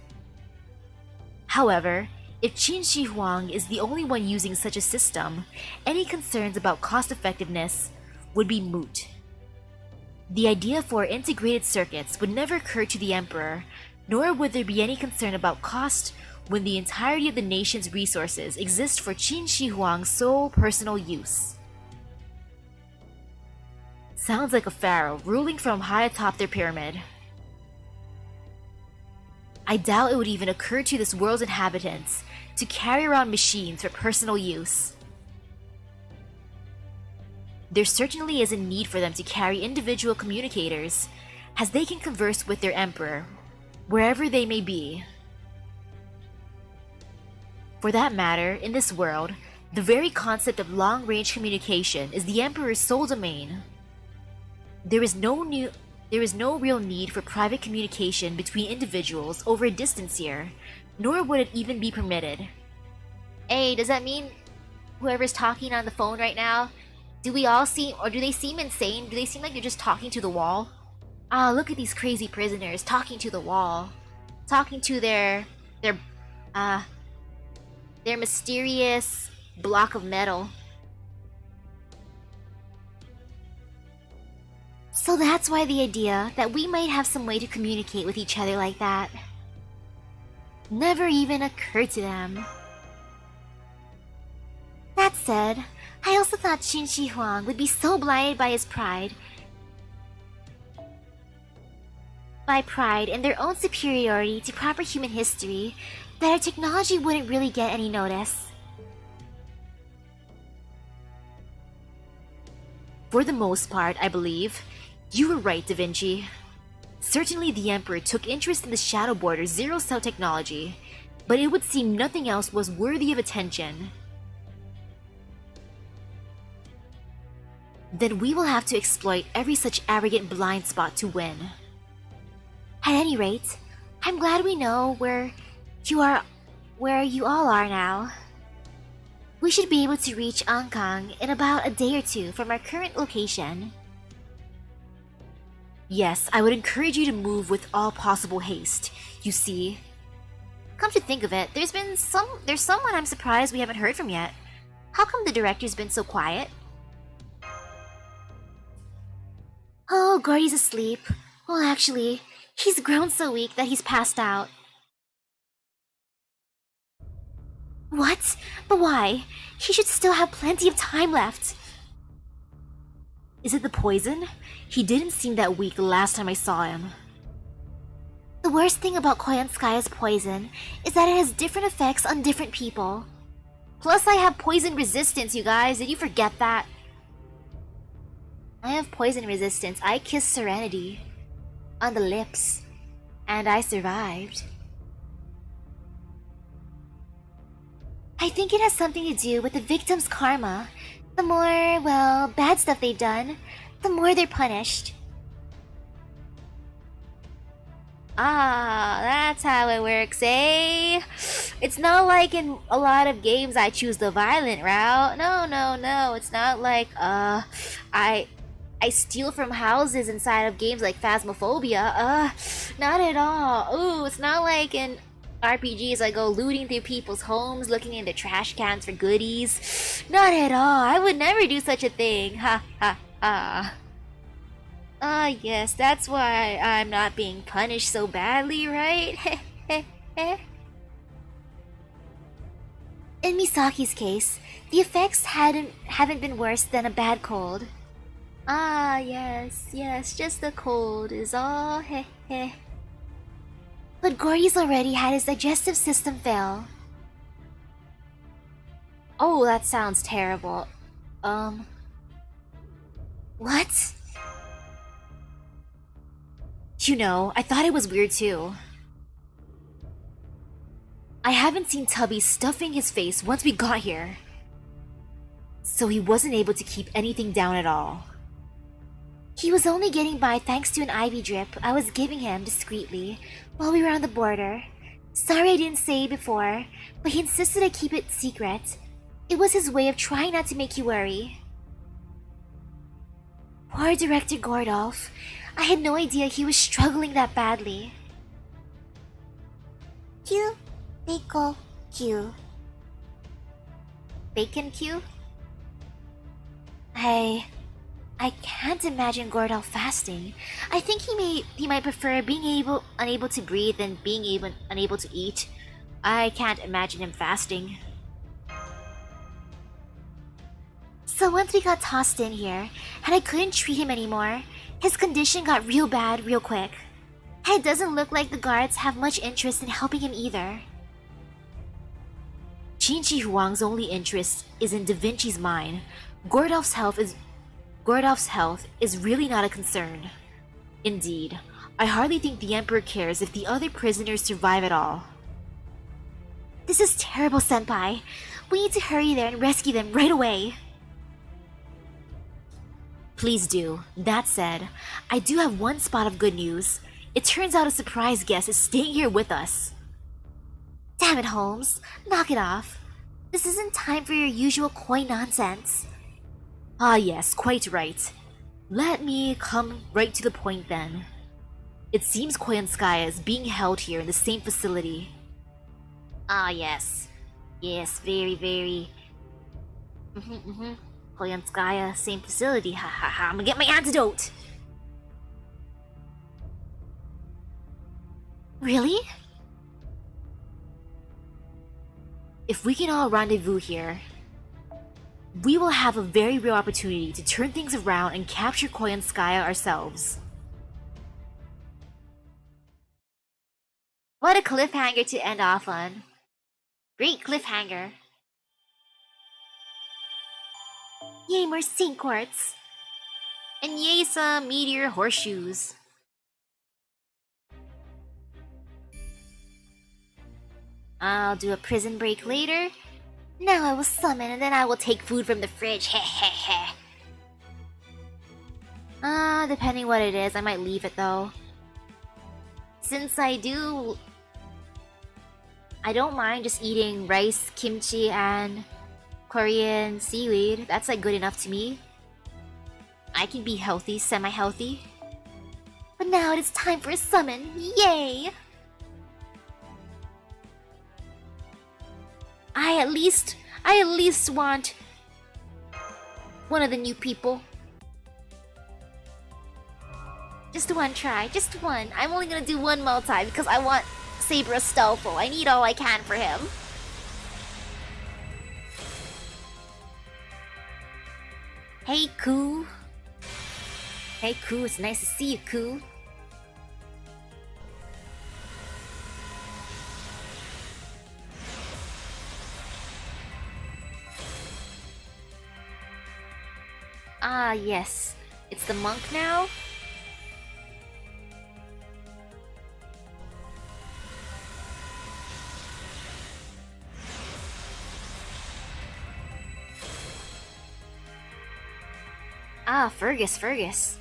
However, if Qin Shi Huang is the only one using such a system, any concerns about cost effectiveness would be moot. The idea for integrated circuits would never occur to the Emperor, nor would there be any concern about cost when the entirety of the nation's resources exist for Qin Shi Huang's sole personal use. Sounds like a pharaoh ruling from high atop their pyramid. I doubt it would even occur to this world's inhabitants to carry around machines for personal use. There certainly is a need for them to carry individual communicators, as they can converse with their emperor, wherever they may be. For that matter, in this world, the very concept of long-range communication is the emperor's sole domain. There is no real need for private communication between individuals over a distance here, nor would it even be permitted. Hey, does that mean whoever's talking on the phone right now, do they seem insane? Do they seem like they're just talking to the wall? Ah, look at these crazy prisoners talking to the wall. Talking to their mysterious block of metal. So that's why the idea that we might have some way to communicate with each other like that never even occurred to them. That said, I also thought Qin Shi Huang would be so blinded by his pride and their own superiority to proper human history that our technology wouldn't really get any notice. For the most part, I believe. You were right, Da Vinci. Certainly the Emperor took interest in the Shadow Border Zero Cell technology, but it would seem nothing else was worthy of attention. Then we will have to exploit every such arrogant blind spot to win. At any rate, I'm glad we know where you all are now. We should be able to reach Ankang in about a day or two from our current location. Yes, I would encourage you to move with all possible haste. You see, Come to think of it, there's someone I'm surprised we haven't heard from yet. How come the director's been so quiet? Oh, Gordy's asleep. Well, actually, he's grown so weak that he's passed out. What? But why? He should still have plenty of time left. is it the poison? He didn't seem that weak the last time I saw him. The worst thing about Koyanskaya's poison is that it has different effects on different people. Plus, I have poison resistance, you guys. Did you forget that? I have poison resistance. I kissed Serenity on the lips, and I survived. I think it has something to do with the victim's karma. The more, well, bad stuff they've done, the more they're punished. Ah, that's how it works, eh? It's not like in a lot of games I choose the violent route. No. It's not like, I steal from houses inside of games like Phasmophobia. Not at all. Ooh, it's not like in RPGs I go looting through people's homes, looking in the trash cans for goodies. Not at all. I would never do such a thing. Ha ha ha. Ah, yes, that's why I'm not being punished so badly, right? In Misaki's case, the effects haven't been worse than a bad cold. Ah, yes, just the cold is all heh. But Gordy's already had his digestive system fail. Oh, that sounds terrible. What? You know, I thought it was weird too. I haven't seen Tubby stuffing his face once we got here. So he wasn't able to keep anything down at all. He was only getting by thanks to an IV drip I was giving him discreetly while we were on the border. Sorry I didn't say it before, but he insisted I keep it secret. It was his way of trying not to make you worry. Poor Director Gordolf. I had no idea he was struggling that badly. Q, Bacon Q. Bacon Q? I can't imagine Gordolf fasting. I think he might prefer being unable to breathe than being unable to eat. I can't imagine him fasting. So once we got tossed in here, and I couldn't treat him anymore, his condition got real bad real quick. And it doesn't look like the guards have much interest in helping him either. Qinshi Huang's only interest is in Da Vinci's mine. Gordolf's health is really not a concern. Indeed, I hardly think the Emperor cares if the other prisoners survive at all. This is terrible, Senpai. We need to hurry there and rescue them right away. Please do. That said, I do have one spot of good news. It turns out a surprise guest is staying here with us. Damn it, Holmes. Knock it off. This isn't time for your usual coy nonsense. Ah yes, quite right. Let me come right to the point then. It seems Koyanskaya is being held here in the same facility. Ah yes. Yes, very. Koyanskaya, same facility. Ha ha ha. I'm gonna get my antidote. Really? If we can all rendezvous here, we will have a very real opportunity to turn things around and capture Koyanskaya ourselves. What a cliffhanger to end off on. Great cliffhanger. Yay, more Saint Quartz. And yay, some meteor horseshoes. I'll do a prison break later. Now I will summon and then I will take food from the fridge. Heh heh heh. Depending what it is, I might leave it though. Since I don't mind just eating rice, kimchi, and Korean seaweed. That's like good enough to me. I can be healthy, semi-healthy. But now it is time for a summon. Yay! I at least want one of the new people. Just one try, just one. I'm only gonna do one multi because I want Saber Astolfo. I need all I can for him. Hey, Koo. Hey, Koo. It's nice to see you, Koo. Ah, yes. It's the monk now? Ah, Fergus.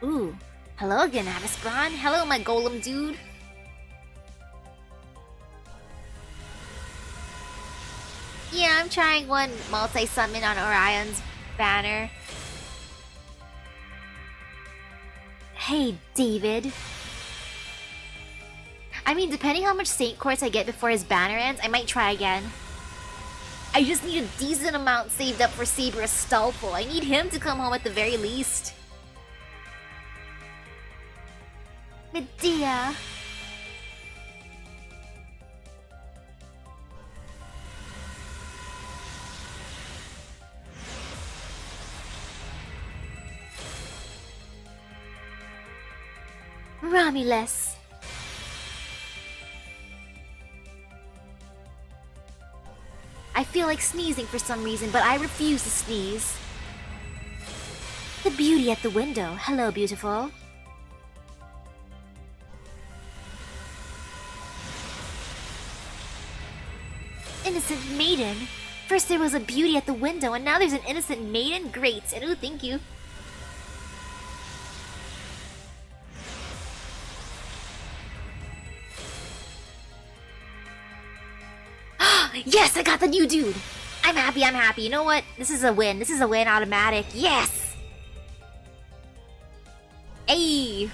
Ooh, hello again, Avispron. Hello, my golem dude. Yeah, I'm trying one multi-summon on Orion's banner. Hey, David. I mean, depending how much Saint Quartz I get before his banner ends, I might try again. I just need a decent amount saved up for Saber Astolfo. I need him to come home at the very least. Medea. Romulus. I feel like sneezing for some reason, but I refuse to sneeze. The beauty at the window. Hello, beautiful. Innocent maiden. First there was a beauty at the window, and now there's an innocent maiden? Great. And ooh, thank you. Yes, I got the new dude! I'm happy. You know what? This is a win. This is a win automatic. Yes! Ayy!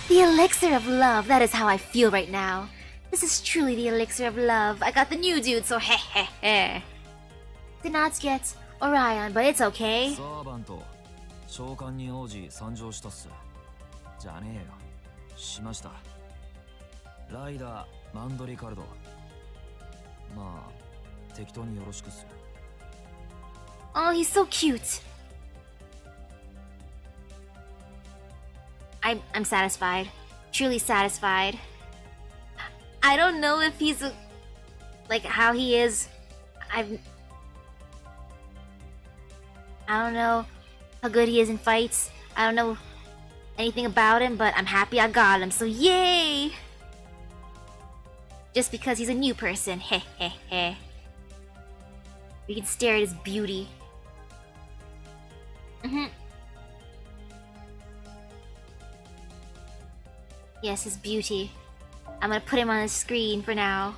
The elixir of love. That is how I feel right now. This is truly the elixir of love. I got the new dude, so heh heh heh. Did not get Orion, but it's okay. サーバント召喚に応じ参上したっす。じゃねえよ。しました。ライダーマンドリカルド。まあ適当によろしくっす。Oh, he's so cute. I'm satisfied. Truly satisfied. I don't know if he's like how he is. I don't know how good he is in fights. I don't know anything about him, but I'm happy I got him. So yay! Just because he's a new person. Heh heh heh. We can stare at his beauty. Yes, his beauty. I'm gonna put him on the screen for now.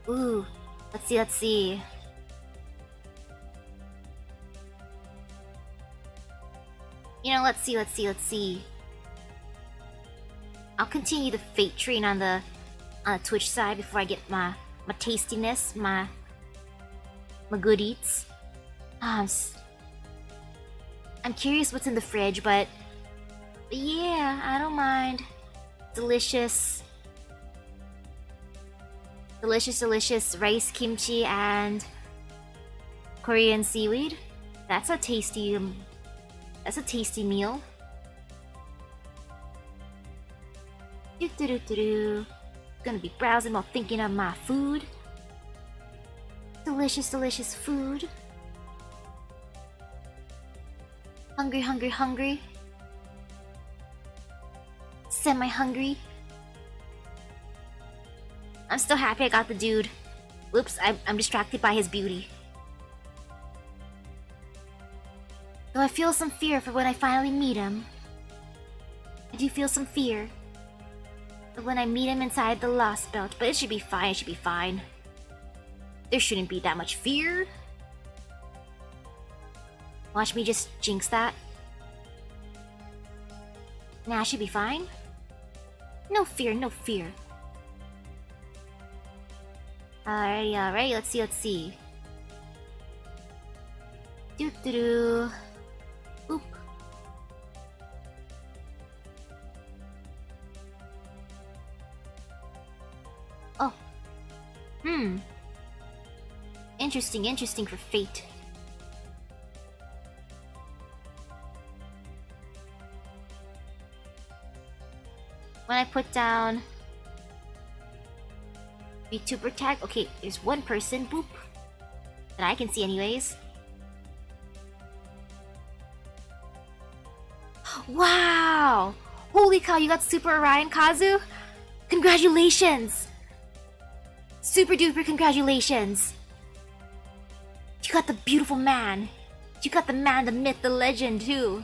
Ooh, let's see. You know, let's see. I'll continue the fate train on the Twitch side before I get my tastiness, my good eats. I'm curious what's in the fridge, but yeah, I don't mind. Delicious. Delicious rice, kimchi, and Korean seaweed. That's a tasty meal. Gonna be browsing while thinking of my food. Delicious food. Hungry. Semi-hungry. I'm still happy I got the dude. Whoops, I'm distracted by his beauty. Though I feel some fear for when I finally meet him. I do feel some fear. But when I meet him inside the Lost Belt, but it should be fine, There shouldn't be that much fear. Watch me just jinx that. Nah, I should be fine. No fear. Alright, let's see. Doo-doo-doo. Boop. Oh. Interesting for fate. When I put down VTuber tag, okay, there's one person, boop, that I can see anyways. Wow! Holy cow, you got Super Orion Kazu? Congratulations! Super duper congratulations! You got the beautiful man. You got the man, the myth, the legend too.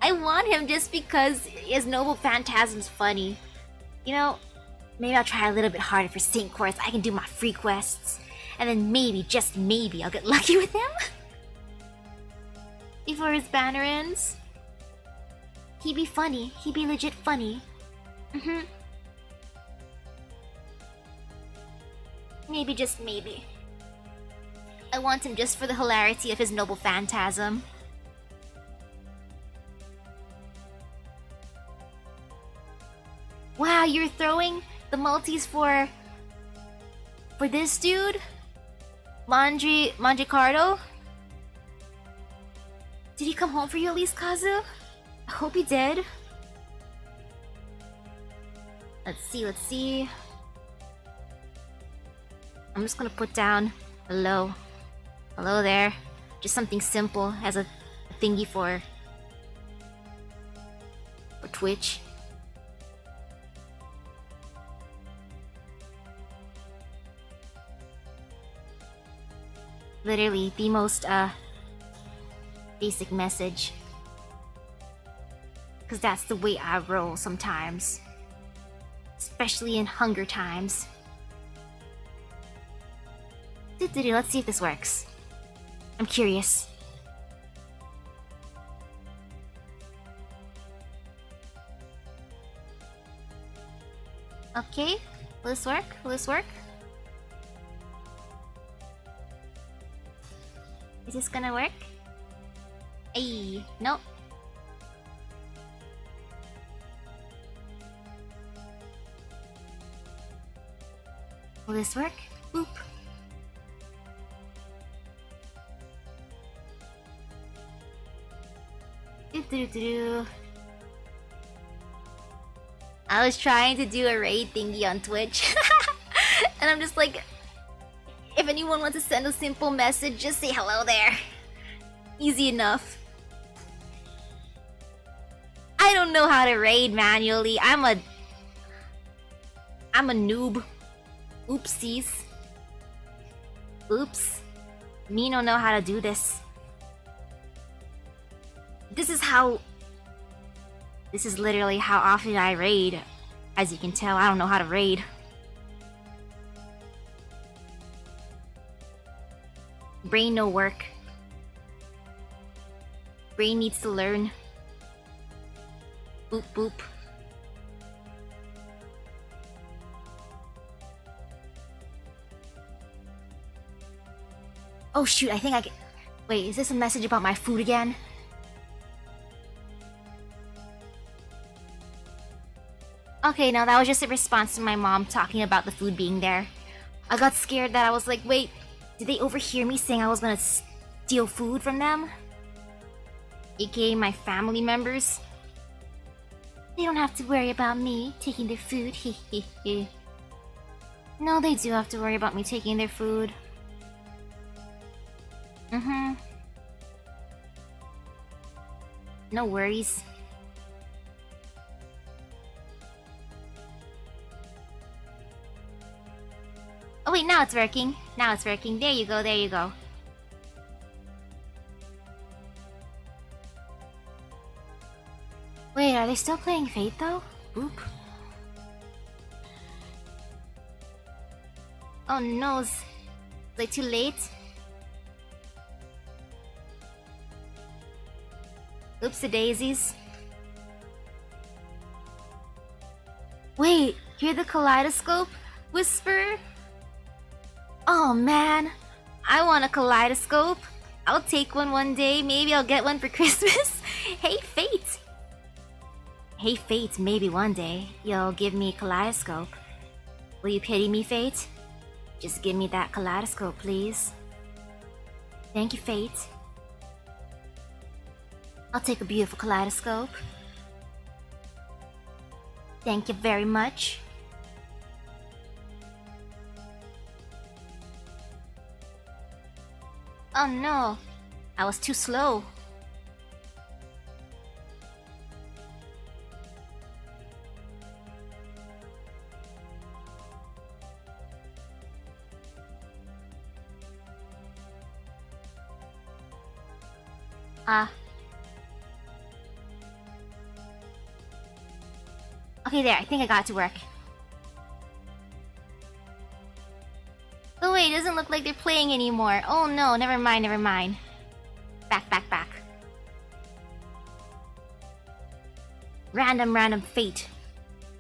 I want him just because his noble phantasm's funny. You know, maybe I'll try a little bit harder for Saint Quest. I can do my free quests. And then maybe, just maybe, I'll get lucky with him. Before his banner ends. He'd be funny. He'd be legit funny. Maybe, just maybe. I want him just for the hilarity of his noble phantasm. Wow, you're throwing the multis for this dude? Manjicardo? Did he come home for you at least, Kazu? I hope he did. Let's see. I'm just gonna put down hello. Hello there. Just something simple as a thingy for Twitch. Literally the most basic message. Cause that's the way I roll sometimes. Especially in hunger times. Let's see if this works. I'm curious. Okay, will this work? Is this gonna work? Hey, nope. Will this work? Boop. I was trying to do a raid thingy on Twitch. And I'm just like, if anyone wants to send a simple message, just say hello there. Easy enough. I don't know how to raid manually. I'm a noob. Oopsies. Oops. Me don't know how to do this. This is literally how often I raid. As you can tell, I don't know how to raid. Brain no work. Brain needs to learn. Boop boop. Oh shoot, I think I can... Wait, is this a message about my food again? Okay, no, that was just a response to my mom talking about the food being there. I got scared that I was like, wait, did they overhear me saying I was gonna steal food from them? AKA my family members. They don't have to worry about me taking their food, hehehe. No, they do have to worry about me taking their food. No worries. Oh wait, now it's working. Now it's working. There you go, there you go. Wait, are they still playing Fate though? Boop. Oh no, is it too late? Oopsie daisies. Wait, hear the kaleidoscope whisper? Oh man, I want a kaleidoscope. I'll take one day. Maybe I'll get one for Christmas. Hey Fate! Hey Fate, maybe one day you'll give me a kaleidoscope. Will you pity me, Fate? Just give me that kaleidoscope, please. Thank you, Fate. I'll take a beautiful kaleidoscope. Thank you very much. Oh no, I was too slow. Okay, there, I think I got it to work. Oh wait, it doesn't look like they're playing anymore. Oh no, never mind, never mind. Back, back, back. Random Fate.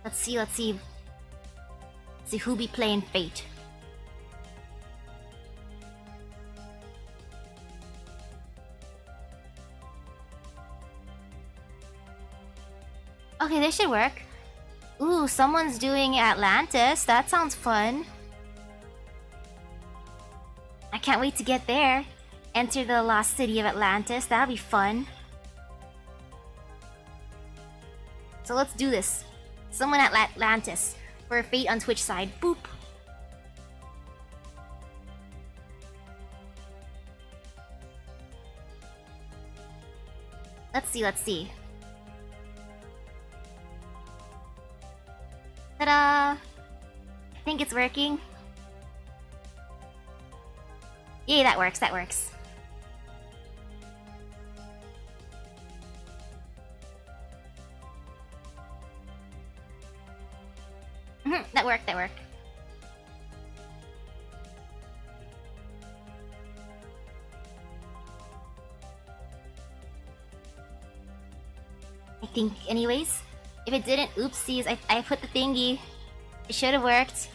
Let's see. Let's see who be playing Fate. Okay, this should work. Ooh, someone's doing Atlantis. That sounds fun. I can't wait to get there. Enter the lost city of Atlantis. That'll be fun. So let's do this. Someone at Atlantis for Fate on Twitch side. Boop. Let's see. Ta-da! I think it's working. Yay, that works. That worked. I think, anyways. If it didn't, oopsies, I put the thingy. It should have worked.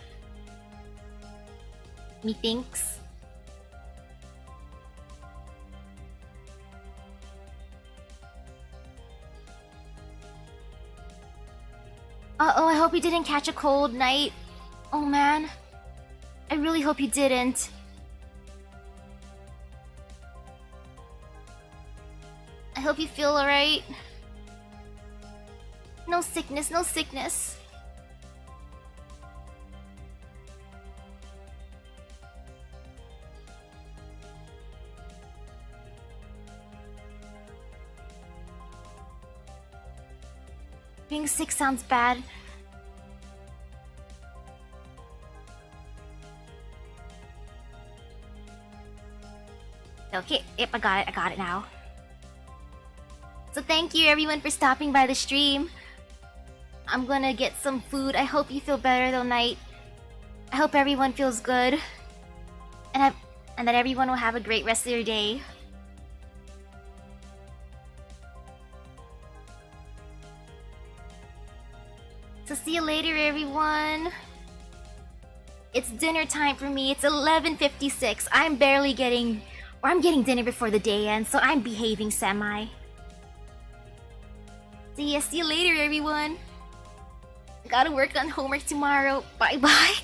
Methinks. Uh-oh, I hope you didn't catch a cold, Knight. Oh man. I really hope you didn't. I hope you feel alright. No sickness, no sickness. Being sick sounds bad. Okay, yep, I got it now. So thank you everyone for stopping by the stream. I'm gonna get some food. I hope you feel better though, Knight. I hope everyone feels good. And that everyone will have a great rest of their day. So see you later, everyone. It's dinner time for me. It's 11:56. I'm getting dinner before the day ends, so I'm behaving semi. See you later, everyone. gotta work on homework tomorrow. Bye bye.